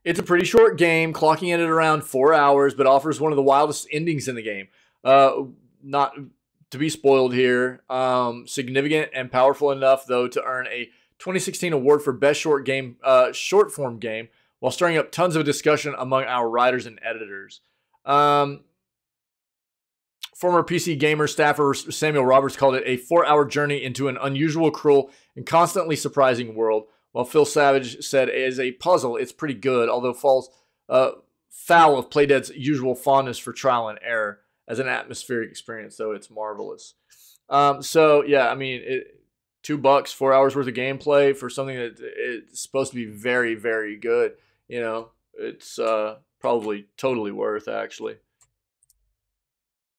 It's a pretty short game, clocking in at around 4 hours, but offers one of the wildest endings in the game. Not to be spoiled here. Significant and powerful enough, though, to earn a 2016 award for Best Short Form Game, while stirring up tons of discussion among our writers and editors. Former PC Gamer staffer Samuel Roberts called it a 4-hour journey into an unusual, cruel, and constantly surprising world, while Phil Savage said, as a puzzle, it's pretty good, although falls foul of Playdead's usual fondness for trial and error. As an atmospheric experience, though, it's marvelous. So, yeah, I mean, $2, 4 hours worth of gameplay for something that it's supposed to be very, very good. You know, it's probably totally worth, actually.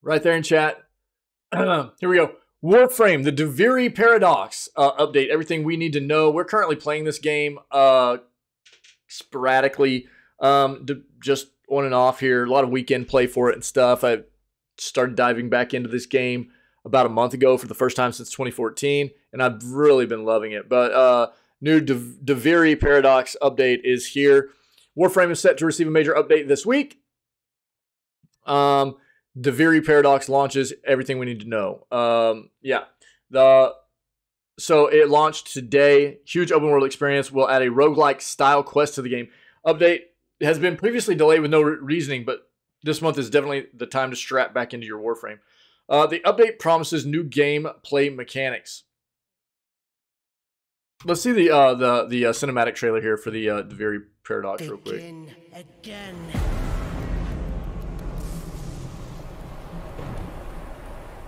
Right there in chat. Here we go. Warframe, the Deviri Paradox update. Everything we need to know. We're currently playing this game sporadically, just on and off here. A lot of weekend play for it and stuff. I started diving back into this game about a month ago for the first time since 2014, and I've really been loving it. But new Deviri Paradox update is here. Warframe is set to receive a major update this week. Deviri Paradox launches everything we need to know. So it launched today. Huge open world experience. Will add a roguelike style quest to the game. Update has been previously delayed with no reasoning, but this month is definitely the time to strap back into your Warframe. The update promises new gameplay mechanics. Let's see the cinematic trailer here for the Deviri Paradox real quick. Again.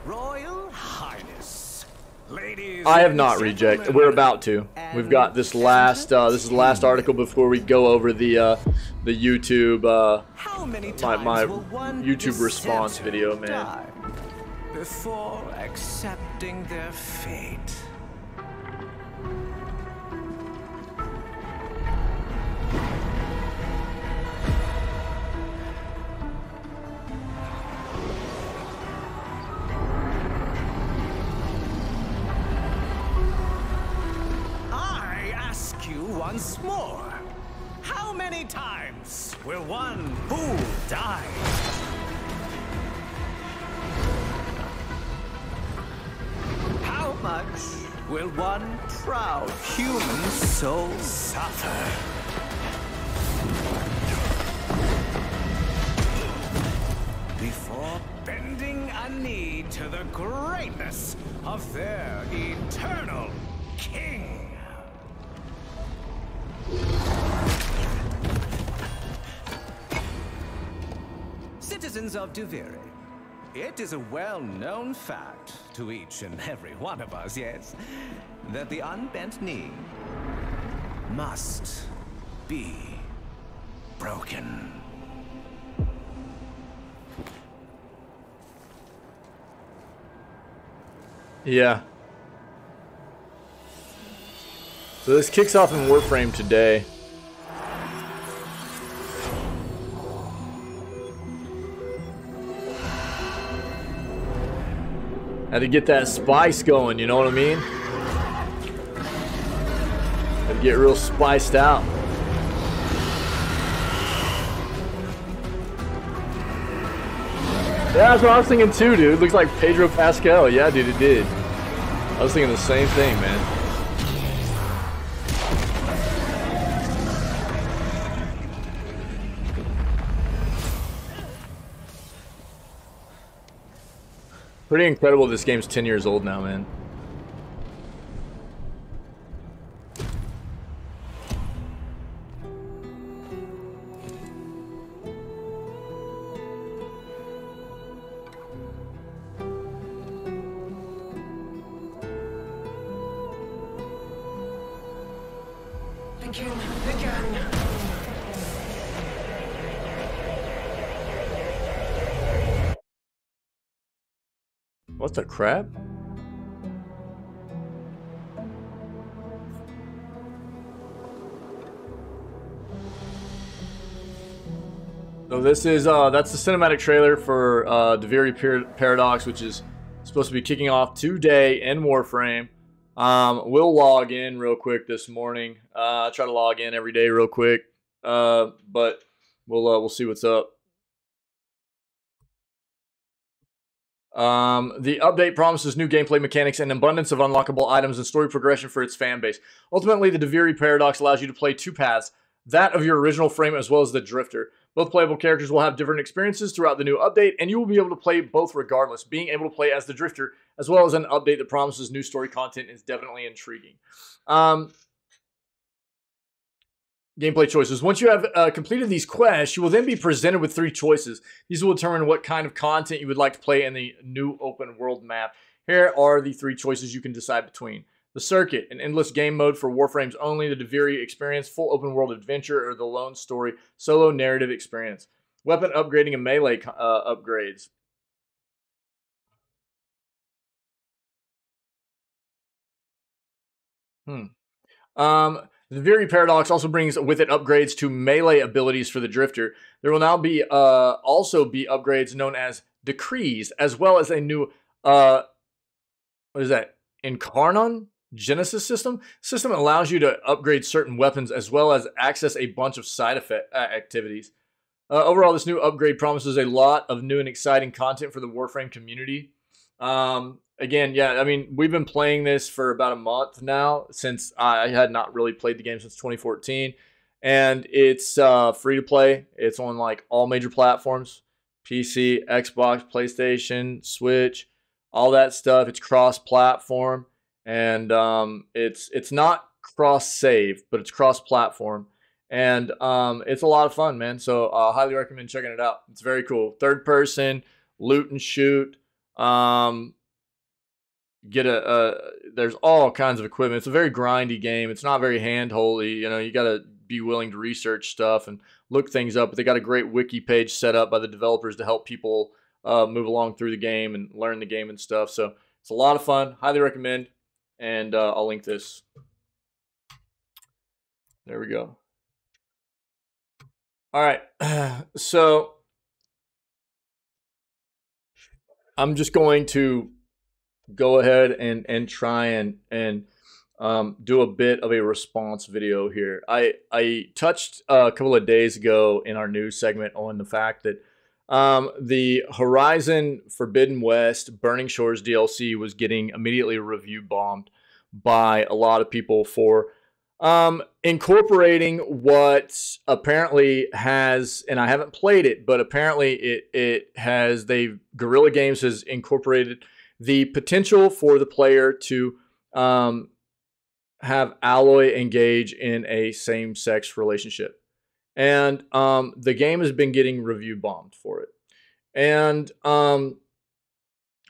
Royal Highness, ladies. I have not rejected. We're about to. We've got this last. This is the last article before we go over the YouTube. My YouTube response video, man. Before accepting their fate. Once more, how many times will one fool die? How much will one proud human soul suffer? Before bending a knee to the greatness of their eternal king. Citizens of Deviri, it is a well-known fact to each and every one of us, yes, that the unbent knee must be broken. Yeah. So this kicks off in Warframe today. Had to get that spice going, you know what I mean? Had to get real spiced out. Yeah, that's what I was thinking too, dude. Looks like Pedro Pascal. Yeah, dude, it did. I was thinking the same thing, man. Pretty incredible this game's 10 years old now, man. What the crap? So this is that's the cinematic trailer for Deviri Paradox, which is supposed to be kicking off today in Warframe. We'll log in real quick this morning. I try to log in every day real quick, but we'll see what's up. The update promises new gameplay mechanics and abundance of unlockable items and story progression for its fan base. Ultimately, the Deviri paradox allows you to play two paths, that of your original frame as well as the Drifter. Both playable characters will have different experiences throughout the new update, and you will be able to play both regardless. Being able to play as the Drifter, as well as an update that promises new story content, is definitely intriguing. Gameplay choices. Once you have completed these quests, you will then be presented with 3 choices. These will determine what kind of content you would like to play in the new open world map. Here are the 3 choices you can decide between. The Circuit, an endless game mode for Warframes only, the Deviri experience, full open world adventure, or the Lone Story solo narrative experience. Weapon upgrading and melee upgrades. The Deviri paradox also brings with it upgrades to melee abilities for the Drifter. There will now be also be upgrades known as decrees, as well as a new what is that? Incarnon Genesis system. System allows you to upgrade certain weapons as well as access a bunch of side effect activities. Overall, this new upgrade promises a lot of new and exciting content for the Warframe community. Again, yeah, I mean, we've been playing this for about a month now, since I had not really played the game since 2014. And it's free to play. It's on like all major platforms: PC, Xbox, PlayStation, Switch, all that stuff. It's cross-platform, and it's not cross-save, but it's cross-platform. And it's a lot of fun, man. So I highly recommend checking it out. It's very cool. Third person, loot and shoot. There's all kinds of equipment. It's a very grindy game. It's not very hand-holdy. You know, you got to be willing to research stuff and look things up. But they got a great wiki page set up by the developers to help people move along through the game and learn the game and stuff. So it's a lot of fun. Highly recommend. And I'll link this. There we go. All right. So I'm just going to go ahead and try and do a bit of a response video here. I touched a couple of days ago in our news segment on the fact that the Horizon Forbidden West Burning Shores DLC was getting immediately review bombed by a lot of people for incorporating what apparently has, and I haven't played it, but apparently it has, Guerrilla Games has incorporated the potential for the player to have Aloy engage in a same-sex relationship. And the game has been getting review bombed for it. And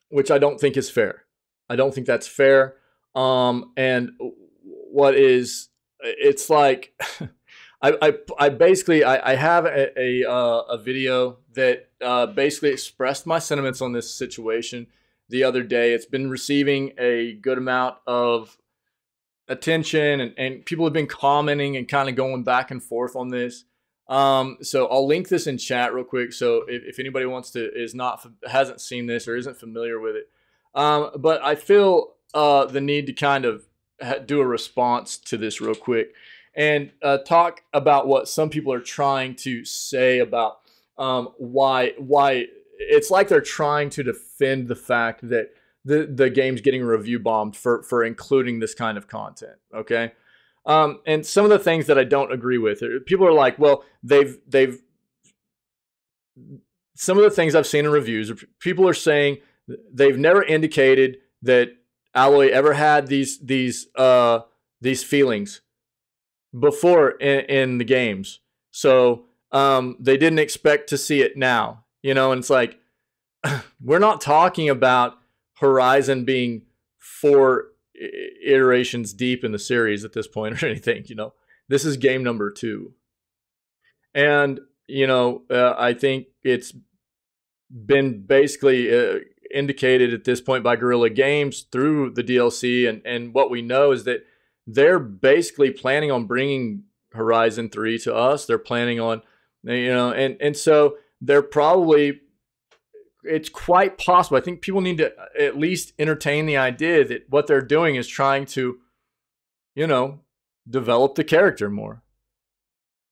which I don't think is fair. I don't think that's fair. And what is, it's like, I basically have a video that basically expressed my sentiments on this situation the other day. It's been receiving a good amount of attention, and people have been commenting and kind of going back and forth on this. So I'll link this in chat real quick. So if anybody wants to, hasn't seen this or isn't familiar with it, but I feel the need to kind of do a response to this real quick and talk about what some people are trying to say about why it's like they're trying to defend the fact that the game's getting review bombed for including this kind of content. Okay. And some of the things that I don't agree with, people are like, well, some of the things I've seen in reviews, people are saying they've never indicated that Aloy ever had these feelings before in the games. So they didn't expect to see it now, you know, and it's like, we're not talking about Horizon being 4 iterations deep in the series at this point or anything, you know. This is game number 2. And, you know, I think it's been basically indicated at this point by Guerrilla Games through the DLC, and what we know is that they're basically planning on bringing Horizon 3 to us. They're planning on, you know, and so they're probably it's quite possible. I think people need to at least entertain the idea that what they're doing is trying to, you know, develop the character more.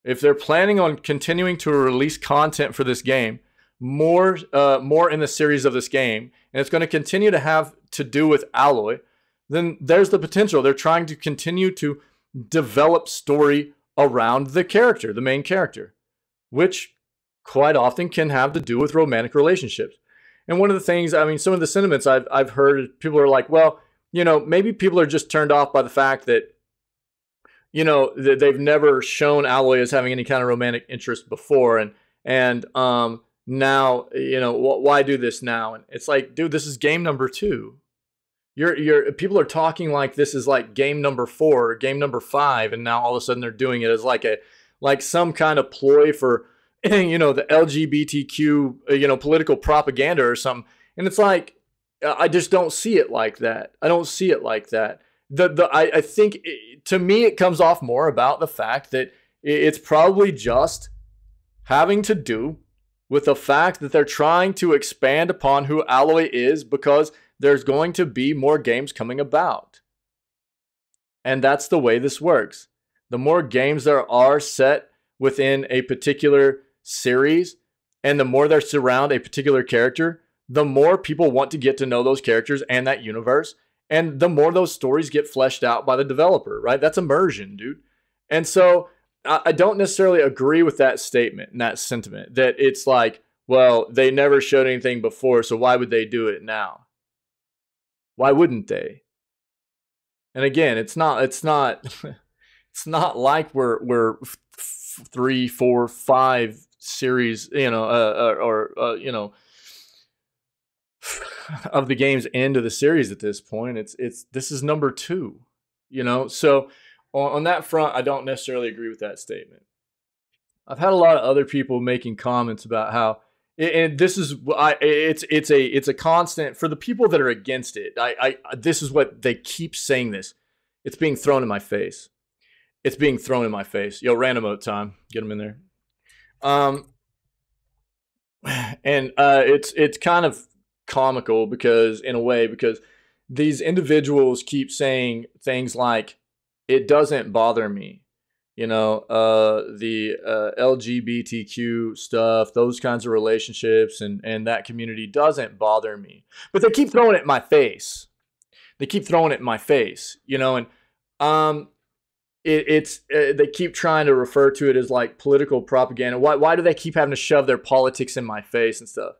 If they're planning on continuing to release content for this game, more in the series of this game, and it's going to continue to have to do with Alloy, then there's the potential. They're trying to continue to develop story around the character, the main character, which quite often can have to do with romantic relationships. And one of the things, I mean, some of the sentiments I've heard, people are like, well, you know, maybe people are just turned off by the fact that, you know, they've never shown Alloy as having any kind of romantic interest before, and now, you know, why do this now? And it's like, dude, this is game number 2. People are talking like this is like game number 4 or game number 5, and now all of a sudden they're doing it as like some kind of ploy for, you know, the LGBTQ, you know, political propaganda or something. And it's like, I just don't see it like that. I don't see it like that. I think, to me, it comes off more about the fact that it's probably just having to do with the fact that they're trying to expand upon who Alloy is, because there's going to be more games coming about. And that's the way this works. The more games there are set within a particular series, and the more they surround a particular character, the more people want to get to know those characters and that universe, and the more those stories get fleshed out by the developer, right? That's immersion, dude. And so I don't necessarily agree with that statement and that sentiment that it's like, well, they never showed anything before, so why would they do it now? Why wouldn't they? And again, it's not it's not like we're 3, 4, 5 series, you know, you know, of the game's end of the series at this point. This is number 2, you know. So on that front, I don't necessarily agree with that statement. I've had a lot of other people making comments about how, and this is it's a constant for the people that are against it. This is what they keep saying. This, it's being thrown in my face. It's being thrown in my face. Yo, random mode time. Get them in there. And it's kind of comical because these individuals keep saying things like, it doesn't bother me, you know, the LGBTQ stuff, those kinds of relationships and that community doesn't bother me, but they keep throwing it in my face. They keep throwing it in my face, you know, and they keep trying to refer to it as like political propaganda. Why do they keep having to shove their politics in my face and stuff?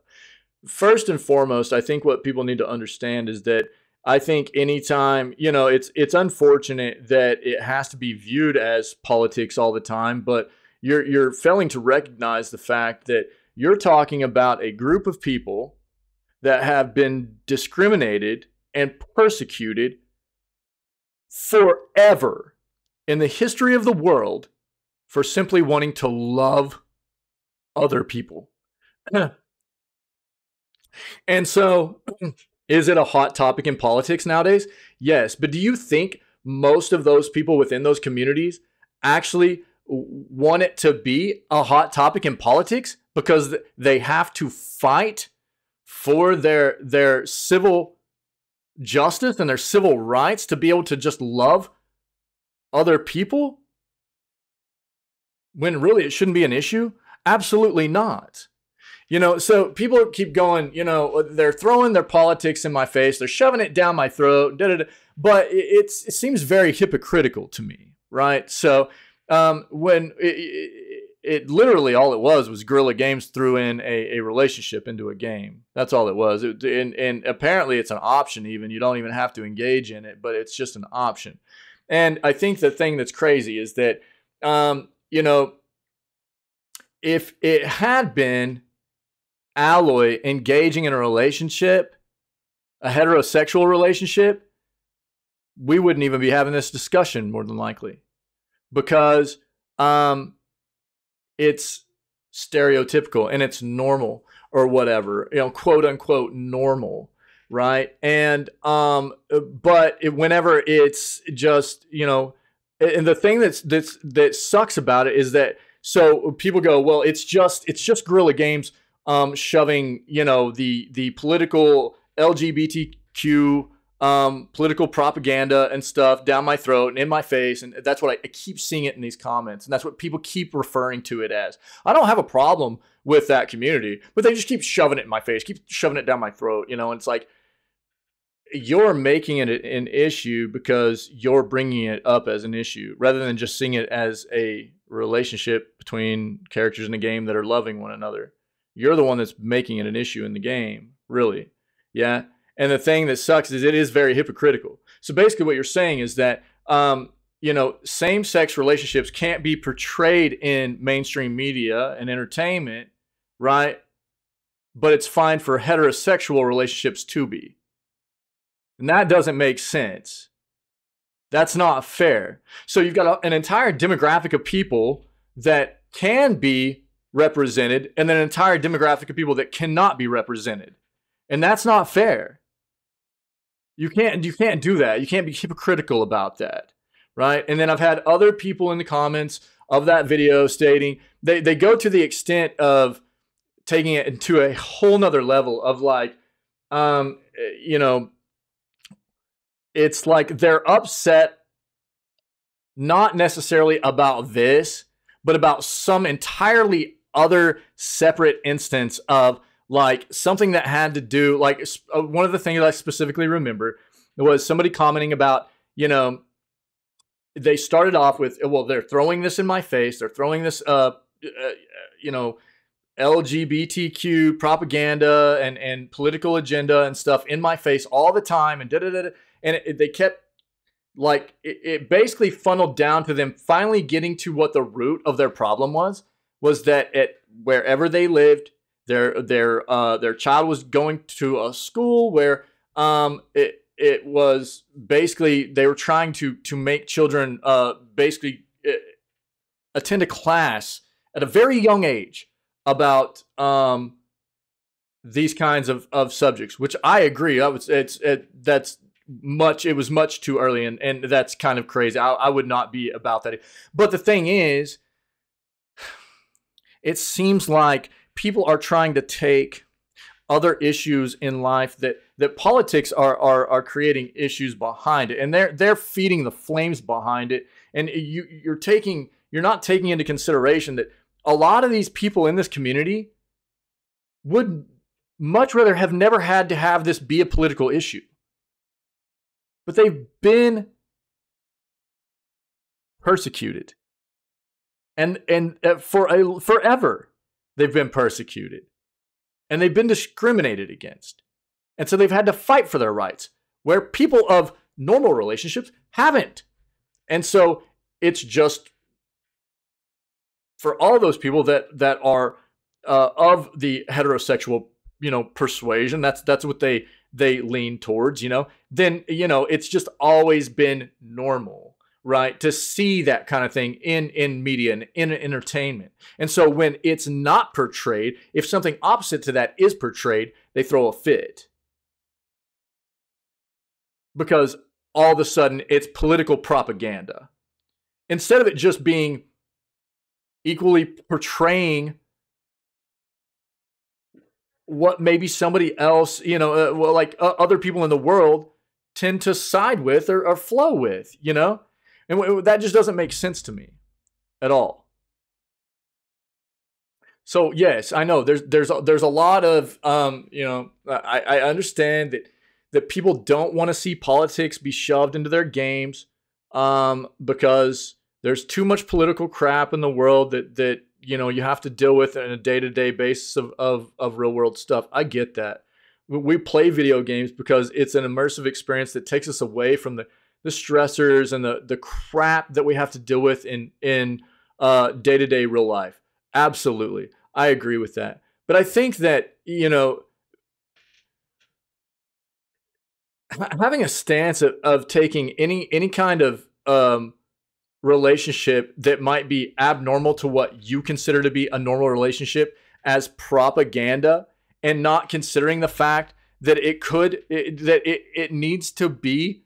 First and foremost, I think what people need to understand is that I think anytime, you know, it's unfortunate that it has to be viewed as politics all the time, but you're failing to recognize the fact that you're talking about a group of people that have been discriminated and persecuted forever in the history of the world for simply wanting to love other people. And so, is it a hot topic in politics nowadays? Yes. But do you think most of those people within those communities actually want it to be a hot topic in politics because they have to fight for their civil justice and their civil rights to be able to just love other people when really it shouldn't be an issue? Absolutely not. You know, so people keep going, you know, they're throwing their politics in my face. They're shoving it down my throat, but it seems very hypocritical to me, right? So when it literally all it was Guerrilla Games threw in a relationship into a game. That's all it was. And apparently it's an option even. You don't even have to engage in it, but it's just an option. And I think the thing that's crazy is that, you know, if it had been Alloy engaging in a relationship, a heterosexual relationship, we wouldn't even be having this discussion more than likely, because it's stereotypical and it's normal or whatever, you know, quote unquote normal, right? And but whenever it's just, you know, and the thing that sucks about it is that, so people go, well, it's just Guerrilla Games shoving, you know, the political LGBTQ political propaganda and stuff down my throat and in my face. And that's what I keep seeing it in these comments. And that's what people keep referring to it as. I don't have a problem with that community, but they just keep shoving it in my face, keep shoving it down my throat, you know, and it's like, you're making it an issue because you're bringing it up as an issue rather than just seeing it as a relationship between characters in the game that are loving one another. You're the one that's making it an issue in the game, really. Yeah. And the thing that sucks is it is very hypocritical. So basically what you're saying is that, you know, same-sex relationships can't be portrayed in mainstream media and entertainment, right? But it's fine for heterosexual relationships to be. And that doesn't make sense. That's not fair. So you've got an entire demographic of people that can be represented and then an entire demographic of people that cannot be represented. And that's not fair. You can't do that. You can't be hypocritical about that, right? And then I've had other people in the comments of that video stating they go to the extent of taking it into a whole nother level of like, you know, it's like they're upset not necessarily about this, but about some entirely other separate instance of like something that had to do, like one of the things I specifically remember was somebody commenting about, you know, they started off with, well, they're throwing this in my face. They're throwing this, you know, LGBTQ propaganda and political agenda and stuff in my face all the time. And and they kept like, it basically funneled down to them finally getting to what the root of their problem was that wherever they lived, their child was going to a school where it was basically they were trying to make children basically attend a class at a very young age about these kinds of subjects, which I agree. It was much too early, and that's kind of crazy. I would not be about that. But the thing is, it seems like people are trying to take other issues in life that politics are creating issues behind it, and they're feeding the flames behind it. And you're not taking into consideration that a lot of these people in this community would much rather have never had to have this be a political issue. But they've been persecuted. And forever, they've been persecuted. And they've been discriminated against. And so they've had to fight for their rights, where people of normal relationships haven't. And so it's just for all those people that are of the heterosexual, you know, persuasion, that's what they lean towards, you know, then, you know, it's just always been normal, right, to see that kind of thing in media and in entertainment. And so when it's not portrayed, if something opposite to that is portrayed, they throw a fit. Because all of a sudden it's political propaganda. Instead of it just being equally portraying what maybe somebody else, you know, well, like other people in the world tend to side with or flow with, you know? And that just doesn't make sense to me at all. So yes, I know there's a lot of, you know, I understand that people don't want to see politics be shoved into their games because there's too much political crap in the world that you know, you have to deal with on a day-to-day basis of real world stuff. I get that. We play video games because it's an immersive experience that takes us away from the stressors and the crap that we have to deal with in day-to-day real life. Absolutely. I agree with that. But I think that, you know, having a stance of taking any kind of relationship that might be abnormal to what you consider to be a normal relationship as propaganda, and not considering the fact that it needs to be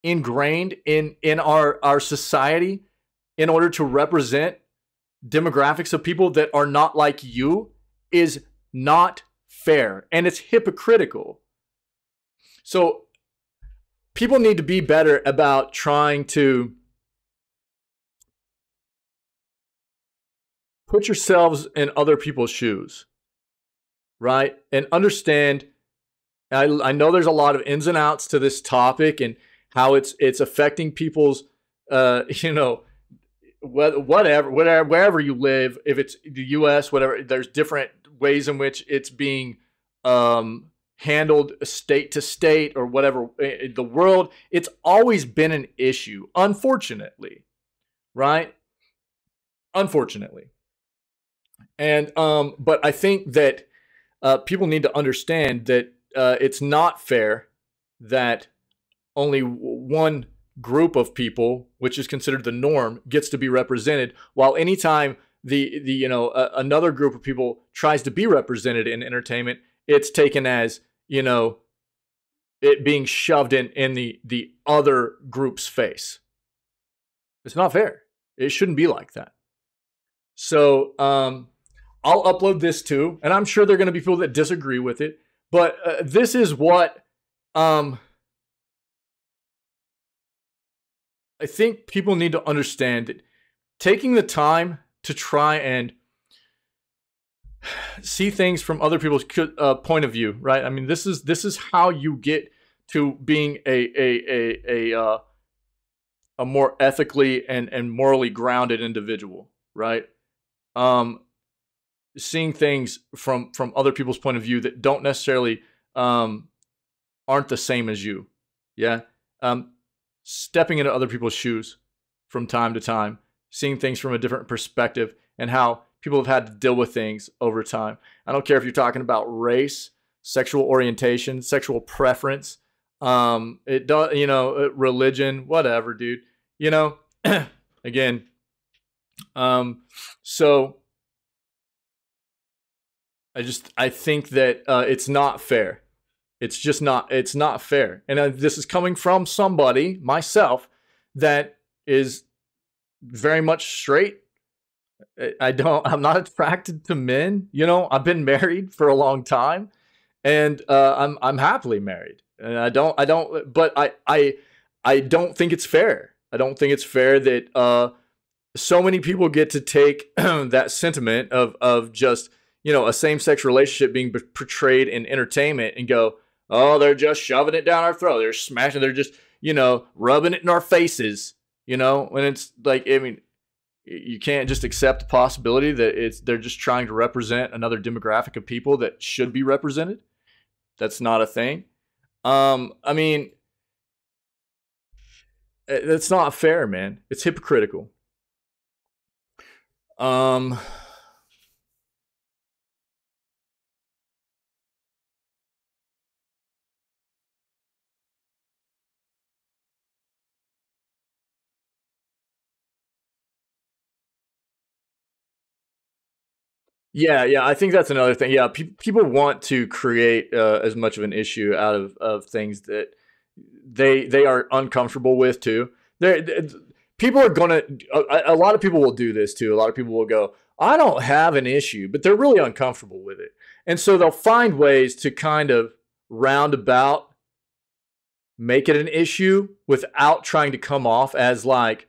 ingrained in our society in order to represent demographics of people that are not like you is not fair, and it's hypocritical. So people need to be better about trying to put yourselves in other people's shoes, right? And understand, I know there's a lot of ins and outs to this topic and how it's affecting people's, whatever, wherever you live, if it's the U.S., whatever, there's different ways in which it's being handled state to state or whatever. The world, it's always been an issue, unfortunately, right? Unfortunately. And but I think that people need to understand that it's not fair that only one group of people, which is considered the norm, gets to be represented, while anytime another group of people tries to be represented in entertainment, it's taken as, it being shoved in the other group's face. It's not fair. It shouldn't be like that. So I'll upload this too, and I'm sure there are going to be people that disagree with it, but this is what I think people need to understand, that taking the time to try and see things from other people's point of view, right? I mean, this is how you get to being a more ethically and morally grounded individual, right? Seeing things from other people's point of view that don't necessarily aren't the same as you, yeah. Stepping into other people's shoes from time to time, seeing things from a different perspective, and how people have had to deal with things over time. I don't care if you're talking about race, sexual orientation, sexual preference, religion, whatever, dude. Again, so I think that it's not fair. It's not fair. And this is coming from somebody, myself, that is very much straight. I'm not attracted to men. I've been married for a long time, and I'm happily married. And I don't think it's fair. I don't think it's fair that so many people get to take that sentiment of just, a same-sex relationship being portrayed in entertainment and go, oh, they're just shoving it down our throat. They're smashing. They're just, rubbing it in our faces, when it's like, I mean, you can't just accept the possibility that they're just trying to represent another demographic of people that should be represented. That's not a thing. I mean, that's not fair, man. It's hypocritical. Yeah, I think that's another thing. Yeah, people want to create as much of an issue out of things that they are uncomfortable with too. People are gonna. A lot of people will do this too. A lot of people will go, I don't have an issue, but they're really uncomfortable with it, and so they'll find ways to kind of roundabout make it an issue without trying to come off as like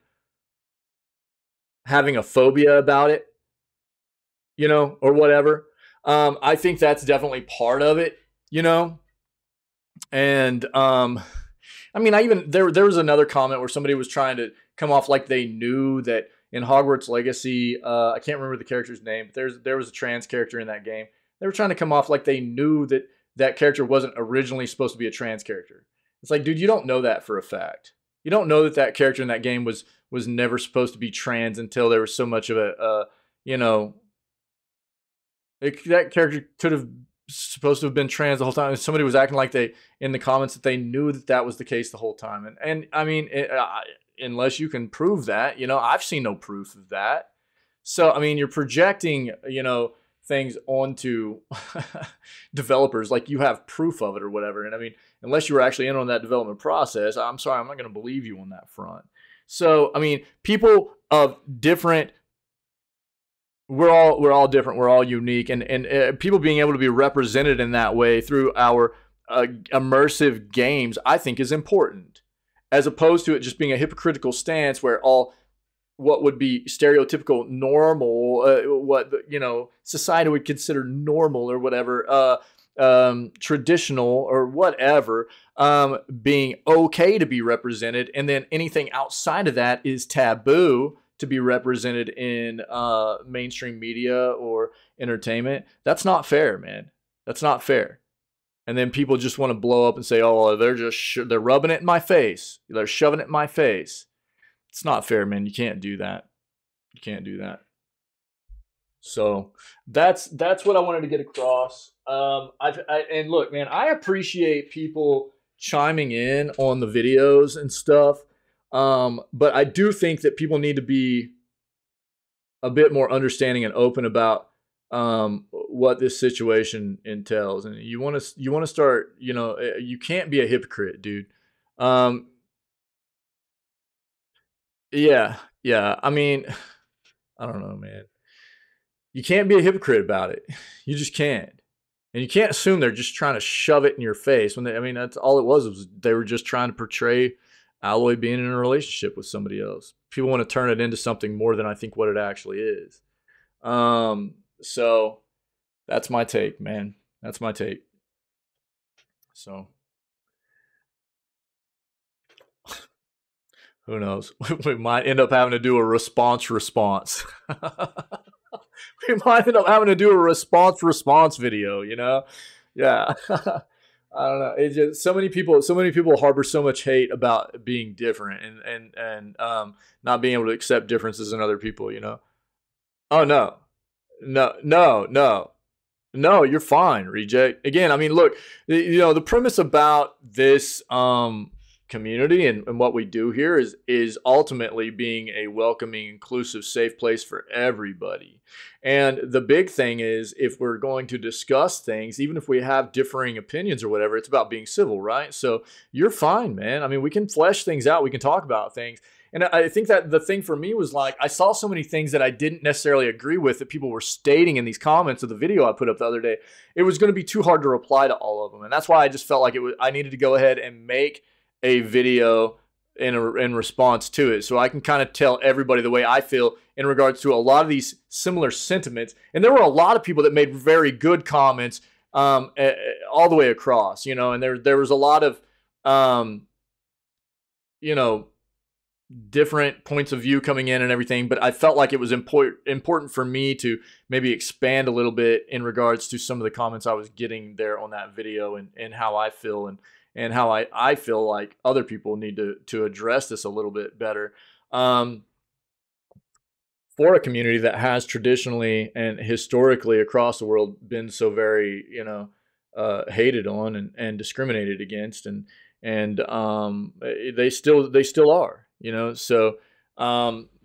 having a phobia about it, or whatever. I think that's definitely part of it, and I mean, there was another comment where somebody was trying to come off like they knew that in Hogwarts Legacy, I can't remember the character's name, but there was a trans character in that game. They were trying to come off like they knew that character wasn't originally supposed to be a trans character. It's like, dude, you don't know that for a fact. You don't know that character in that game was never supposed to be trans until there was so much of that character could have supposed to have been trans the whole time. Somebody was acting like in the comments that they knew that was the case the whole time. And I mean, unless you can prove that, I've seen no proof of that. So, I mean, you're projecting, things onto developers like you have proof of it or whatever. And I mean, unless you were actually in on that development process, I'm sorry, I'm not going to believe you on that front. So, I mean, people of different we're all different. We're all unique, and people being able to be represented in that way through our immersive games, I think, is important, as opposed to it just being a hypocritical stance where all what would be stereotypical normal, what society would consider normal or whatever, traditional or whatever, being okay to be represented, and then anything outside of that is taboo to be represented in mainstream media or entertainment. That's not fair, man. That's not fair. And then people just want to blow up and say, "Oh, they're just they're rubbing it in my face. They're shoving it in my face." It's not fair, man. You can't do that. You can't do that. So that's what I wanted to get across. And look, man, I appreciate people chiming in on the videos and stuff. But I do think that people need to be a bit more understanding and open about what this situation entails. And you want to start, you can't be a hypocrite, dude. Yeah, yeah. I mean, I don't know, man. You can't be a hypocrite about it. You just can't. And you can't assume they're just trying to shove it in your face. That's all it was they were just trying to portray Alloy being in a relationship with somebody else. People want to turn it into something more than I think what it actually is. So that's my take, man. That's my take. So who knows? We might end up having to do a response. We might end up having to do a response video, Yeah. I don't know. It's just so many people harbor so much hate about being different and not being able to accept differences in other people, Oh no. No, you're fine, Reject. Again, look, the premise about this community and what we do here is ultimately being a welcoming, inclusive, safe place for everybody. And the big thing is, if we're going to discuss things, even if we have differing opinions or whatever, it's about being civil, right? So you're fine, man. We can flesh things out. We can talk about things. And I think that the thing for me was I saw so many things that I didn't necessarily agree with that people were stating in these comments of the video I put up the other day. It was going to be too hard to reply to all of them. And that's why I just felt like I needed to go ahead and make a video in response to it, so I can kind of tell everybody the way I feel in regards to a lot of these similar sentiments. And there were a lot of people that made very good comments all the way across, and there was a lot of different points of view coming in and everything, but I felt like it was important for me to maybe expand a little bit in regards to some of the comments I was getting there on that video, and how I feel and how I feel like other people need to address this a little bit better. For a community that has traditionally and historically across the world been so very, hated on and discriminated against, and they still are, so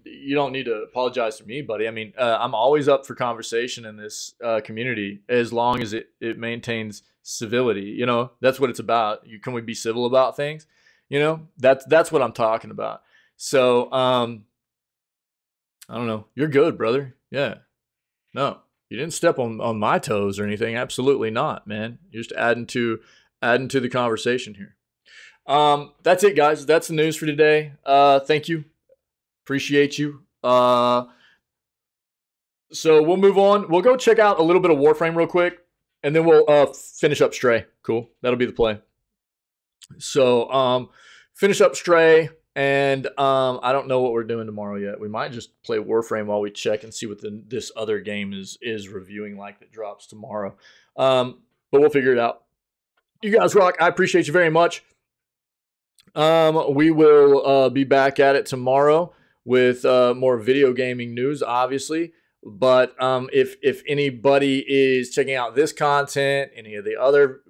you don't need to apologize to me, buddy. I'm always up for conversation in this community, as long as it maintains civility. That's what it's about. Can we be civil about things? That's what I'm talking about. So I don't know. You're good, brother. Yeah. No, you didn't step on my toes or anything. Absolutely not, man. You're just adding to the conversation here. That's it, guys. That's the news for today. Thank you. Appreciate you. So we'll move on. We'll go check out a little bit of Warframe real quick, and then we'll finish up Stray. Cool. That'll be the play. So finish up Stray, and I don't know what we're doing tomorrow yet. We might just play Warframe while we check and see what this other game is reviewing that drops tomorrow. But we'll figure it out. You guys rock. I appreciate you very much. We will be back at it tomorrow with more video gaming news, obviously. But if anybody is checking out this content, any of the other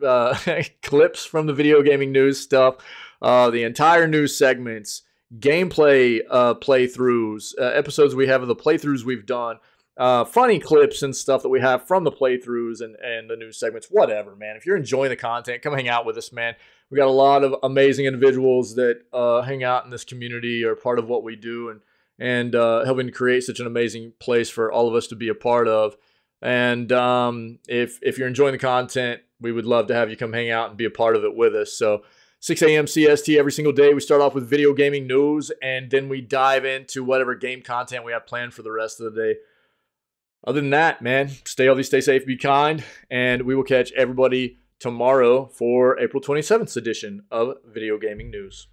clips from the video gaming news stuff, the entire news segments, gameplay playthroughs, episodes we have of the playthroughs we've done, funny clips and stuff that we have from the playthroughs and the news segments, whatever, man. If you're enjoying the content, come hang out with us, man. We got a lot of amazing individuals that hang out in this community, are part of what we do, and helping to create such an amazing place for all of us to be a part of. And if you're enjoying the content, we would love to have you come hang out and be a part of it with us. So 6 a.m. CST every single day. We start off with video gaming news, and then we dive into whatever game content we have planned for the rest of the day. Other than that, man, stay healthy, stay safe, be kind, and we will catch everybody tomorrow for April 27th edition of Video Gaming News.